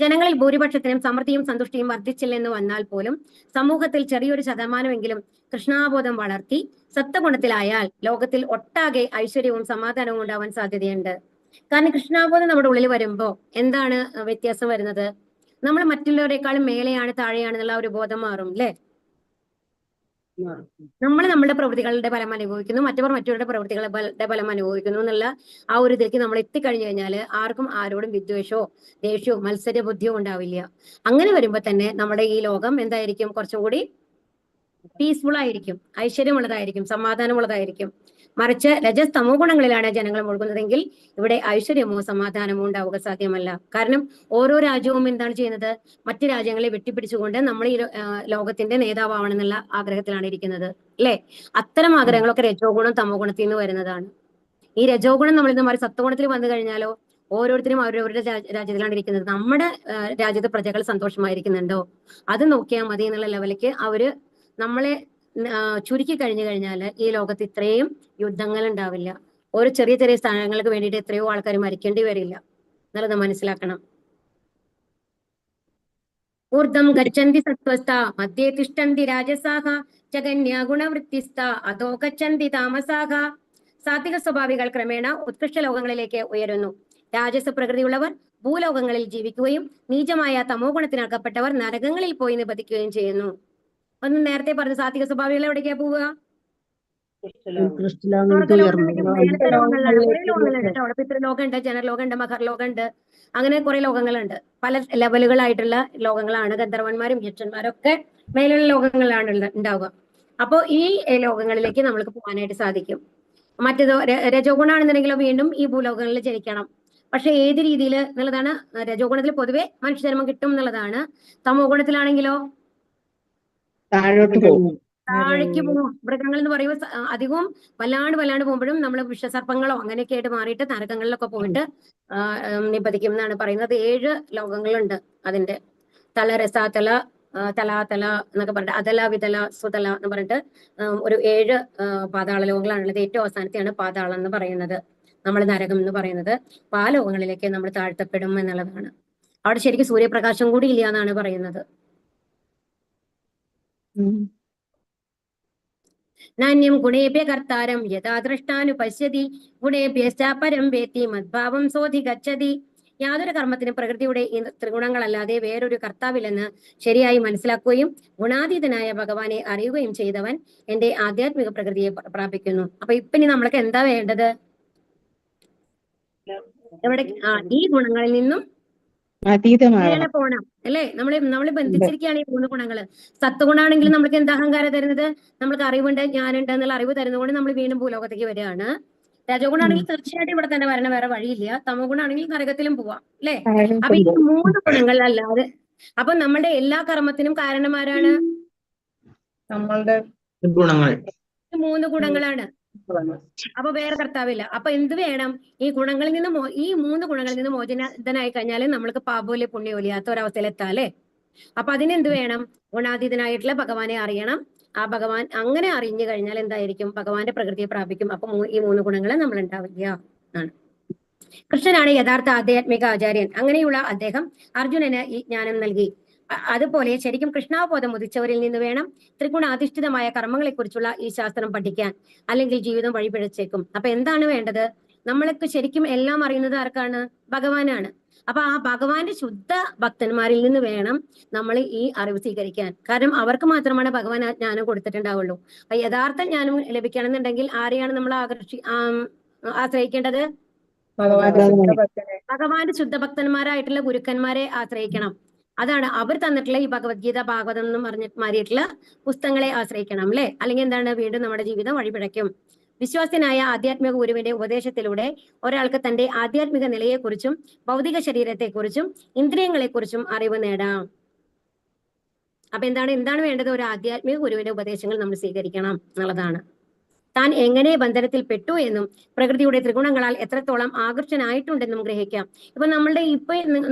ജനങ്ങളിൽ ഭൂരിപക്ഷത്തിനും സമൃദ്ധിയും സന്തുഷ്ടിയും വർദ്ധിച്ചില്ലെന്ന് വന്നാൽ പോലും സമൂഹത്തിൽ ചെറിയൊരു ശതമാനമെങ്കിലും കൃഷ്ണാബോധം വളർത്തി സത്വഗുണത്തിലായാൽ ലോകത്തിൽ ഒട്ടാകെ ഐശ്വര്യവും സമാധാനവും ഉണ്ടാവാൻ സാധ്യതയുണ്ട്. കാരണം കൃഷ്ണാബോധം നമ്മുടെ ഉള്ളിൽ വരുമ്പോ എന്താണ് വ്യത്യാസം വരുന്നത്? നമ്മൾ മറ്റുള്ളവരെക്കാളും മേലെയാണ് താഴെയാണെന്നുള്ള ഒരു ബോധം മാറും അല്ലെ? നമ്മൾ നമ്മുടെ പ്രവൃത്തികളുടെ ഫലം അനുഭവിക്കുന്നു, മറ്റവരുടെ പ്രവൃത്തികളുടെ ഫലം അനുഭവിക്കുന്നു എന്നുള്ള ആ ഒരു ഇതിലേക്ക് നമ്മൾ എത്തിക്കഴിഞ്ഞു കഴിഞ്ഞാൽ ആർക്കും ആരോടും വിദ്വേഷമോ ദേഷ്യമോ മത്സര ബുദ്ധിയോ ഉണ്ടാവില്ല. അങ്ങനെ വരുമ്പോ തന്നെ നമ്മുടെ ഈ ലോകം എന്തായിരിക്കും? കുറച്ചും കൂടി പീസ്ഫുൾ ആയിരിക്കും, ഐശ്വര്യമുള്ളതായിരിക്കും, സമാധാനമുള്ളതായിരിക്കും. മറിച്ച് രജസ് തമോ ഗുണങ്ങളിലാണ് ജനങ്ങൾ മുഴുകുന്നതെങ്കിൽ ഇവിടെ ഐശ്വര്യമോ സമാധാനമോ ഉണ്ടാവുക സാധ്യമല്ല. കാരണം ഓരോ രാജ്യവും എന്താണ് ചെയ്യുന്നത്? മറ്റു രാജ്യങ്ങളെ വെട്ടിപ്പിടിച്ചുകൊണ്ട് നമ്മൾ ഈ ലോകത്തിന്റെ നേതാവാണെന്നുള്ള ആഗ്രഹത്തിലാണ് ഇരിക്കുന്നത് അല്ലെ? അത്തരം ആഗ്രഹങ്ങളൊക്കെ രജോ ഗുണം തമോ ഗുണത്തിൽ നിന്ന് വരുന്നതാണ്. ഈ രജോ ഗുണം നമ്മൾ ഇന്ന് മാറി സത്വഗുണത്തിൽ വന്നു കഴിഞ്ഞാലോ ഓരോരുത്തരും അവരവരുടെ രാജ്യത്തിലാണ് ഇരിക്കുന്നത്. നമ്മുടെ രാജ്യത്തെ പ്രജകൾ സന്തോഷമായിരിക്കുന്നുണ്ടോ അത് നോക്കിയാൽ മതി എന്നുള്ള ലെവലിലേക്ക് അവര് നമ്മളെ ചുരുക്കി കഴിഞ്ഞു കഴിഞ്ഞാൽ ഈ ലോകത്ത് ഇത്രയും യുദ്ധങ്ങൾ ഉണ്ടാവില്ല. ഓരോ ചെറിയ സ്ഥാനങ്ങൾക്ക് വേണ്ടിയിട്ട് എത്രയോ ആൾക്കാർ മരിക്കേണ്ടി വരില്ല എന്നുള്ളത് മനസ്സിലാക്കണം. ഊർദ്ധം ഗച്ഛന്തി സത്വസ്ഥ മധ്യേ തിഷ്ഠന്തി രാജസാഹ ജഗന്യ ഗുണവൃത്തിസ്ഥ അധോ ഗച്ഛന്തി താമസാഹ. സാത്വിക സ്വഭാവികൾ ക്രമേണ ഉത്കൃഷ്ട ലോകങ്ങളിലേക്ക് ഉയരുന്നു. രാജസ പ്രകൃതിയുള്ളവർ ഭൂലോകങ്ങളിൽ ജീവിക്കുകയും നീചമായ തമോ ഗുണത്തിനകപ്പെട്ടവർ നരകങ്ങളിൽ പോയി നിബദിക്കുകയും ചെയ്യുന്നു. ഒന്ന് നേരത്തെ പറഞ്ഞു, സാത്വിക സ്വഭാവികൾ എവിടേക്കാ പോവുക? അവിടെ പിതൃലോകമുണ്ട്, ജനലോകമുണ്ട്, മഹർലോകമുണ്ട്, അങ്ങനെ കുറെ ലോകങ്ങളുണ്ട്. പല ലെവലുകളായിട്ടുള്ള ലോകങ്ങളാണ്. ഗന്ധർവന്മാരും യക്ഷന്മാരും ഒക്കെ മേലുള്ള ലോകങ്ങളാണ് ഉണ്ടാവുക. അപ്പോൾ ഈ ലോകങ്ങളിലേക്ക് നമ്മൾക്ക് പോകാനായിട്ട് സാധിക്കും. മറ്റേതോ രജോ ഗുണാണെന്നുണ്ടെങ്കിലോ വീണ്ടും ഈ ഭൂലോകങ്ങളിൽ ജനിക്കണം. പക്ഷെ ഏത് രീതിയിൽ എന്നുള്ളതാണ്. രജോ ഗുണത്തിൽ പൊതുവെ മനുഷ്യജന്മം കിട്ടും എന്നുള്ളതാണ്. തമോ ഗുണത്തിലാണെങ്കിലോ താഴേക്ക് പോകും. മൃഗങ്ങൾ എന്ന് പറയുമ്പോൾ അധികവും വല്ലാണ്ട് പോകുമ്പോഴും നമ്മൾ വിഷസർപ്പങ്ങളോ അങ്ങനെയൊക്കെ ആയിട്ട് മാറിയിട്ട് നരകങ്ങളിലൊക്കെ പോയിട്ട് നിബദിക്കും എന്നാണ് പറയുന്നത്. 7 ലോകങ്ങളുണ്ട് അതിന്റെ. തല, രസാതല, തലാതല എന്നൊക്കെ പറഞ്ഞിട്ട് അതല, വിതല, സുതല എന്ന് പറഞ്ഞിട്ട് ഒരു 7 പാതാള ലോകങ്ങളാണുള്ളത്. ഏറ്റവും അവസാനത്തെയാണ് പാതാളം എന്ന് പറയുന്നത്, നമ്മൾ നരകം എന്ന് പറയുന്നത്. ആ ലോകങ്ങളിലേക്ക് നമ്മൾ താഴ്ത്തപ്പെടും എന്നുള്ളതാണ്. അവിടെ ശരിക്കും സൂര്യപ്രകാശം കൂടി ഇല്ല എന്നാണ് പറയുന്നത്. നാന്യം ഗുണേഭ്യ കർത്താരം യഥാ ദ്രഷ്ടാനു പശ്യതി ഗുണേഭ്യശ്ച പരം വേത്തി മദ്ഭാവം സോധി ഗച്ഛതി. യാതൊരു കർമ്മത്തിനും പ്രകൃതിയുടെ ഈ ത്രിഗുണങ്ങളല്ലാതെ വേറൊരു കർത്താവില്ലെന്ന് ശരിയായി മനസ്സിലാക്കുകയും ഗുണാതീതനായ ഭഗവാനെ അറിയുകയും ചെയ്തവൻ എന്റെ ആധ്യാത്മിക പ്രകൃതിയെ പ്രാപിക്കുന്നു. അപ്പൊ ഇപ്പൊ ഇനി നമ്മൾക്ക് എന്താ വേണ്ടത്? എവിടെ ഈ ഗുണങ്ങളിൽ നിന്നും മേലെ പോണം അല്ലെ? നമ്മളെ ബന്ധിച്ചിരിക്കുകയാണ് ഈ 3 ഗുണങ്ങള്. സത്വഗുണാണെങ്കിലും നമ്മൾക്ക് എന്താ അഹങ്കാരം തരുന്നത്? നമ്മൾക്ക് അറിവുണ്ട്, ഞാനുണ്ട് എന്നുള്ള അറിവ് തരുന്നതുകൊണ്ട് നമ്മൾ വീണ്ടും ഭൂലോകത്തേക്ക് വരികയാണ്. രജോ ഗുണാണെങ്കിൽ തീർച്ചയായിട്ടും ഇവിടെ തന്നെ വരണ, വേറെ വഴിയില്ല. തമോ ഗുണാണെങ്കിൽ നരകത്തിലും പോവാം അല്ലെ? അപ്പൊ ഈ 3 ഗുണങ്ങളല്ലാതെ അപ്പൊ നമ്മളുടെ എല്ലാ കർമ്മത്തിനും കാരണമാരാണ്? നമ്മളുടെ ഗുണങ്ങൾ. 3 ഗുണങ്ങളാണ്. അപ്പൊ വേറെ കർത്താവില്ല. അപ്പൊ എന്ത് വേണം? ഈ ഗുണങ്ങളിൽ നിന്ന് ഈ 3 ഗുണങ്ങളിൽ നിന്ന് മോചിതനായി കഴിഞ്ഞാൽ നമ്മൾക്ക് പാപോല്യ പുണ്യോലിയാത്ത ഒരവസ്ഥയിൽ എത്താല്ലേ. അപ്പൊ അതിനെന്ത് വേണം? ഗുണാതീതനായിട്ടുള്ള ഭഗവാനെ അറിയണം. ആ ഭഗവാൻ അങ്ങനെ അറിഞ്ഞു കഴിഞ്ഞാൽ എന്തായിരിക്കും? ഭഗവാന്റെ പ്രകൃതിയെ പ്രാപിക്കും. അപ്പൊ ഈ 3 ഗുണങ്ങൾ നമ്മൾ ഉണ്ടാവില്ല ആണ്. കൃഷ്ണനാണ് യഥാർത്ഥ ആധ്യാത്മിക ആചാര്യൻ. അങ്ങനെയുള്ള അദ്ദേഹം അർജുനന് ഈ ജ്ഞാനം നൽകി. അതുപോലെ ശരിക്കും കൃഷ്ണാവബോധം ഉദിച്ചവരിൽ നിന്ന് വേണം ത്രിഗുണാധിഷ്ഠിതമായ കർമ്മങ്ങളെക്കുറിച്ചുള്ള ഈ ശാസ്ത്രം പഠിക്കാൻ, അല്ലെങ്കിൽ ജീവിതം വഴിപിഴച്ചേക്കും. അപ്പൊ എന്താണ് വേണ്ടത്? നമ്മൾക്ക് ശരിക്കും എല്ലാം അറിയുന്നത് ആർക്കാണ്? ഭഗവാനാണ്. അപ്പൊ ആ ഭഗവാന്റെ ശുദ്ധ ഭക്തന്മാരിൽ നിന്ന് വേണം നമ്മൾ ഈ അറിവ് സ്വീകരിക്കാൻ. കാരണം അവർക്ക് മാത്രമാണ് ഭഗവാൻ ആ ജ്ഞാനം കൊടുത്തിട്ടുണ്ടാവുള്ളൂ. അപ്പൊ യഥാർത്ഥ ജ്ഞാനം ലഭിക്കണമെന്നുണ്ടെങ്കിൽ ആരെയാണ് നമ്മൾ ആശ്രയിക്കേണ്ടത്? ഭഗവാന്റെ ശുദ്ധഭക്തന്മാരായിട്ടുള്ള ഗുരുക്കന്മാരെ ആശ്രയിക്കണം. അതാണ് അവർ തന്നിട്ടുള്ള ഈ ഭഗവത്ഗീത, ഭാഗവതം എന്നും മാറിയിട്ടുള്ള പുസ്തകങ്ങളെ ആശ്രയിക്കണം, അല്ലെ? അല്ലെങ്കിൽ എന്താണ്? വീണ്ടും നമ്മുടെ ജീവിതം വഴിപിഴയ്ക്കും. വിശ്വാസ്യനായ ആധ്യാത്മിക ഗുരുവിന്റെ ഉപദേശത്തിലൂടെ ഒരാൾക്ക് തന്റെ ആധ്യാത്മിക നിലയെക്കുറിച്ചും ഭൗതിക ശരീരത്തെക്കുറിച്ചും ഇന്ദ്രിയങ്ങളെക്കുറിച്ചും അറിവ് നേടാം. അപ്പൊ എന്താണ് വേണ്ടത്? ഒരു ആധ്യാത്മിക ഗുരുവിന്റെ ഉപദേശങ്ങൾ നമ്മൾ സ്വീകരിക്കണം എന്നുള്ളതാണ്. താൻ എങ്ങനെ ബന്ധനത്തിൽ പെട്ടു എന്നും പ്രകൃതിയുടെ ത്രിഗുണങ്ങളാൽ എത്രത്തോളം ആകർഷനായിട്ടുണ്ടെന്നും ഗ്രഹിക്കാം. ഇപ്പൊ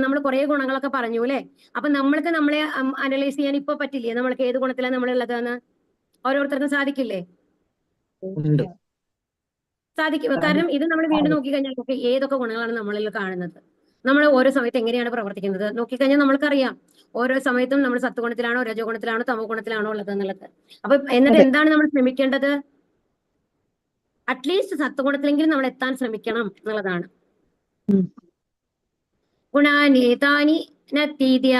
നമ്മൾ കുറെ ഗുണങ്ങളൊക്കെ പറഞ്ഞു, അല്ലെ? അപ്പൊ നമ്മൾക്ക് നമ്മളെ അനലൈസ് ചെയ്യാൻ ഇപ്പൊ പറ്റില്ലേ? നമ്മൾക്ക് ഏത് ഗുണത്തിലാണ് നമ്മളുള്ളതെന്ന് ഓരോരുത്തർക്കും സാധിക്കില്ലേ? സാധിക്കും. കാരണം ഇത് നമ്മൾ വീണ്ടും നോക്കിക്കഴിഞ്ഞാൽ ഏതൊക്കെ ഗുണങ്ങളാണ് നമ്മളിൽ കാണുന്നത്, നമ്മൾ ഓരോ സമയത്ത് എങ്ങനെയാണ് പ്രവർത്തിക്കുന്നത് നോക്കിക്കഴിഞ്ഞാൽ നമ്മൾക്കറിയാം. ഓരോ സമയത്തും നമ്മൾ സത്വഗുണത്തിലാണോ, രജോ ഗുണത്തിലാണോ, തമോ ഗുണത്തിലാണോ ഉള്ളത് എന്നുള്ളത്. അപ്പൊ എന്നിട്ട് എന്താണ് നമ്മൾ ശ്രമിക്കേണ്ടത്? അറ്റ്ലീസ്റ്റ് സത്വഗുണത്തിലെങ്കിലും നമ്മൾ എത്താൻ ശ്രമിക്കണം എന്നുള്ളതാണ്. ഗുണാനേതാനി നതീത്യ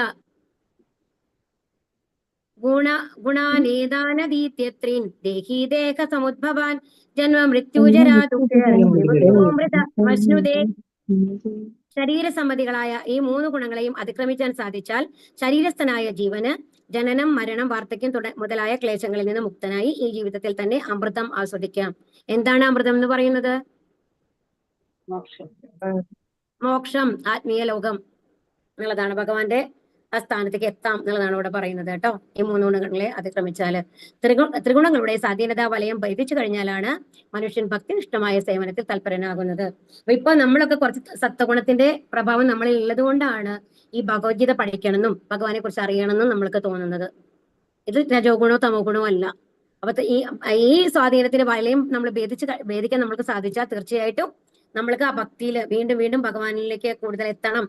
ഗുണാനേതാനതീത്യത്രീൻ ദേഹി ദേഹ സമുദ്ഭവാൻ ജന്മ മൃത്യുജരാ ദുഃഖമശ്നുതേ. ശരീരസമ്മതികളായ ഈ 3 ഗുണങ്ങളെയും അതിക്രമിക്കാൻ സാധിച്ചാൽ ശരീരസ്ഥനായ ജീവന് ജനനം, മരണം, വാർദ്ധക്യം മുതലായ ക്ലേശങ്ങളിൽ നിന്ന് മുക്തനായി ഈ ജീവിതത്തിൽ തന്നെ അമൃതം ആസ്വദിക്കാം. എന്താണ് അമൃതം എന്ന് പറയുന്നത്? മോക്ഷം, ആത്മീയ ലോകം എന്നുള്ളതാണ്. ഭഗവാന്റെ ആ സ്ഥാനത്തേക്ക് എത്താം എന്നുള്ളതാണ് ഇവിടെ പറയുന്നത് കേട്ടോ. ഈ 3 ഗുണങ്ങളെ അതിക്രമിച്ചാല് ത്രിഗുണങ്ങളുടെ സ്വാധീനത വലയം ഭേദിച്ചു കഴിഞ്ഞാലാണ് മനുഷ്യൻ ഭക്തിനിഷ്ഠമായ സേവനത്തിൽ തൽപരനാകുന്നത്. അപ്പൊ ഇപ്പൊ നമ്മളൊക്കെ കുറച്ച് സത്വഗുണത്തിന്റെ പ്രഭാവം നമ്മളിൽ ഉള്ളത് കൊണ്ടാണ് ഈ ഭഗവത്ഗീത പഠിക്കണമെന്നും ഭഗവാനെ കുറിച്ച് അറിയണമെന്നും നമ്മൾക്ക് തോന്നുന്നത്. ഇത് രജോ ഗുണോ തമോ ഗുണോ അല്ല. അപ്പൊ ഈ സ്വാധീനത്തിന്റെ വലയം നമ്മൾ ഭേദിക്കാൻ നമ്മൾക്ക് സാധിച്ചാൽ തീർച്ചയായിട്ടും നമ്മൾക്ക് ആ ഭക്തിയിൽ വീണ്ടും വീണ്ടും ഭഗവാനിലേക്ക് കൂടുതൽ എത്തണം,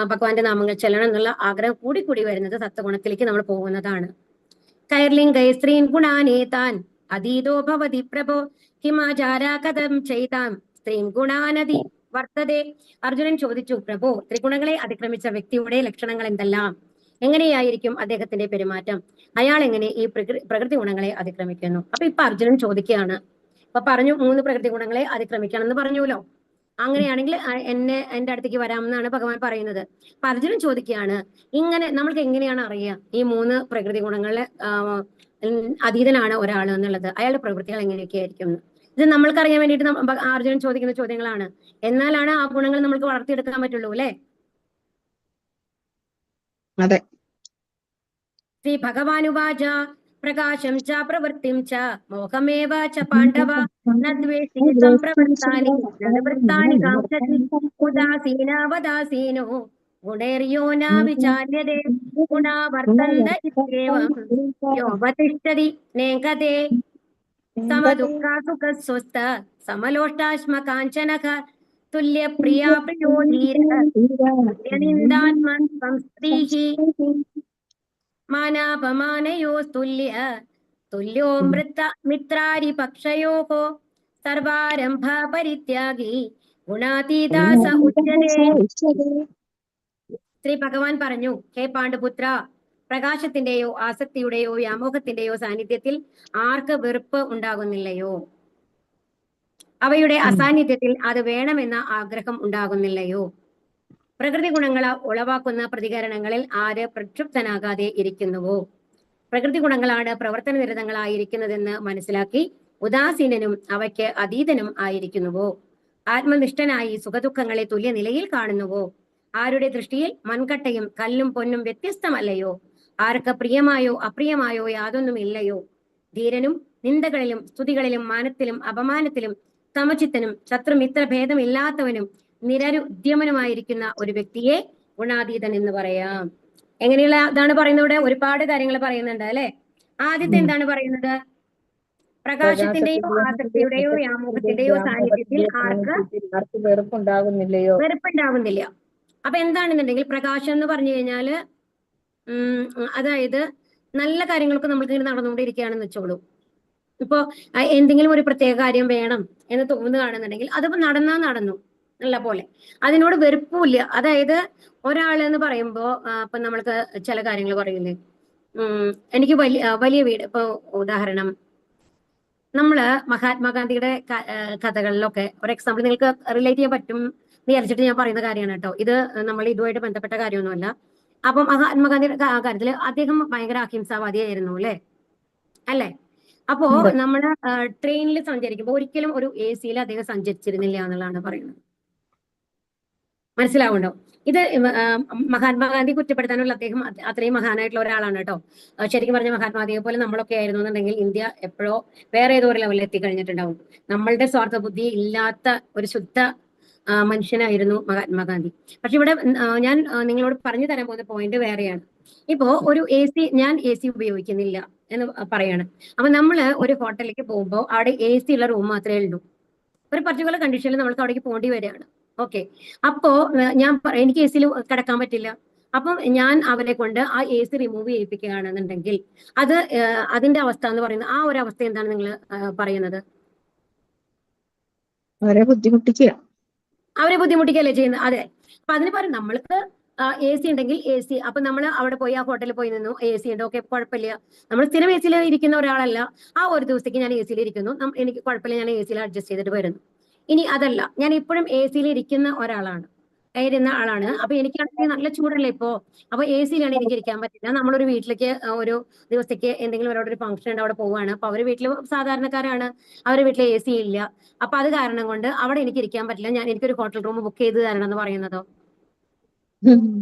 ഭഗവാന്റെ നാമങ്ങൾ ചെല്ലണം എന്നുള്ള ആഗ്രഹം കൂടി വരുന്നത് സത്വഗുണത്തിലേക്ക് നമ്മൾ പോകുന്നതാണ്. കൈർലിംഗൈ സ്ത്രീൻ ഗുണാനേതാൻ അതീതോ ഭവതി പ്രഭോ ഹിമാചാരാ കഥം ചെയ്താം സ്ത്രീൻ ഗുണാനതി വർത്തതേ. അർജുനൻ ചോദിച്ചു, പ്രഭോ, ത്രിഗുണങ്ങളെ അതിക്രമിച്ച വ്യക്തിയുടെ ലക്ഷണങ്ങൾ എന്തെല്ലാം? എങ്ങനെയായിരിക്കും അദ്ദേഹത്തിന്റെ പെരുമാറ്റം? അയാൾ എങ്ങനെ ഈ പ്രകൃതി ഗുണങ്ങളെ അതിക്രമിക്കുന്നു? അപ്പൊ ഇപ്പൊ അർജുനൻ ചോദിക്കുകയാണ്. അപ്പൊ പറഞ്ഞു 3 പ്രകൃതി ഗുണങ്ങളെ അതിക്രമിക്കണം എന്ന് പറഞ്ഞുല്ലോ. അങ്ങനെയാണെങ്കിൽ എന്റെ അടുത്തേക്ക് വരാമെന്നാണ് ഭഗവാൻ പറയുന്നത്. അപ്പൊ അർജുനൻ ചോദിക്കുകയാണ്, ഇങ്ങനെ നമ്മൾക്ക് എങ്ങനെയാണ് അറിയുക ഈ 3 പ്രകൃതി ഗുണങ്ങളെ അതീതനാണ് ഒരാൾ എന്നുള്ളത്? അയാളുടെ പ്രവൃത്തികൾ എങ്ങനെയൊക്കെ ആയിരിക്കും? ഇത് നമ്മൾക്ക് അറിയാൻ വേണ്ടിയിട്ട് അർജുനൻ ചോദിക്കുന്ന ചോദ്യങ്ങളാണ്. എന്നാലാണ് ആ ഗുണങ്ങൾ നമ്മൾക്ക് വളർത്തിയെടുക്കാൻ പറ്റുള്ളൂ, അല്ലെ? അതെ. ശ്രീ ഭഗവാനുവാച പ്രകാശം ച പ്രവൃത്തിം ച മോഹമേവ ച പാണ്ഡവ നദ്വേഷി സംപ്രവൃത്താനി നവൃത്താനി കാംക്ഷതി ഉദാസീനാവദാസീനോ ഗുണേര്യോ ന വിചാര്യതേ ഗുണാ വർത്തന്ത ഇത്യേവം യോപതിഷ്ഠതി നേകതേ സമദുഃഖാസുഖ സ്വസ്ഥ സമലോഷ്ടാശ്മ കാഞ്ചനഃ തുല്യ പ്രിയാ പ്രിയോ ധീര തുല്യനിന്ദാത്മൻ സംസ്ത്രീഹി മാനാപമാനയോസ്തുല്യ തുല്യോ മിത്രാരി പക്ഷയോഃ സർവാരംഭ പരിത്യാഗി ഗുണാതീതാ സ ഉച്യതേ. ശ്രീ ഭഗവാൻ പറഞ്ഞു, ഹേ പാണ്ഡുപുത്ര, പ്രകാശത്തിന്റെയോ ആസക്തിയുടെയോ വ്യാമോഹത്തിന്റെയോ സാന്നിധ്യത്തിൽ ആർക്ക് വെറുപ്പ് ഉണ്ടാകുന്നില്ലയോ? അവയുടെ അസാന്നിധ്യത്തിൽ അത് വേണമെന്ന ആഗ്രഹം ഉണ്ടാകുന്നില്ലയോ? പ്രകൃതി ഗുണങ്ങൾ ഉളവാക്കുന്ന പ്രതികരണങ്ങളിൽ ആര് പ്രക്ഷുബ്ധനാകാതെ ഇരിക്കുന്നുവോ? പ്രകൃതി ഗുണങ്ങളാണ് പ്രവർത്തന നിരതങ്ങളായിരിക്കുന്നതെന്ന് മനസ്സിലാക്കി ഉദാസീനനും അവയ്ക്ക് അതീതനും ആയിരിക്കുന്നുവോ? ആത്മനിഷ്ഠനായി സുഖദുഃഖങ്ങളെ തുല്യ നിലയിൽ കാണുന്നുവോ? ആരുടെ ദൃഷ്ടിയിൽ മൺകട്ടയും കല്ലും പൊന്നും വ്യത്യസ്തമല്ലയോ? ആർക്ക് പ്രിയമായോ അപ്രിയമായോ യാതൊന്നുമില്ലയോ? ധീരനും നിന്ദകളിലും സ്തുതികളിലും മാനത്തിലും അപമാനത്തിലും സമചിത്തനും ശത്രുമിത്ര ഭേദമില്ലാത്തവനും നിരരുദ്യമനുമായിരിക്കുന്ന ഒരു വ്യക്തിയെ ഗുണാതീതൻ എന്ന് പറയാം. എങ്ങനെയുള്ള ഇതാണ് പറയുന്നത്? ഇവിടെ ഒരുപാട് കാര്യങ്ങൾ പറയുന്നുണ്ട്, അല്ലെ? ആദ്യത്തെ എന്താണ് പറയുന്നത്? പ്രകാശത്തിന്റെയോ ആസക്തിയുടെയോ വ്യാമോഹത്തിന്റെയോ സാന്നിധ്യത്തിൽ ആർക്ക് വെറുപ്പുണ്ടാകുന്നില്ല. അപ്പൊ എന്താണെന്നുണ്ടെങ്കിൽ പ്രകാശം എന്ന് പറഞ്ഞു കഴിഞ്ഞാല് അതായത് നല്ല കാര്യങ്ങളൊക്കെ നമ്മൾക്ക് ഇങ്ങനെ നടന്നുകൊണ്ടിരിക്കുകയാണെന്ന് വെച്ചോളൂ. ഇപ്പോ എന്തെങ്കിലും ഒരു പ്രത്യേക കാര്യം വേണം എന്ന് തോന്നുകയാണെന്നുണ്ടെങ്കിൽ അതിപ്പോ നടന്നു നല്ല പോലെ, അതിനോട് വെറുപ്പുമില്ല. അതായത് ഒരാള് എന്ന് പറയുമ്പോ ഇപ്പൊ നമ്മൾക്ക് ചില കാര്യങ്ങൾ പറയില്ലേ, എനിക്ക് വലിയ വീട്, ഇപ്പൊ ഉദാഹരണം നമ്മള് മഹാത്മാഗാന്ധിയുടെ കഥകളിലൊക്കെ ഒരു എക്സാമ്പിൾ നിങ്ങൾക്ക് റിലേറ്റ് ചെയ്യാൻ പറ്റും എന്ന് വിചാരിച്ചിട്ട് ഞാൻ പറയുന്ന കാര്യമാണ് കേട്ടോ. ഇത് നമ്മൾ ഇതുമായിട്ട് ബന്ധപ്പെട്ട കാര്യമൊന്നുമല്ല. അപ്പം മഹാത്മാഗാന്ധിയുടെ കാര്യത്തില് അദ്ദേഹം ഭയങ്കര അഹിംസാവാദിയായിരുന്നു അല്ലേ? അപ്പോ നമ്മള് ട്രെയിനിൽ സഞ്ചരിക്കുമ്പോൾ ഒരിക്കലും ഒരു AC-യിൽ അദ്ദേഹം സഞ്ചരിച്ചിരുന്നില്ല എന്നുള്ളതാണ് പറയുന്നത്. മനസ്സിലാവുണ്ടോ? ഇത് മഹാത്മാഗാന്ധി കുറ്റപ്പെടുത്താനുള്ള അദ്ദേഹം അത്രയും മഹാനായിട്ടുള്ള ഒരാളാണ് കേട്ടോ. ശരിക്കും പറഞ്ഞ മഹാത്മാഗാന്ധിയെ പോലെ നമ്മളൊക്കെ ആയിരുന്നു എന്നുണ്ടെങ്കിൽ ഇന്ത്യ എപ്പോഴോ വേറെ ഏതോ ഒരു ലെവലിൽ എത്തിക്കഴിഞ്ഞിട്ടുണ്ടാവും. നമ്മളുടെ സ്വാർത്ഥ ബുദ്ധി ഇല്ലാത്ത ഒരു ശുദ്ധ മനുഷ്യനായിരുന്നു മഹാത്മാഗാന്ധി. പക്ഷെ ഇവിടെ ഞാൻ നിങ്ങളോട് പറഞ്ഞു തരാൻ പോകുന്ന പോയിന്റ് വേറെയാണ്. ഇപ്പോ ഒരു ഞാൻ AC ഉപയോഗിക്കുന്നില്ല എന്ന് പറയാണ്. അപ്പൊ നമ്മള് ഒരു ഹോട്ടലിലേക്ക് പോകുമ്പോൾ അവിടെ AC ഉള്ള റൂം മാത്രമേ ഉള്ളൂ. ഒരു പർട്ടിക്കുലർ കണ്ടീഷനിൽ നമ്മൾക്ക് അവിടേക്ക് പോകേണ്ടി വരികയാണ്. ഓക്കെ, അപ്പോ എനിക്ക് AC കിടക്കാൻ പറ്റില്ല. അപ്പം ഞാൻ അവരെ കൊണ്ട് ആ AC റിമൂവ് ചെയ്യിപ്പിക്കുകയാണെന്നുണ്ടെങ്കിൽ അതിന്റെ അവസ്ഥ എന്ന് പറയുന്നത്, ആ ഒരു അവസ്ഥ എന്താണ് നിങ്ങൾ പറയുന്നത്? അവരെ ബുദ്ധിമുട്ടിക്കുകയല്ലേ ചെയ്യുന്നത്? അതെ. അപ്പൊ അതിന് പറയും നമ്മൾക്ക് AC ഉണ്ടെങ്കിൽ AC, അപ്പൊ നമ്മൾ അവിടെ പോയി ആ ഹോട്ടലിൽ പോയി നിന്നു, AC ഉണ്ട്, ഓക്കെ, കുഴപ്പമില്ല. നമ്മൾ സ്ഥിരം AC-യിൽ ഇരിക്കുന്ന ഒരാളല്ല. ആ ഒരു ദിവസത്തേക്ക് ഞാൻ AC-യിൽ ഇരിക്കുന്നു, എനിക്ക് കുഴപ്പമില്ല, ഞാൻ AC-യിൽ അഡ്ജസ്റ്റ് ചെയ്തിട്ട് വരുന്നു. ഇനി അതല്ല, ഞാൻ ഇപ്പോഴും AC-യിൽ ഇരിക്കുന്ന ഒരാളാണ്, അപ്പൊ എനിക്കാണെങ്കിൽ നല്ല ചൂടല്ലേ ഇപ്പോ. അപ്പൊ AC-യിലാണ് എനിക്ക് ഇരിക്കാൻ പറ്റില്ല. നമ്മളൊരു വീട്ടിലേക്ക് ഒരു ദിവസത്തേക്ക് എന്തെങ്കിലും അവരോട് ഒരു ഫംഗ്ഷൻ ഉണ്ട്, അവിടെ പോവാണ്. അപ്പൊ അവരുടെ വീട്ടിൽ സാധാരണക്കാരാണ്, അവരുടെ വീട്ടിൽ AC ഇല്ല. അപ്പൊ അത് കാരണം കൊണ്ട് അവിടെ എനിക്ക് ഇരിക്കാൻ പറ്റില്ല, എനിക്കൊരു ഹോട്ടൽ റൂം ബുക്ക് ചെയ്ത് തരണം എന്ന് പറയുന്നതോ?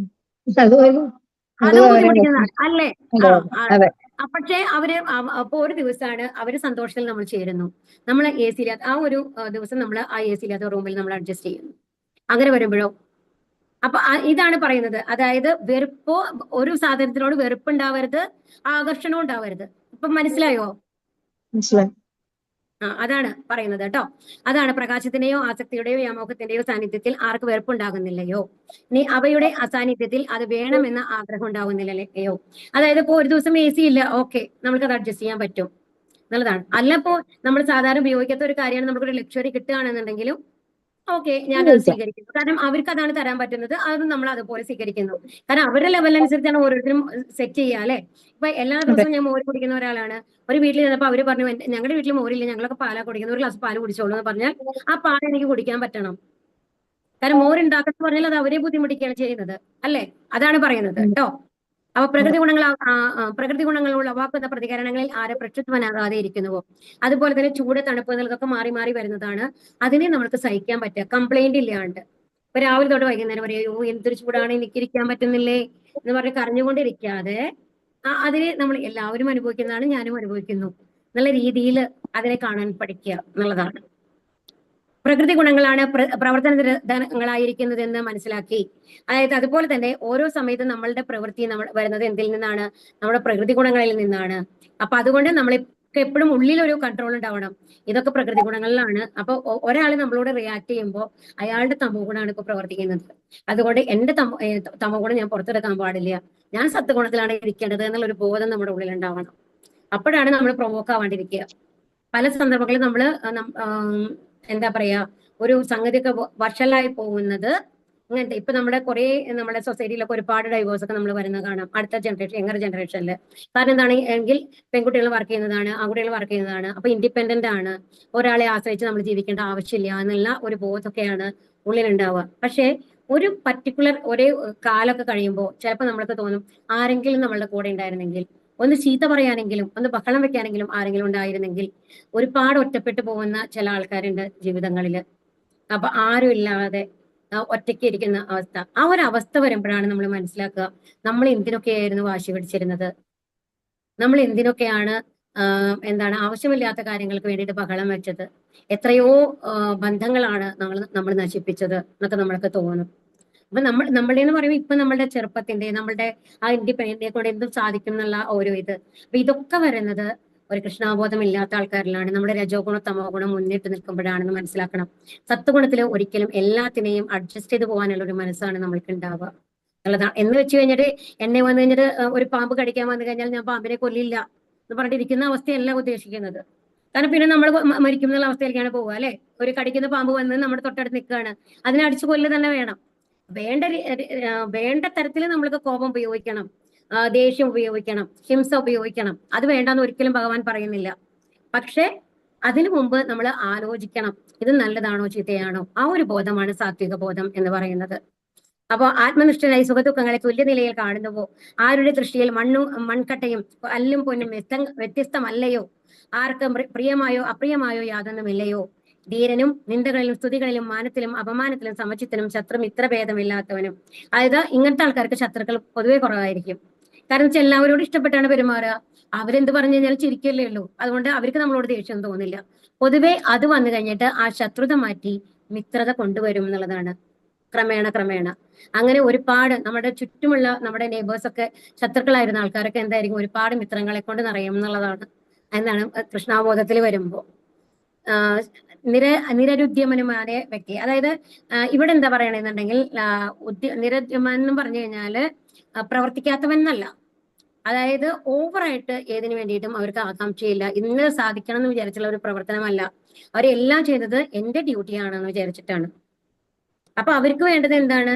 അത് ബുദ്ധിമുട്ടിക്കുന്നതാണ് അല്ലേ? പക്ഷേ അപ്പൊ ഒരു ദിവസമാണ് അവര് സന്തോഷത്തിൽ നമ്മൾ ചേരുന്നു, നമ്മൾ AC ഇല്ലാത്ത ആ ഒരു ദിവസം നമ്മൾ ആ AC ഇല്ലാത്ത റൂമിൽ നമ്മൾ അഡ്ജസ്റ്റ് ചെയ്യുന്നു. അങ്ങനെ വരുമ്പോഴോ? അപ്പൊ ഇതാണ് പറയുന്നത്. അതായത് വെറുപ്പോ, ഒരു സാധനത്തിനോട് വെറുപ്പുണ്ടാവരുത്, ആകർഷണം ഉണ്ടാവരുത്. ഇപ്പൊ മനസ്സിലായോ? അതാണ് പറയുന്നത് കേട്ടോ. അതാണ് പ്രകാശത്തിന്റെയോ ആസക്തിയുടെയോ വ്യാമോഹത്തിന്റെയോ സാന്നിധ്യത്തിൽ ആർക്ക് വെറുപ്പുണ്ടാകുന്നില്ലയോ, ഇനി അവയുടെ അസാന്നിധ്യത്തിൽ അത് വേണമെന്ന ആഗ്രഹം ഉണ്ടാകുന്നില്ലയോ. അതായത് ഇപ്പൊ ഒരു ദിവസം AC ഇല്ല, ഓക്കെ, നമുക്കത് അഡ്ജസ്റ്റ് ചെയ്യാൻ പറ്റും എന്നുള്ളതാണ്. അല്ലപ്പോ നമ്മൾ സാധാരണ ഉപയോഗിക്കാത്ത ഒരു കാര്യമാണ് നമുക്കൊരു ലക്ഷറി കിട്ടുകയാണെന്നുണ്ടെങ്കിലും ഓക്കെ, ഞാനത് സ്വീകരിക്കുന്നു. കാരണം അവർക്ക് അതാണ് തരാൻ പറ്റുന്നത്, അത് നമ്മൾ അതുപോലെ സ്വീകരിക്കുന്നു. കാരണം അവരുടെ ലെവലനുസരിച്ചാണ് ഓരോരുത്തരും സെറ്റ് ചെയ്യുക അല്ലെ? ഇപ്പൊ എല്ലാ ദിവസവും ഞാൻ മോര് കുടിക്കുന്ന ഒരാളാണ്. ഒരു വീട്ടിൽ ചെന്നപ്പോൾ അവര് പറഞ്ഞു, ഞങ്ങളുടെ വീട്ടിൽ മോരില്ല, ഞങ്ങളൊക്കെ പാലാ കുടിക്കുന്നത്, ഒരു ഗ്ലാസ് പാല് കുടിച്ചോളൂ എന്ന് പറഞ്ഞാൽ ആ പാൽ എനിക്ക് കുടിക്കാൻ പറ്റണം. കാരണം മോരുണ്ടാക്കുന്ന പറഞ്ഞാൽ അത് അവരെ ബുദ്ധിമുട്ടിക്കുകയാണ് ചെയ്യുന്നത് അല്ലെ? അതാണ് പറയുന്നത് കേട്ടോ. അപ്പൊ പ്രകൃതി ഗുണങ്ങൾ ഉളവാക്കുന്ന പ്രതികരണങ്ങളിൽ ആരെ പ്രക്ഷുബ്ധനാകാതെ ഇരിക്കുന്നുവോ, അതുപോലെ തന്നെ ചൂട്, തണുപ്പ് എന്നതൊക്കെ മാറി മാറി വരുന്നതാണ്. അതിനെ നമുക്ക് സഹിക്കാൻ പറ്റുക, കംപ്ലൈന്റ് ഇല്ലാണ്ട്. ഇപ്പൊ രാവിലെ തൊട്ട് വൈകുന്നേരം വരെ എന്തൊരു ചൂടാണ്, എനിക്ക് ഇരിക്കാൻ പറ്റുന്നില്ലേ എന്ന് പറഞ്ഞ് കരഞ്ഞുകൊണ്ടിരിക്കാതെ അതിനെ നമ്മൾ എല്ലാവരും അനുഭവിക്കുന്നതാണ്, ഞാനും അനുഭവിക്കുന്നു എന്നുള്ള രീതിയിൽ അതിനെ കാണാൻ പഠിക്കുക എന്നുള്ളതാണ്. പ്രകൃതി ഗുണങ്ങളാണ് പ്രവർത്തനങ്ങളായിരിക്കുന്നതെന്ന് മനസ്സിലാക്കി, അതായത് അതുപോലെ തന്നെ ഓരോ സമയത്തും നമ്മളുടെ പ്രവൃത്തി വരുന്നത് എന്തിൽ നിന്നാണ്? നമ്മുടെ പ്രകൃതി ഗുണങ്ങളിൽ നിന്നാണ്. അപ്പൊ അതുകൊണ്ട് നമ്മൾക്ക് എപ്പോഴും ഉള്ളിലൊരു കൺട്രോൾ ഉണ്ടാവണം, ഇതൊക്കെ പ്രകൃതി ഗുണങ്ങളിലാണ്. അപ്പൊ ഒരാൾ നമ്മളോട് റിയാക്ട് ചെയ്യുമ്പോൾ അയാളുടെ തമോ ഗുണമാണ് ഇപ്പൊ പ്രവർത്തിക്കുന്നത്. അതുകൊണ്ട് എന്റെ തമോ ഗുണം ഞാൻ പുറത്തെടുക്കാൻ പാടില്ല, ഞാൻ സത്വഗുണത്തിലാണ് ഇരിക്കേണ്ടത് എന്നുള്ളൊരു ബോധം നമ്മുടെ ഉള്ളിൽ ഉണ്ടാവണം. അപ്പോഴാണ് നമ്മൾ പ്രൊവോക്ക് ആവാണ്ടിരിക്കുക. പല സന്ദർഭങ്ങളിൽ നമ്മൾ എന്താ പറയാ, ഒരു സംഗതിയൊക്കെ വഷളായി പോകുന്നത് ഇങ്ങനത്തെ. ഇപ്പൊ നമ്മുടെ സൊസൈറ്റിയിലൊക്കെ ഒരുപാട് ഡൈവേഴ്സ് ഒക്കെ നമ്മൾ വരുന്നത് കാണാം, അടുത്ത ജനറേഷൻ, യങ്ങർ ജനറേഷനിൽ. കാരണം എന്താണ്? എങ്കിൽ പെൺകുട്ടികൾ വർക്ക് ചെയ്യുന്നതാണ്, ആൺകുട്ടികൾ വർക്ക് ചെയ്യുന്നതാണ്, അപ്പൊ ഇൻഡിപെൻഡന്റ് ആണ്, ഒരാളെ ആശ്രയിച്ച് നമ്മൾ ജീവിക്കേണ്ട ആവശ്യമില്ല എന്നുള്ള ഒരു ബോധമൊക്കെയാണ് ഉള്ളിലുണ്ടാവുക. പക്ഷെ ഒരു പർട്ടിക്കുലർ ഒരേ കാലമൊക്കെ കഴിയുമ്പോൾ ചിലപ്പോൾ നമ്മൾക്ക് തോന്നും, ആരെങ്കിലും നമ്മളുടെ കൂടെ ഉണ്ടായിരുന്നെങ്കിൽ, ഒന്ന് ചീത്ത പറയാനെങ്കിലും, ഒന്ന് ബഹളം വെക്കാനെങ്കിലും ആരെങ്കിലും ഉണ്ടായിരുന്നെങ്കിൽ. ഒരുപാട് ഒറ്റപ്പെട്ടു പോകുന്ന ചില ആൾക്കാരുണ്ട് ജീവിതങ്ങളിൽ. അപ്പൊ ആരും ഇല്ലാതെ ഒറ്റയ്ക്ക് ഇരിക്കുന്ന അവസ്ഥ. ആ ഒരു അവസ്ഥ വരുമ്പോഴാണ് നമ്മൾ മനസ്സിലാക്കുക, നമ്മൾ എന്തിനൊക്കെയായിരുന്നു വാശി പിടിച്ചിരുന്നത്, നമ്മൾ എന്തിനൊക്കെയാണ് എന്താണ് ആവശ്യമില്ലാത്ത കാര്യങ്ങൾക്ക് വേണ്ടിയിട്ട് ബഹളം വെച്ചത്, എത്രയോ ബന്ധങ്ങളാണ് നമ്മൾ നശിപ്പിച്ചത് എന്നൊക്കെ നമ്മൾക്ക് തോന്നും. അപ്പൊ നമ്മളുടെ എന്ന് പറയുമ്പോൾ ഇപ്പൊ നമ്മളുടെ ചെറുപ്പത്തിന്റെ, നമ്മളുടെ ആ ഇൻഡിപെൻഡന്റിനെ കൊണ്ട് എന്തും സാധിക്കും എന്നുള്ള ഓരോ അപ്പൊ ഇതൊക്കെ വരുന്നത് ഒരു കൃഷ്ണാബോധം ഇല്ലാത്ത ആൾക്കാരിലാണ്. നമ്മുടെ രജോ ഗുണം തമോ ഗുണം മുന്നിട്ട് നിൽക്കുമ്പോഴാണെന്ന് മനസ്സിലാക്കണം. സത്വഗുണത്തിൽ ഒരിക്കലും എല്ലാത്തിനെയും അഡ്ജസ്റ്റ് ചെയ്ത് പോകാനുള്ള ഒരു മനസ്സാണ് നമ്മൾക്ക് ഉണ്ടാവുക. എന്നുള്ളതാണ്. എന്ന് വെച്ച് കഴിഞ്ഞിട്ട് എന്നെ വന്നു കഴിഞ്ഞിട്ട് ഒരു പാമ്പ് കടിക്കാൻ വന്നു കഴിഞ്ഞാൽ ഞാൻ പാമ്പിനെ കൊല്ലില്ല എന്ന് പറഞ്ഞിട്ടിരിക്കുന്ന അവസ്ഥയല്ല ഉദ്ദേശിക്കുന്നത്. കാരണം പിന്നെ നമ്മൾ മരിക്കും എന്നുള്ള അവസ്ഥയിലേക്കാണ് പോവുക അല്ലെ. ഒരു കടിക്കുന്ന പാമ്പ് വന്ന് നമ്മുടെ തൊട്ടടുത്ത് നിൽക്കുകയാണ്, അതിനെ അടിച്ചു കൊല്ലുക തന്നെ വേണം. വേണ്ട തരത്തിൽ നമ്മൾക്ക് കോപം ഉപയോഗിക്കണം, ദേഷ്യം ഉപയോഗിക്കണം, ഹിംസ ഉപയോഗിക്കണം. അത് വേണ്ടെന്ന് ഒരിക്കലും ഭഗവാൻ പറയുന്നില്ല. പക്ഷെ അതിനു മുമ്പ് നമ്മൾ ആലോചിക്കണം, ഇത് നല്ലതാണോ ചീത്തയാണോ. ആ ഒരു ബോധമാണ് സാത്വിക ബോധം എന്ന് പറയുന്നത്. അപ്പൊ ആത്മനിഷ്ഠനായി സുഖദുഃഖങ്ങളെ തുല്യനിലയിൽ കാണുന്നുവോ, ആരുടെ ദൃഷ്ടിയിൽ മൺകട്ടയും അല്ലും പൊന്നും വ്യത്യസ്തമല്ലയോ, ആർക്കും പ്രിയമായോ അപ്രിയമായോ യാതൊന്നുമില്ലയോ, ധീരനും നിന്ദകളിലും സ്തുതികളിലും മാനത്തിലും അപമാനത്തിലും സമചിത്തനും ശത്രു ഭേദമില്ലാത്തവനും. അതായത് ഇങ്ങനത്തെ ആൾക്കാർക്ക് ശത്രുക്കൾ പൊതുവെ കുറവായിരിക്കും. കാരണം വെച്ചാൽ എല്ലാവരോടും ഇഷ്ടപ്പെട്ടാണ് പെരുമാറുക. അവരെന്ത് പറഞ്ഞു കഴിഞ്ഞാൽ ചിരിക്കല്ലേ ഉള്ളൂ. അതുകൊണ്ട് അവർക്ക് നമ്മളോട് ദേഷ്യം തോന്നില്ല. പൊതുവെ അത് വന്നു കഴിഞ്ഞിട്ട് ആ ശത്രുത മാറ്റി മിത്രത കൊണ്ടുവരും എന്നുള്ളതാണ്. ക്രമേണ അങ്ങനെ ഒരുപാട് നമ്മുടെ ചുറ്റുമുള്ള നമ്മുടെ നെയ്ബേഴ്സ് ഒക്കെ ശത്രുക്കളായിരുന്ന ആൾക്കാരൊക്കെ എന്തായിരിക്കും ഒരുപാട് മിത്രങ്ങളെ കൊണ്ട് നിറയും എന്നുള്ളതാണ്. എന്നാണ് കൃഷ്ണാബോധത്തിൽ വരുമ്പോ നിരരുദ്യമനുമായ വ്യക്തി. അതായത് ഇവിടെ എന്താ പറയണെന്നുണ്ടെങ്കിൽ നിരുദ്യമൻ എന്ന് പറഞ്ഞു കഴിഞ്ഞാല് പ്രവർത്തിക്കാത്തവൻ എന്നല്ല. അതായത് ഓവറായിട്ട് ഏതിനു വേണ്ടിയിട്ടും അവർക്ക് ആകാംക്ഷയില്ല, ഇന്ന് സാധിക്കണം എന്ന് വിചാരിച്ചുള്ള ഒരു പ്രവർത്തനമല്ല. അവരെല്ലാം ചെയ്തത് എന്റെ ഡ്യൂട്ടിയാണെന്ന് വിചാരിച്ചിട്ടാണ്. അപ്പൊ അവർക്ക് വേണ്ടത് എന്താണ്?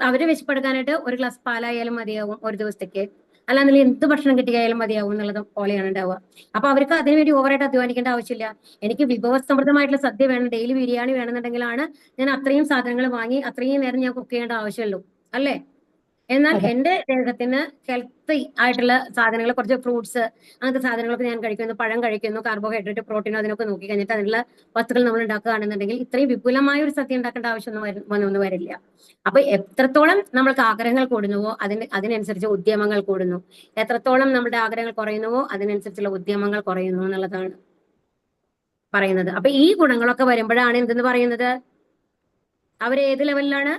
അവരെ വിശപ്പെടുക്കാനായിട്ട് ഒരു ഗ്ലാസ് പാലായാലും മതിയാവും ഒരു ദിവസത്തേക്ക്, അല്ലാന്നുണ്ടെങ്കിൽ എന്ത് ഭക്ഷണം കിട്ടിയാലും മതിയാവും എന്നുള്ളത് പോലെയാണ് ഉണ്ടാവുക. അപ്പൊ അവർക്ക് അതിനുവേണ്ടി ഓവറായിട്ട് അധ്വാനിക്കേണ്ട ആവശ്യമില്ല. എനിക്ക് വിഭവസമൃദ്ധമായിട്ടുള്ള സദ്യ വേണം, ഡെയിലി ബിരിയാണി വേണമെന്നുണ്ടെങ്കിലാണ് ഞാൻ അത്രയും സാധനങ്ങൾ വാങ്ങി അത്രയും നേരം ഞാൻ കുക്ക് ചെയ്യേണ്ട ആവശ്യമുള്ളൂ അല്ലേ. എന്നാൽ എന്റെ ദേഹത്തിന് ഹെൽത്തി ആയിട്ടുള്ള സാധനങ്ങൾ, കുറച്ച് ഫ്രൂട്ട്സ് അങ്ങനത്തെ സാധനങ്ങളൊക്കെ ഞാൻ കഴിക്കുന്നു, പഴം കഴിക്കുന്നു, കാർബോഹൈഡ്രേറ്റ് പ്രോട്ടീൻ അതിനൊക്കെ നോക്കി കഴിഞ്ഞിട്ട് അതിനുള്ള വസ്തുക്കൾ നമ്മൾ ഉണ്ടാക്കുകയാണെന്നുണ്ടെങ്കിൽ ഇത്രയും വിപുലമായ ഒരു സദ്യ ഉണ്ടാക്കേണ്ട ആവശ്യമൊന്നും വരില്ല. അപ്പൊ എത്രത്തോളം നമ്മൾക്ക് ആഗ്രഹങ്ങൾ കൂടുന്നുവോ അതിനനുസരിച്ച് ഉദ്യമങ്ങൾ കൂടുന്നു, എത്രത്തോളം നമ്മുടെ ആഗ്രഹങ്ങൾ കുറയുന്നുവോ അതിനനുസരിച്ചുള്ള ഉദ്യമങ്ങൾ കുറയുന്നു എന്നുള്ളതാണ് പറയുന്നത്. അപ്പൊ ഈ ഗുണങ്ങളൊക്കെ വരുമ്പോഴാണ് എന്തെന്ന് പറയുന്നത്, അവരേത് ലെവലിലാണ്?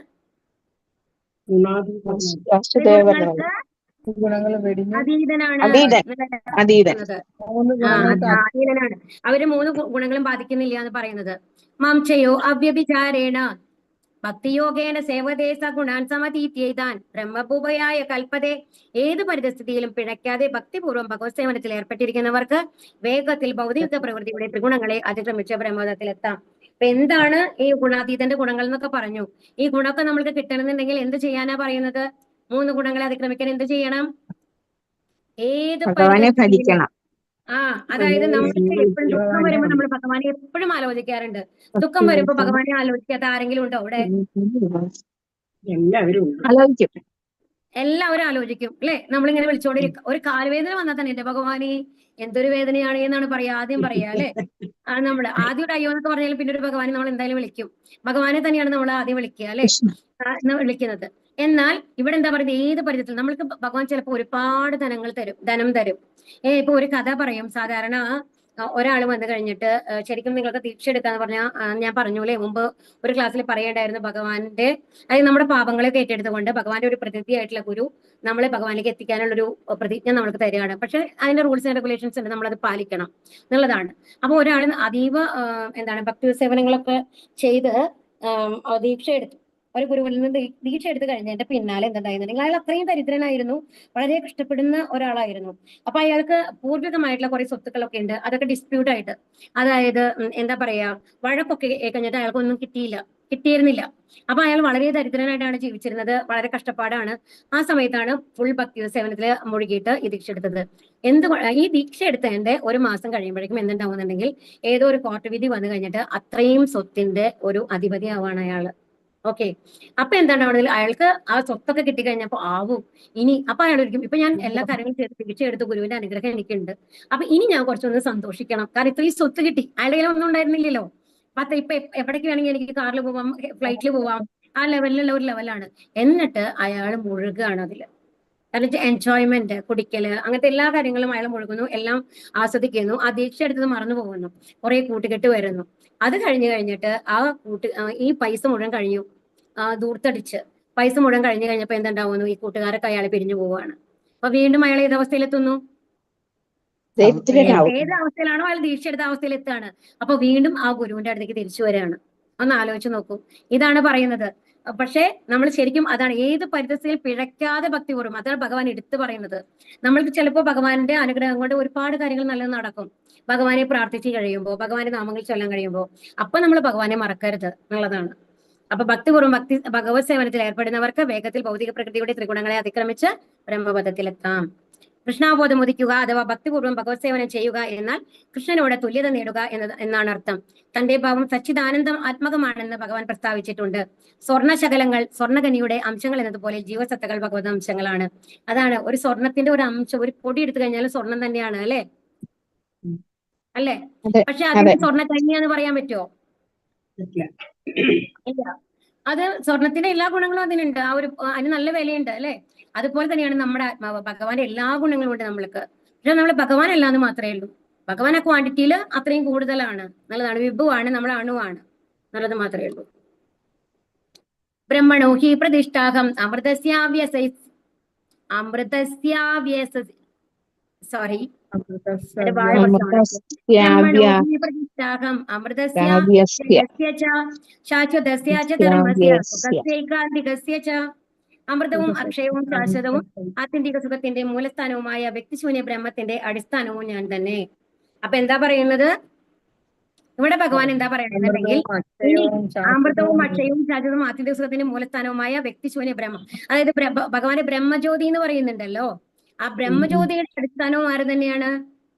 ഗുണങ്ങൾ വെടിഞ്ഞ് അതീതനാണ്. അതീതനാണ്. അവര് 3 ഗുണങ്ങളും ബാധിക്കുന്നില്ല എന്ന് പറയുന്നത്. മാംചയോ അവ്യഭിചാരേണ ഭക്തിയോഗേന സേവതേസ ഗുണാൻ സമതീത്യൈതാൻ ബ്രഹ്മഭൂപയായ കൽപ്പതേ. ഏത് പരിതസ്ഥിതിയിലും പിഴയ്ക്കാതെ ഭക്തിപൂർവ്വം ഭഗവത് സേവനത്തിൽ ഏർപ്പെട്ടിരിക്കുന്നവർക്ക് വേഗത്തിൽ ഭൗതിക പ്രവൃത്തിയുടെ ത്രിഗുണങ്ങളെ അതിക്രമിച്ച ബ്രഹ്മപദത്തിലെത്താം. അപ്പൊ എന്താണ് ഈ ഗുണാതീതന്റെ ഗുണങ്ങൾ എന്നൊക്കെ പറഞ്ഞു. ഈ ഗുണമൊക്കെ നമ്മൾക്ക് കിട്ടണമെന്നുണ്ടെങ്കിൽ എന്ത് ചെയ്യാനാ പറയുന്നത്? 3 ഗുണങ്ങളെ അതിക്രമിക്കാൻ എന്ത് ചെയ്യണം? ഏത് പരിതസ്ഥിതിയിലും അതായത് നമ്മൾക്ക് എപ്പോഴും ദുഃഖം വരുമ്പോൾ നമ്മൾ ഭഗവാനെ എപ്പോഴും ആലോചിക്കാറുണ്ട്. ദുഃഖം വരുമ്പോ ഭഗവാനെ ആലോചിക്കാത്ത ആരെങ്കിലും ഉണ്ടോ അവിടെ? എല്ലാവരും ആലോചിക്കും അല്ലെ. നമ്മളിങ്ങനെ വിളിച്ചോണ്ടിരിക്കും. ഒരു കാൽവേദന വന്നാൽ തന്നെ എന്റെ ഭഗവാനെ എന്തൊരു വേദനയാണ് എന്നാണ് ആദ്യം പറയാ അല്ലെ. നമ്മള് ആദ്യം ഒരു അയ്യോ എന്നൊക്കെ പറഞ്ഞാൽ പിന്നെ ഒരു ഭഗവാനെ നമ്മൾ എന്തായാലും വിളിക്കും. ഭഗവാനെ തന്നെയാണ് നമ്മൾ ആദ്യം വിളിക്കുക അല്ലെ, വിളിക്കുന്നത്. എന്നാൽ ഇവിടെ എന്താ പറയുന്നത്, ഏത് പരിധത്തിൽ നമ്മൾക്ക് ഭഗവാൻ ചിലപ്പോൾ ഒരുപാട് ധനം തരും. ഇപ്പൊ ഒരു കഥ പറയും. സാധാരണ ഒരാൾ വന്നു കഴിഞ്ഞിട്ട് ശരിക്കും നിങ്ങൾക്ക് ദീക്ഷ എടുക്കാന്ന് പറഞ്ഞാൽ ഞാൻ പറഞ്ഞൂലേ മുമ്പ് ഒരു ക്ലാസ്സിൽ പറയേണ്ടായിരുന്നു, ഭഗവാന്റെ അതായത് നമ്മുടെ പാപങ്ങളെ ഏറ്റെടുത്തുകൊണ്ട് ഭഗവാന്റെ ഒരു പ്രതിനിധിയായിട്ടുള്ള ഗുരു നമ്മളെ ഭഗവാനിലേക്ക് എത്തിക്കാനുള്ള ഒരു പ്രതിജ്ഞ നമ്മൾക്ക് തരികയാണ്. പക്ഷെ അതിന്റെ റൂൾസ് ആൻഡ് റെഗുലേഷൻസ് ഉണ്ട്, നമ്മളത് പാലിക്കണം എന്നുള്ളതാണ്. അപ്പൊ ഒരാൾ അതീവ ഭക്തി സേവനങ്ങളൊക്കെ ചെയ്ത് ദീക്ഷ എടുത്തു, ഒരു ഗുരുവിൽ നിന്ന് ദീക്ഷ എടുത്തു കഴിഞ്ഞതിന്റെ പിന്നാലെ എന്തുണ്ടായിരുന്നുണ്ടെങ്കിൽ അയാൾ അത്രയും ദരിദ്രനായിരുന്നു, വളരെ കഷ്ടപ്പെടുന്ന ഒരാളായിരുന്നു. അപ്പൊ അയാൾക്ക് പൂർവികമായിട്ടുള്ള കുറെ സ്വത്തുക്കളൊക്കെ ഉണ്ട്, അതൊക്കെ ഡിസ്പ്യൂട്ട് ആയിട്ട്, അതായത് എന്താ പറയാ, വഴക്കൊക്കെ കഴിഞ്ഞിട്ട് അയാൾക്കൊന്നും കിട്ടിയിരുന്നില്ല. അപ്പൊ അയാൾ വളരെ ദരിദ്രനായിട്ടാണ് ജീവിച്ചിരുന്നത്, വളരെ കഷ്ടപ്പാടാണ്. ആ സമയത്താണ് ഫുൾ ഭക്തി സേവനത്തിൽ മുഴുകിയിട്ട് ഈ ദീക്ഷ എടുത്തത്. ഈ ദീക്ഷ എടുത്തതിന്റെ 1 മാസം കഴിയുമ്പോഴേക്കും എന്തുണ്ടാവുന്നുണ്ടെങ്കിൽ ഏതോ ഒരു കോർട്ട് വിധി വന്നു കഴിഞ്ഞിട്ട് അത്രയും സ്വത്തിന്റെ ഒരു അധിപതി ആവാണ് അയാള്. ഓക്കെ. അപ്പൊ എന്താണ് അവിടെ അയാൾക്ക് ആ സ്വത്തൊക്കെ കിട്ടിക്കഴിഞ്ഞപ്പോ ഇനി അപ്പൊ അയാൾ ഒരിക്കും ഇപ്പൊ ഞാൻ എല്ലാ കാര്യങ്ങളും ചെയ്ത് തിരിച്ചെടുത്ത് ഗുരുവിന്റെ അനുഗ്രഹം എനിക്കുണ്ട്, അപ്പൊ ഇനി ഞാൻ കുറച്ചൊന്ന് സന്തോഷിക്കണം. കാരണം ഇത്രയും സ്വത്ത് കിട്ടി, അയാളുടെ കയ്യിൽ ഒന്നും ഉണ്ടായിരുന്നില്ലല്ലോ. ഇപ്പൊ എവിടേക്ക് വേണമെങ്കിൽ എനിക്ക് കാറിൽ പോവാം, ഫ്ലൈറ്റിൽ പോവാം, ആ ലെവലിലുള്ള ഒരു ലെവലാണ്. എന്നിട്ട് അയാൾ മുഴുകുകയാണ് അതില്. കാരണം എൻജോയ്മെന്റ്, കുടിക്കല്, അങ്ങനത്തെ എല്ലാ കാര്യങ്ങളും അയാൾ മുഴുകുന്നു, എല്ലാം ആസ്വദിക്കുന്നു. ആ ദീക്ഷ എടുത്തത് മറന്നു പോകുന്നു, കുറെ കൂട്ടുകെട്ട് വരുന്നു. അത് കഴിഞ്ഞിട്ട് ഈ പൈസ മുഴുവൻ കഴിഞ്ഞു, ദൂർത്തടിച്ച് പൈസ മുഴുവൻ കഴിഞ്ഞു കഴിഞ്ഞപ്പോ എന്തുണ്ടാവുന്നു, ഈ കൂട്ടുകാരൊക്കെ അയാളെ പിരിഞ്ഞു പോവുകയാണ്. അപ്പൊ വീണ്ടും അയാൾ ഏത് അവസ്ഥയിലെത്തുന്നു? ഏത് അവസ്ഥയിലാണോ അയാൾ ദീക്ഷ എടുത്ത അവസ്ഥയിൽ എത്തുകയാണ്. അപ്പൊ വീണ്ടും ആ ഗുരുവിന്റെ അടുത്തേക്ക് തിരിച്ചു വരികയാണ്. ഒന്ന് ആലോചിച്ച് നോക്കൂ. ഇതാണ് പറയുന്നത്. പക്ഷേ നമ്മൾ ശരിക്കും അതാണ് ഏത് പരിതസ്ഥിതിയിൽ പിഴയ്ക്കാതെ ഭക്തിപൂർവ്വം, അതാണ് ഭഗവാൻ എടുത്തു പറയുന്നത്. നമ്മൾക്ക് ചിലപ്പോൾ ഭഗവാന്റെ അനുഗ്രഹം കൊണ്ട് ഒരുപാട് കാര്യങ്ങൾ നല്ലത് നടക്കും. ഭഗവാനെ പ്രാർത്ഥിച്ച് കഴിയുമ്പോൾ, ഭഗവാന്റെ നാമങ്ങൾ ചൊല്ലാൻ കഴിയുമ്പോൾ, അപ്പൊ നമ്മൾ ഭഗവാനെ മറക്കരുത് എന്നുള്ളതാണ്. അപ്പൊ ഭക്തിപൂർവ്വം ഭഗവത് സേവനത്തിൽ ഏർപ്പെടുന്നവർക്ക് വേഗത്തിൽ ഭൗതിക പ്രകൃതിയുടെ ത്രിഗുണങ്ങളെ അതിക്രമിച്ച് ബ്രഹ്മപദത്തിലെത്താം. കൃഷ്ണാബോധം ഉദിക്കുക അഥവാ ഭക്തിപൂർവ്വം ഭഗവത് സേവനം ചെയ്യുക എന്നാൽ കൃഷ്ണനോട് തുല്യത നേടുക എന്നാണ് അർത്ഥം. തന്റെ ഭാവം സച്ചിദാനന്ദം ആത്മകമാണെന്ന് ഭഗവാൻ പ്രസ്താവിച്ചിട്ടുണ്ട്. സ്വർണ്ണശകലങ്ങൾ സ്വർണ്ണഖനിയുടെ അംശങ്ങൾ എന്നതുപോലെ ജീവസത്തകൾ ഭഗവത് അംശങ്ങളാണ്. അതാണ് ഒരു സ്വർണത്തിന്റെ ഒരു അംശം, ഒരു പൊടി എടുത്തു കഴിഞ്ഞാൽ സ്വർണം തന്നെയാണ്, അല്ലെ? അല്ലേ? പക്ഷെ അതിന് സ്വർണ്ണഖനി എന്ന് പറയാൻ പറ്റുമോ? ഇല്ല. അത് സ്വർണത്തിന്റെ എല്ലാ ഗുണങ്ങളും അതിനുണ്ട്. അതിന് നല്ല വിലയുണ്ട്, അല്ലെ? അതുപോലെ തന്നെയാണ് നമ്മുടെ ആത്മാവ്. ഭഗവാന്റെ എല്ലാ ഗുണങ്ങളും ഉണ്ട് നമ്മൾക്ക്. പക്ഷെ നമ്മൾ ഭഗവാൻ അല്ലാന്ന് മാത്രമേ ഉള്ളൂ. ഭഗവാൻ ആ ക്വാണ്ടിറ്റിയിൽ അത്രയും കൂടുതലാണ് എന്നുള്ളതാണ്. വിഭുവാണ്, നമ്മുടെ അണുവാണ് എന്നുള്ളത് മാത്രമേ ഉള്ളൂ. ബ്രഹ്മണോ ഹി പ്രതിഷ്ഠാഹം അമൃതവും അക്ഷയവും ശാശ്വതവും ആത്യന്തിക സുഖത്തിന്റെ മൂലസ്ഥാനവുമായ വ്യക്തിശൂന്യ ബ്രഹ്മത്തിന്റെ അടിസ്ഥാനവും ഞാൻ തന്നെ. അപ്പൊ എന്താ പറയുന്നത് ഇവിടെ? ഭഗവാൻ എന്താ പറയുന്നുണ്ടെങ്കിൽ അമൃതവും അക്ഷയവും ശാശ്വതവും ആത്യന്തിക സുഖത്തിന്റെ മൂലസ്ഥാനവുമായ വ്യക്തിശൂന്യ ബ്രഹ്മം, അതായത് ഭഗവാന്റെ ബ്രഹ്മജ്യോതി എന്ന് പറയുന്നുണ്ടല്ലോ, ആ ബ്രഹ്മജ്യോതിയുടെ അടിസ്ഥാനവും ആര് തന്നെയാണ്?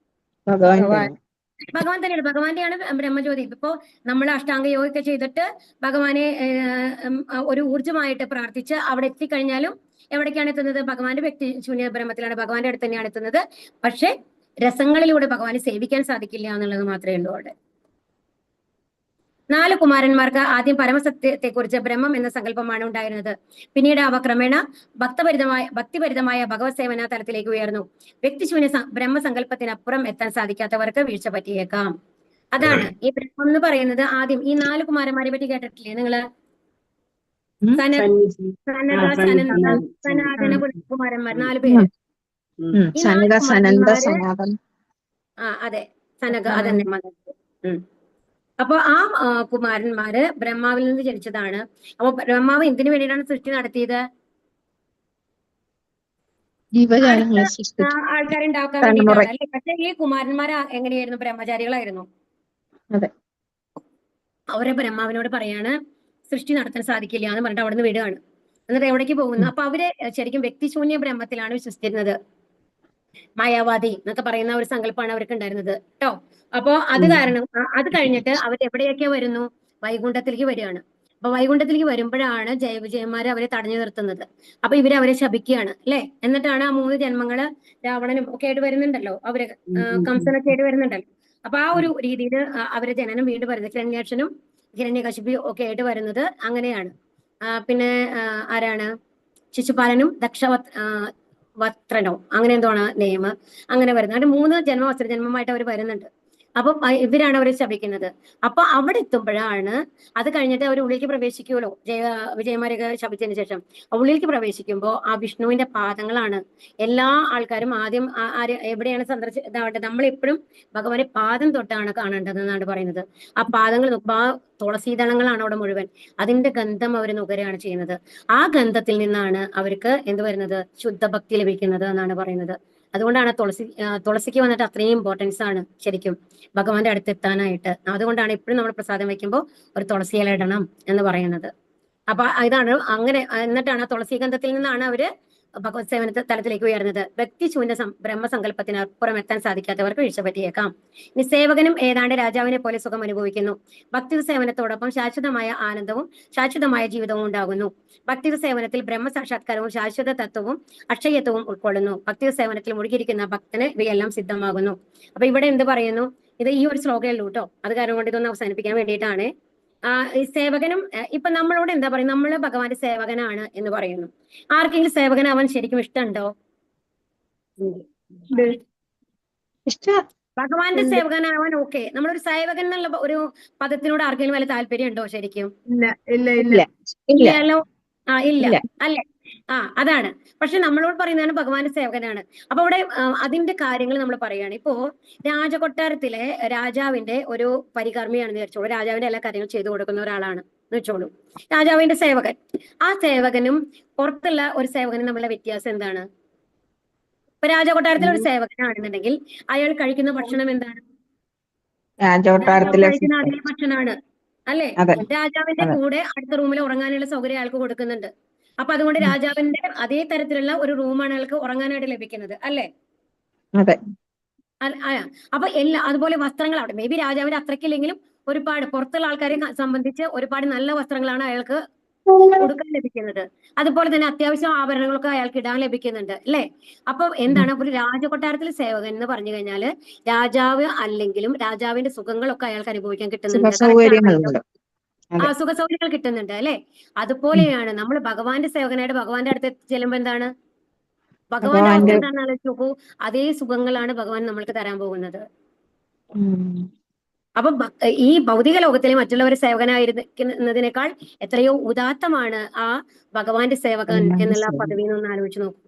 ഭഗവാൻ തന്നെയാണ്. ഭഗവാന്റെയാണ് ബ്രഹ്മജ്യോതി. ഇപ്പോ നമ്മൾ അഷ്ടാംഗ യോഗയൊക്കെ ചെയ്തിട്ട് ഭഗവാനെ ഒരു ഊർജ്ജമായിട്ട് പ്രാർത്ഥിച്ച് അവിടെ എത്തിക്കഴിഞ്ഞാലും എവിടേക്കാണ് എത്തുന്നത്? ഭഗവാന്റെ വ്യക്തി ശൂന്യ ബ്രഹ്മത്തിലാണ്, ഭഗവാന്റെ അടുത്ത് തന്നെയാണ് എത്തുന്നത്. പക്ഷെ രസങ്ങളിലൂടെ ഭഗവാനെ സേവിക്കാൻ സാധിക്കില്ല എന്നുള്ളത് മാത്രമേ ഉള്ളൂ അവിടെ. 4 കുമാരന്മാർക്ക് ആദ്യം പരമസത്യത്തെ കുറിച്ച് ബ്രഹ്മം എന്ന സങ്കല്പമാണ് ഉണ്ടായിരുന്നത്. പിന്നീട് അവ ക്രമേണ ഭക്തിപരിതമായ ഭഗവത് സേവന തലത്തിലേക്ക് ഉയർന്നു. വ്യക്തിശൂന്യ ബ്രഹ്മസങ്കല്പത്തിനപ്പുറം എത്താൻ സാധിക്കാത്തവർക്ക് വീഴ്ച പറ്റിയേക്കാം. അതാണ് ഈ ബ്രഹ്മം എന്ന് പറയുന്നത്. ആദ്യം ഈ 4 കുമാരന്മാരെ പറ്റി കേട്ടിട്ടില്ലേ നിങ്ങള്? സനാതന കുമാരന്മാർ 4 പേര്. ഈ 4 കുമാരന്മാര്, അതെ, സനക, അതന്നെ. അപ്പൊ ആ കുമാരന്മാര് ബ്രഹ്മാവിൽ നിന്ന് ജനിച്ചതാണ്. അപ്പൊ ബ്രഹ്മാവ് എന്തിനു വേണ്ടിയിട്ടാണ് സൃഷ്ടി നടത്തിയത്? ആൾക്കാരെ ഉണ്ടാക്കാൻ വേണ്ടിയിട്ടാണ്, അല്ലെ? പക്ഷെ ഈ കുമാരന്മാർ എങ്ങനെയായിരുന്നു? ബ്രഹ്മചാരികളായിരുന്നു. അവരെ ബ്രഹ്മാവിനോട് പറയാണ് സൃഷ്ടി നടത്താൻ സാധിക്കില്ല എന്ന് പറഞ്ഞിട്ട് അവിടെ നിന്ന് വിടുകയാണ്. എന്നിട്ട് എവിടേക്ക് പോകുന്നു? അപ്പൊ അവര് ശരിക്കും വ്യക്തിശൂന്യ ബ്രഹ്മത്തിലാണ് വിശ്വസിച്ചിരുന്നത്. മായാവാദി എന്നൊക്കെ പറയുന്ന ഒരു സങ്കല്പമാണ് അവർക്ക് ഉണ്ടായിരുന്നത് കേട്ടോ. അപ്പോ അത് കാരണം അത് കഴിഞ്ഞിട്ട് അവർ എവിടെയൊക്കെ വരുന്നു? വൈകുണ്ഠത്തിലേക്ക് വരികയാണ്. അപ്പൊ വൈകുണ്ഠത്തിലേക്ക് വരുമ്പോഴാണ് ജയവിജയന്മാര് അവരെ തടഞ്ഞു നിർത്തുന്നത്. അപ്പൊ ഇവര് അവരെ ശപിക്കുകയാണ്, അല്ലെ? എന്നിട്ടാണ് ആ 3 ജന്മങ്ങള് രാവണനും ഒക്കെ ആയിട്ട് വരുന്നുണ്ടല്ലോ, അവര് കംസനൊക്കെ ആയിട്ട് വരുന്നുണ്ടല്ലോ. അപ്പൊ ആ ഒരു രീതിയിൽ അവരെ ജനനം വീണ്ടും വരുന്നത്, ഹിരണ്യാക്ഷനും ഹിരണ്യകശിപും ഒക്കെ ആയിട്ട് വരുന്നത് അങ്ങനെയാണ്. പിന്നെ ആരാണ്? ശിശുപാലനും വത്രനോ അങ്ങനെ എന്തോണ് നെയ്മ്, അങ്ങനെ വരുന്നത്. അങ്ങനെ 3 വസ്ത്രജന്മമായിട്ട് അവർ വരുന്നുണ്ട്. അപ്പൊ ഇവരാണ് അവരെ ശപിക്കുന്നത്. അപ്പൊ അവിടെ എത്തുമ്പോഴാണ്, അത് കഴിഞ്ഞിട്ട് അവർ ഉള്ളിലേക്ക് പ്രവേശിക്കുമല്ലോ, വിജയന്മാരൊക്കെ ശപിച്ചതിന് ശേഷം ഉള്ളിലേക്ക് പ്രവേശിക്കുമ്പോൾ ആ വിഷ്ണുവിന്റെ പാദങ്ങളാണ് എല്ലാ ആൾക്കാരും ആദ്യം എവിടെയാണ് സന്ദർശിച്ചത്? നമ്മളെപ്പോഴും ഭഗവാന്റെ പാദം തൊട്ടാണ് കാണേണ്ടതെന്നാണ് പറയുന്നത്. ആ പാദങ്ങൾ നോക്കുമ്പോൾ ആ തുളസീദളങ്ങളാണ് അവിടെ മുഴുവൻ. അതിന്റെ ഗന്ധം അവർ നുകരുകയാണ് ചെയ്യുന്നത്. ആ ഗന്ധത്തിൽ നിന്നാണ് അവർക്ക് എന്ത് വരുന്നത്? ശുദ്ധഭക്തി ലഭിക്കുന്നത് എന്നാണ് പറയുന്നത്. അതുകൊണ്ടാണ് തുളസിക്ക് വന്നിട്ട് അത്രയും ഇമ്പോർട്ടൻസ് ആണ് ശരിക്കും ഭഗവാന്റെ അടുത്ത് എത്താനായിട്ട്. അതുകൊണ്ടാണ് എപ്പോഴും നമ്മൾ പ്രസാദം വെക്കുമ്പോൾ ഒരു തുളസി ഇല ഇടണം എന്ന് പറയുന്നത്. അപ്പൊ ഇതാണ് അങ്ങനെ. എന്നിട്ടാണ് ആ തുളസി ഗന്ധത്തിൽ നിന്നാണ് അവര് ഭഗവത് സേവന തലത്തിലേക്ക് ഉയർന്നത്. വ്യക്തിശൂന്യ ബ്രഹ്മസങ്കല്പത്തിന് അപ്പുറം എത്താൻ സാധിക്കാത്തവർക്ക് വീഴ്ച പറ്റിയേക്കാം. ഇനി സേവകനും ഏതാണ്ട് രാജാവിനെ പോലെ സുഖം അനുഭവിക്കുന്നു. ഭക്തി സേവനത്തോടൊപ്പം ശാശ്വതമായ ആനന്ദവും ശാശ്വതമായ ജീവിതവും ഉണ്ടാകുന്നു. ഭക്തി സേവനത്തിൽ ബ്രഹ്മസാക്ഷാത്കാരവും ശാശ്വത തത്വവും അക്ഷയത്വവും ഉൾക്കൊള്ളുന്നു. ഭക്തി സേവനത്തിൽ മുഴുകിയിരിക്കുന്ന ഭക്തന് ഇവയെല്ലാം സിദ്ധമാകുന്നു. അപ്പൊ ഇവിടെ എന്ത് പറയുന്നു? ഇത് ഈ ഒരു ശ്ലോകമേ ഉള്ളൂ കേട്ടോ. അത് കാരണം കൊണ്ട് ഇതൊന്ന് അവസാനിപ്പിക്കാൻ വേണ്ടിയിട്ടാണ്. ഈ സേവകനും ഇപ്പൊ നമ്മളോട് എന്താ പറയുക? നമ്മള് ഭഗവാന്റെ സേവകനാണ് എന്ന് പറയുന്നു. ആർക്കെങ്കിലും സേവകനാവാൻ ശരിക്കും ഇഷ്ടമുണ്ടോ? ഭഗവാന്റെ സേവകനാവാൻ ഓക്കെ. നമ്മളൊരു സേവകൻ എന്നുള്ള ഒരു പദത്തിനോട് ആർക്കെങ്കിലും വല്ല താല്പര്യം ഉണ്ടോ ശരിക്കും? ഇല്ലല്ലോ. ഇല്ല, അല്ലേ? അതാണ്. പക്ഷെ നമ്മളോട് പറയുന്നതാണ് ഭഗവാന്റെ സേവകനാണ്. അപ്പൊ അവിടെ അതിന്റെ കാര്യങ്ങൾ നമ്മൾ പറയുകയാണ്. ഇപ്പോ രാജകൊട്ടാരത്തിലെ രാജാവിന്റെ ഒരു പരികർമ്മിയാണെന്ന് വിചാരിച്ചോളൂ. രാജാവിന്റെ എല്ലാ കാര്യങ്ങളും ചെയ്തു കൊടുക്കുന്ന ഒരാളാണ് എന്ന് വെച്ചോളൂ. രാജാവിന്റെ സേവകൻ. ആ സേവകനും പുറത്തുള്ള ഒരു സേവകനും തമ്മിലുള്ള വ്യത്യാസം എന്താണ്? ഇപ്പൊ രാജകൊട്ടാരത്തിലെ ഒരു സേവകനാണെന്നുണ്ടെങ്കിൽ അയാൾ കഴിക്കുന്ന ഭക്ഷണം എന്താണ്? രാജാവ് രാജകൊട്ടാരത്തിലെ കഴിക്കുന്ന അതേ ഭക്ഷണമാണ് അല്ലേ? അതെ രാജാവിന്റെ അതെ. കൂടെ അടുത്ത റൂമിൽ ഉറങ്ങാനുള്ള സൗകര്യം അയാൾക്ക് കൊടുക്കുന്നുണ്ട്. അപ്പൊ അതുകൊണ്ട് രാജാവിന്റെ അതേ തരത്തിലുള്ള ഒരു റൂമാണ് അയാൾക്ക് ഉറങ്ങാനായിട്ട് ലഭിക്കുന്നത് അല്ലേ? അതെ. അപ്പൊ അതുപോലെ വസ്ത്രങ്ങൾ അവിടെ മേ ബി രാജാവിന്റെ അത്രയ്ക്കില്ലെങ്കിലും ഒരുപാട് പുറത്തുള്ള ആൾക്കാരെ സംബന്ധിച്ച് ഒരുപാട് നല്ല വസ്ത്രങ്ങളാണ് അയാൾക്ക് ഉടുക്കാൻ ലഭിക്കുന്നത്. അതുപോലെ തന്നെ അത്യാവശ്യം ആഭരണങ്ങളൊക്കെ അയാൾക്ക് ഇടാൻ ലഭിക്കുന്നുണ്ട് അല്ലേ? അപ്പൊ എന്താണ് ഒരു രാജകൊട്ടാരത്തിലെ സേവകൻ എന്ന് പറഞ്ഞു കഴിഞ്ഞാല് രാജാവ് അല്ലെങ്കിലും രാജാവിന്റെ സുഖങ്ങളൊക്കെ അയാൾക്ക് അനുഭവിക്കാൻ കിട്ടുന്നുണ്ട്. കറക്റ്റ് ആണല്ലോ? സുഖസൗകര്യങ്ങളുണ്ട്. അതെ. സുഖ സൗകര്യങ്ങൾ കിട്ടുന്നുണ്ട് അല്ലെ? അതുപോലെയാണ് നമ്മൾ ഭഗവാന്റെ സേവകനായിട്ട് ഭഗവാന്റെ അടുത്ത് ചെല്ലുമ്പോ എന്താണ് ഭഗവാന്റെ അവസ്ഥ എന്താണെന്ന് ആലോചിച്ച് നോക്കൂ. അതേ സുഖങ്ങളാണ് ഭഗവാൻ നമ്മൾക്ക് തരാൻ പോകുന്നത്. അപ്പൊ ഈ ഭൗതിക ലോകത്തിലെ മറ്റുള്ളവരെ സേവകനായിരിക്കുന്നതിനേക്കാൾ എത്രയോ ഉദാത്തമാണ് ആ ഭഗവാന്റെ സേവകൻ എന്നുള്ള പദവി എന്ന് ആലോചിച്ച് നോക്കൂ.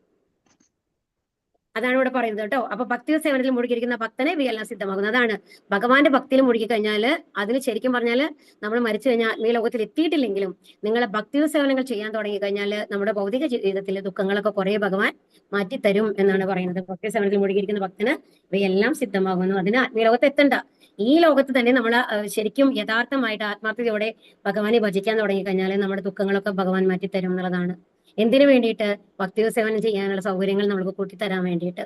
അതാണ് ഇവിടെ പറയുന്നത് കേട്ടോ. അപ്പൊ ഭക്തി സേവനത്തിൽ മുഴുകിയിരിക്കുന്ന ഭക്തനെ ഇവയെല്ലാം സിദ്ധമാകുന്നത്. അതാണ് ഭഗവാന്റെ ഭക്തിയിൽ മുഴുകി കഴിഞ്ഞാല് അതിന് ശരിക്കും പറഞ്ഞാല് നമ്മൾ മരിച്ചു കഴിഞ്ഞാൽ ആത്മീയ ലോകത്തിൽ എത്തിയിട്ടില്ലെങ്കിലും നിങ്ങളെ ഭക്തി സേവനങ്ങൾ ചെയ്യാൻ തുടങ്ങി കഴിഞ്ഞാല് നമ്മുടെ ഭൗതിക ജീവിതത്തിലെ ദുഃഖങ്ങളൊക്കെ കുറെ ഭഗവാൻ മാറ്റിത്തരും എന്നാണ് പറയുന്നത്. ഭക്തി സേവനത്തിൽ മുഴുകിയിരിക്കുന്ന ഭക്തന് ഇവയെല്ലാം സിദ്ധമാകുന്നു. അതിന് ആത്മീയ ലോകത്ത് എത്തണ്ട, ഈ ലോകത്ത് തന്നെ നമ്മൾ ശരിക്കും യഥാർത്ഥമായിട്ട് ആത്മാർത്ഥതയോടെ ഭഗവാനെ ഭജിക്കാൻ തുടങ്ങി കഴിഞ്ഞാൽ നമ്മുടെ ദുഃഖങ്ങളൊക്കെ ഭഗവാൻ മാറ്റിത്തരും എന്നുള്ളതാണ്. എന്തിനു വേണ്ടിയിട്ട്? ഭക്തി സേവനം ചെയ്യാനുള്ള സൗകര്യങ്ങൾ നമുക്ക് കൂട്ടിത്തരാൻ വേണ്ടിയിട്ട്.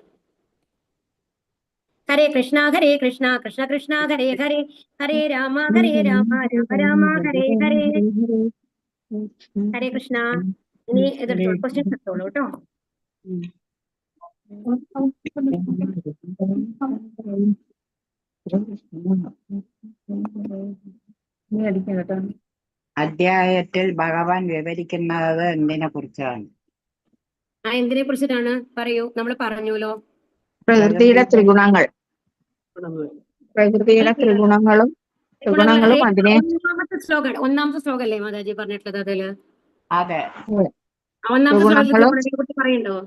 ഹരേ കൃഷ്ണ കൃഷ്ണ കൃഷ്ണ ഹരേ ഹരേ, ഹരേ രാമ രാമ രാമ ഹരേ ഹരേ. ഹരേ കൃഷ്ണ. ഇനി എതിർത്തോളൂ, ക്വസ്റ്റ്യൻസ് എടുത്തോളൂ കേട്ടോ. അധ്യായത്തിൽ ഭഗവാൻ വിവരിക്കുന്നത് എന്തിനെ കുറിച്ചാണ്? എന്തിനെ കുറിച്ചിട്ടാണ്? പറയൂ. നമ്മൾ പറഞ്ഞുല്ലോ പ്രകൃതിയുടെ ത്രിഗുണങ്ങൾ. പ്രകൃതിയുടെ ത്രിഗുണങ്ങളും അതിനെ ഒന്നാമത്തെ ശ്ലോകം അല്ലേ മാതാജി പറഞ്ഞിട്ടുള്ളത്? അതില് അതെ, ഒന്നാമത്തെ ശ്ലോകത്തിൽ ത്രിഗുണങ്ങളെ കുറിച്ച് പറയണ്ടോ?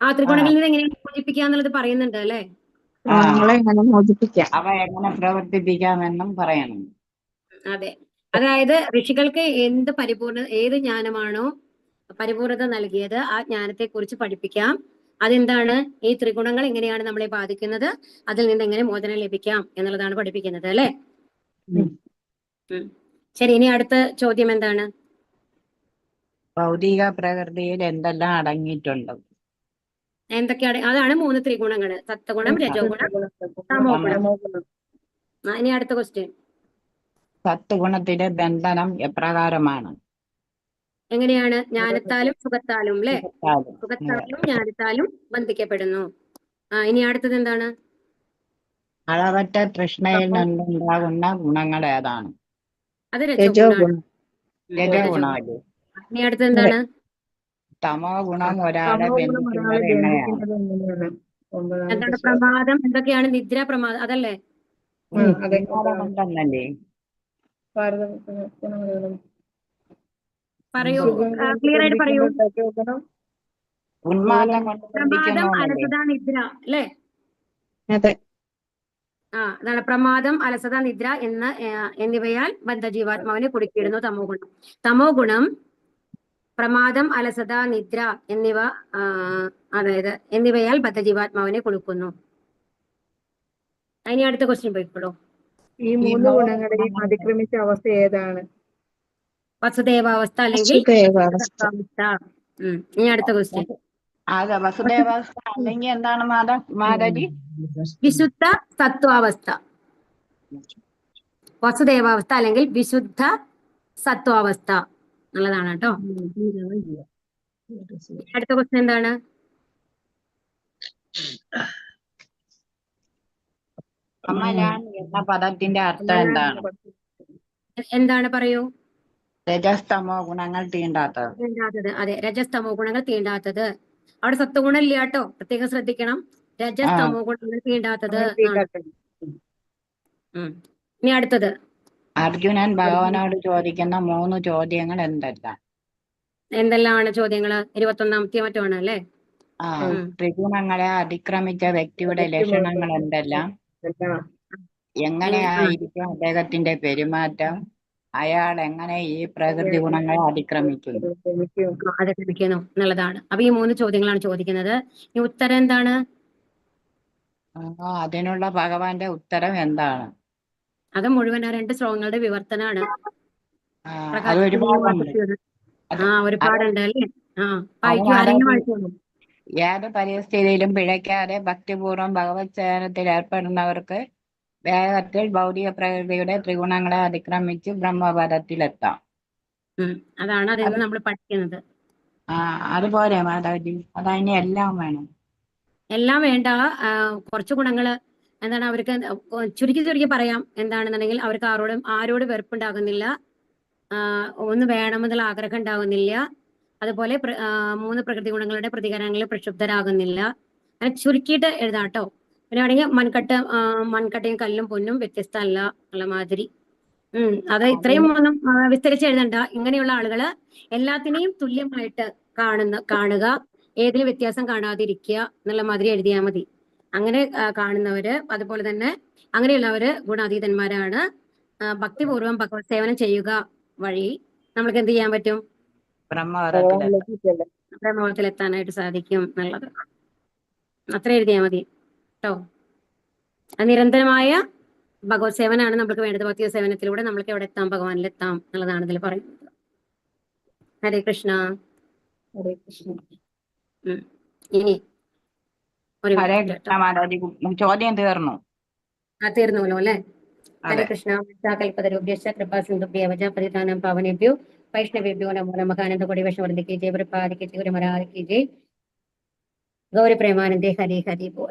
ത്രിഗുണങ്ങളിൽ നിന്ന് എങ്ങനെ മോചിപ്പിക്കാന്നുള്ളത് പറയുന്നുണ്ട് അല്ലെ? എങ്ങനെ മോചിപ്പിക്കാം, അവ എങ്ങനെ പ്രവർത്തിപ്പിക്കാമെന്നും പറയണം. അതെ, അതായത് ഋഷികൾക്ക് ഏത് ജ്ഞാനമാണോ പരിപൂർണത നൽകിയത് ആ ജ്ഞാനത്തെ കുറിച്ച് പഠിപ്പിക്കാം. അതെന്താണ്? ഈ ത്രിഗുണങ്ങൾ എങ്ങനെയാണ് നമ്മളെ ബാധിക്കുന്നത്, അതിൽ നിന്ന് എങ്ങനെ മോചനം ലഭിക്കാം എന്നുള്ളതാണ് പഠിപ്പിക്കുന്നത് അല്ലെ? ശരി, ഇനി അടുത്ത ചോദ്യം എന്താണ്? ഭൗതിക പ്രകൃതിയിൽ എന്തെല്ലാം അടങ്ങിയിട്ടുണ്ട്? എന്തൊക്കെയാണ്? അതാണ് 3 ത്രിഗുണങ്ങള്: സത്വഗുണം, രജോ ഗുണം, തമോ ഗുണം. ഇനി അടുത്ത ക്വസ്റ്റ്യൻ. സത്വഗുണത്തിന്റെ ബന്ധനം എപ്രകാരമാണ്? എങ്ങനെയാണ്? ജ്ഞാനത്താലും സുഖത്താലും അല്ലെ? സുഖത്താലും ജ്ഞാനത്താലും ബന്ധിക്കപ്പെടുന്നു. ഇനി അടുത്തത് എന്താണ്? അളവറ്റ തൃഷ്ണയിൽ നിന്നുണ്ടാകുന്ന ഗുണങ്ങൾ ഏതാണ്? അത് രജോ ഗുണം. രജോ ഗുണമല്ലേ? ഇനി അടുത്തത് എന്താണ്? തമോ ഗുണം ഒരാളെ ബന്ധിക്കുന്നത് എങ്ങനെയാണ്? എന്താണ്? പ്രമാദം. എന്തൊക്കെയാണ്? നിദ്ര, പ്രമാദം, അതല്ലേ? ഉണ്ടെന്നല്ലേ? പറയൂ, ക്ലിയർ ആയിട്ട് പറയൂ. ഉന്മാദം കൊണ്ട് പ്രമാദം, അലസത, നിദ്ര അല്ലേ? അതാണ് പ്രമാദം, അലസത, നിദ്ര എന്നിവയാൽ ബദ്ധജീവാത്മാവിനെ കുടുക്കിയിടുന്നു തമോ ഗുണം. തമോ ഗുണം പ്രമാദം, അലസത, നിദ്ര എന്നിവയാൽ ബദ്ധജീവാത്മാവിനെ കൊടുക്കുന്നു. ഇനി അടുത്ത ക്വസ്റ്റ്യൻ പോയിക്കോളൂ. ഈ 3 ഗുണങ്ങളെയും അതിക്രമിച്ച അവസ്ഥ ഏതാണ്? വസുദേവാവസ്ഥ അല്ലെങ്കിൽ ഇനി അടുത്ത ക്വസ്റ്റ്യൻ. വസുദേവാവസ്ഥ അല്ലെങ്കിൽ എന്താണ് മാതാജി? വിശുദ്ധ സത്വാവസ്ഥ. വസുദേവാവസ്ഥ അല്ലെങ്കിൽ വിശുദ്ധ സത്വാവസ്ഥ എന്നുള്ളതാണ് കേട്ടോ. അടുത്ത ക്വസ്റ്റ്യൻ എന്താണ്? അമലാൻ എന്ന പദത്തിന്റെ അർത്ഥം എന്താണ്? എന്താണ്? പറയൂ. രജസ്തമോ ഗുണങ്ങൾ തീണ്ടാത്തത്. അതെ, രജസ്തമോ ഗുണങ്ങൾ തീണ്ടാത്തത്. അവിടെ സത്വഗുണം ഇല്ല കേട്ടോ, പ്രത്യേകം ശ്രദ്ധിക്കണം. രജസ്തമോ ഗുണങ്ങൾ തീണ്ടാത്തത്. ഇനി അടുത്തത്. അർജുനൻ ഭഗവാനോട് ചോദിക്കുന്ന 3 ചോദ്യങ്ങൾ എന്തെല്ലാം? എന്തെല്ലാമാണ് ചോദ്യങ്ങള്? 21ാമത്തെ മറ്റോ ആണ് അല്ലേ? ആ ഉം. ത്രിഗുണങ്ങളെ അതിക്രമിച്ച വ്യക്തിയുടെ ലക്ഷണങ്ങൾ എന്തെല്ലാം? എങ്ങനെയായിരിക്കും അദ്ദേഹത്തിന്റെ പെരുമാറ്റം? അയാൾ എങ്ങനെ ഈ പ്രകൃതി ഗുണങ്ങളെ അതിക്രമിക്കുന്നു? അതിക്രമിക്കുന്നു എന്നുള്ളതാണ്. അപ്പൊ ഈ 3 ചോദ്യങ്ങളാണ് ചോദിക്കുന്നത്. ഈ ഉത്തരം എന്താണ്? അതിനുള്ള ഭഗവാന്റെ ഉത്തരം എന്താണ്? അത് മുഴുവൻ ആ 2 ശ്ലോകങ്ങളുടെ വിവർത്തനാണ്. അത് ഒരുപാടുണ്ട്. ഒരുപാടുണ്ട് അല്ലേ? അത് ആരെങ്കിലും മാതാജി വായിച്ചോളൂ. ഏത് പരിസ്ഥിതിയിലും പിഴയ്ക്കാതെ ഭക്തിപൂർവ്വം ഭഗവത് സേവനത്തിൽ ഏർപ്പെടുന്നവർക്ക് വേഗത്തിൽ ഭൗതിക പ്രകൃതിയുടെ ത്രിഗുണങ്ങളെ അതിക്രമിച്ച് ബ്രഹ്മപദത്തിലെത്താം. അതാണ് അതിൽ നിന്ന് നമ്മൾ പഠിക്കുന്നത്. അതുപോലെ മാതാജി, അതതിന് എല്ലാം വേണം. എല്ലാം വേണ്ട. കുറച്ച് ഗുണങ്ങള് എന്താണ് അവർക്ക് ചുരുക്കി പറയാം. എന്താണെന്നുണ്ടെങ്കിൽ അവർക്ക് ആരോട് വെറുപ്പുണ്ടാകുന്നില്ല, ഒന്ന് വേണമെന്നുള്ള ആഗ്രഹം ഉണ്ടാകുന്നില്ല. അതുപോലെ 3 പ്രകൃതി ഗുണങ്ങളുടെ പ്രതികരണങ്ങളിൽ പ്രക്ഷുബ്ധരാകുന്നില്ല. അങ്ങനെ ചുരുക്കിയിട്ട് എഴുതാട്ടോ. പിന്നെ ആണെങ്കിൽ മൺകട്ടയും കല്ലും പൊന്നും വ്യത്യസ്തമല്ല എന്നുള്ള മാതിരി. അത് ഇത്രയും ഒന്നും വിസ്തരിച്ച് എഴുതണ്ട. ഇങ്ങനെയുള്ള ആളുകള് എല്ലാത്തിനെയും തുല്യമായിട്ട് കാണുക, ഏതിലും വ്യത്യാസം കാണാതിരിക്കുക എന്നുള്ള മാതിരി എഴുതിയാൽ മതി. അങ്ങനെ കാണുന്നവര്, അതുപോലെ തന്നെ അങ്ങനെയുള്ളവര് ഗുണാതീതന്മാരാണ്. ഭക്തിപൂർവ്വം ഭഗവത് സേവനം ചെയ്യുക വഴി നമ്മൾക്ക് എന്ത് ചെയ്യാൻ പറ്റും? ബ്രഹ്മപദത്തിലെത്താനായിട്ട് സാധിക്കും എന്നുള്ളത്. അത്ര എഴുതിയാൽ മതി കേട്ടോ. നിരന്തരമായ ഭഗവത് സേവനാണ് നമ്മൾക്ക് വേണ്ടത്. ഭക്തി സേവനത്തിലൂടെ നമ്മൾക്ക് എവിടെ എത്താം? ഭഗവാനിലെത്താം എന്നുള്ളതാണ് ഇതിൽ പറയുന്നത്. ഹരേ കൃഷ്ണ. ഹരേ കൃഷ്ണ. ഇനി ഒരു ഹരേ കൃഷ്ണ മാതാജി, ചോദ്യം തീർന്നു. തീർന്നുല്ലോ അല്ലെ? ഹരേ കൃഷ്ണ. കൽപ്പതരുഭ്യശ്ച കൃപാ സിന്ധുഭ്യവച പതിതാനാം പാവനേഭ്യോ വൈഷ്ണവേഭ്യോ നമോ നമഃ. ആനന്ദകോടി വൈഷ്ണവൃന്ദ കി ജയ, പ്രപാദിക്ക് ജയ, ഗൗരി പ്രേമാനന്ദേ. ഹരി ഹരി ബോൽ.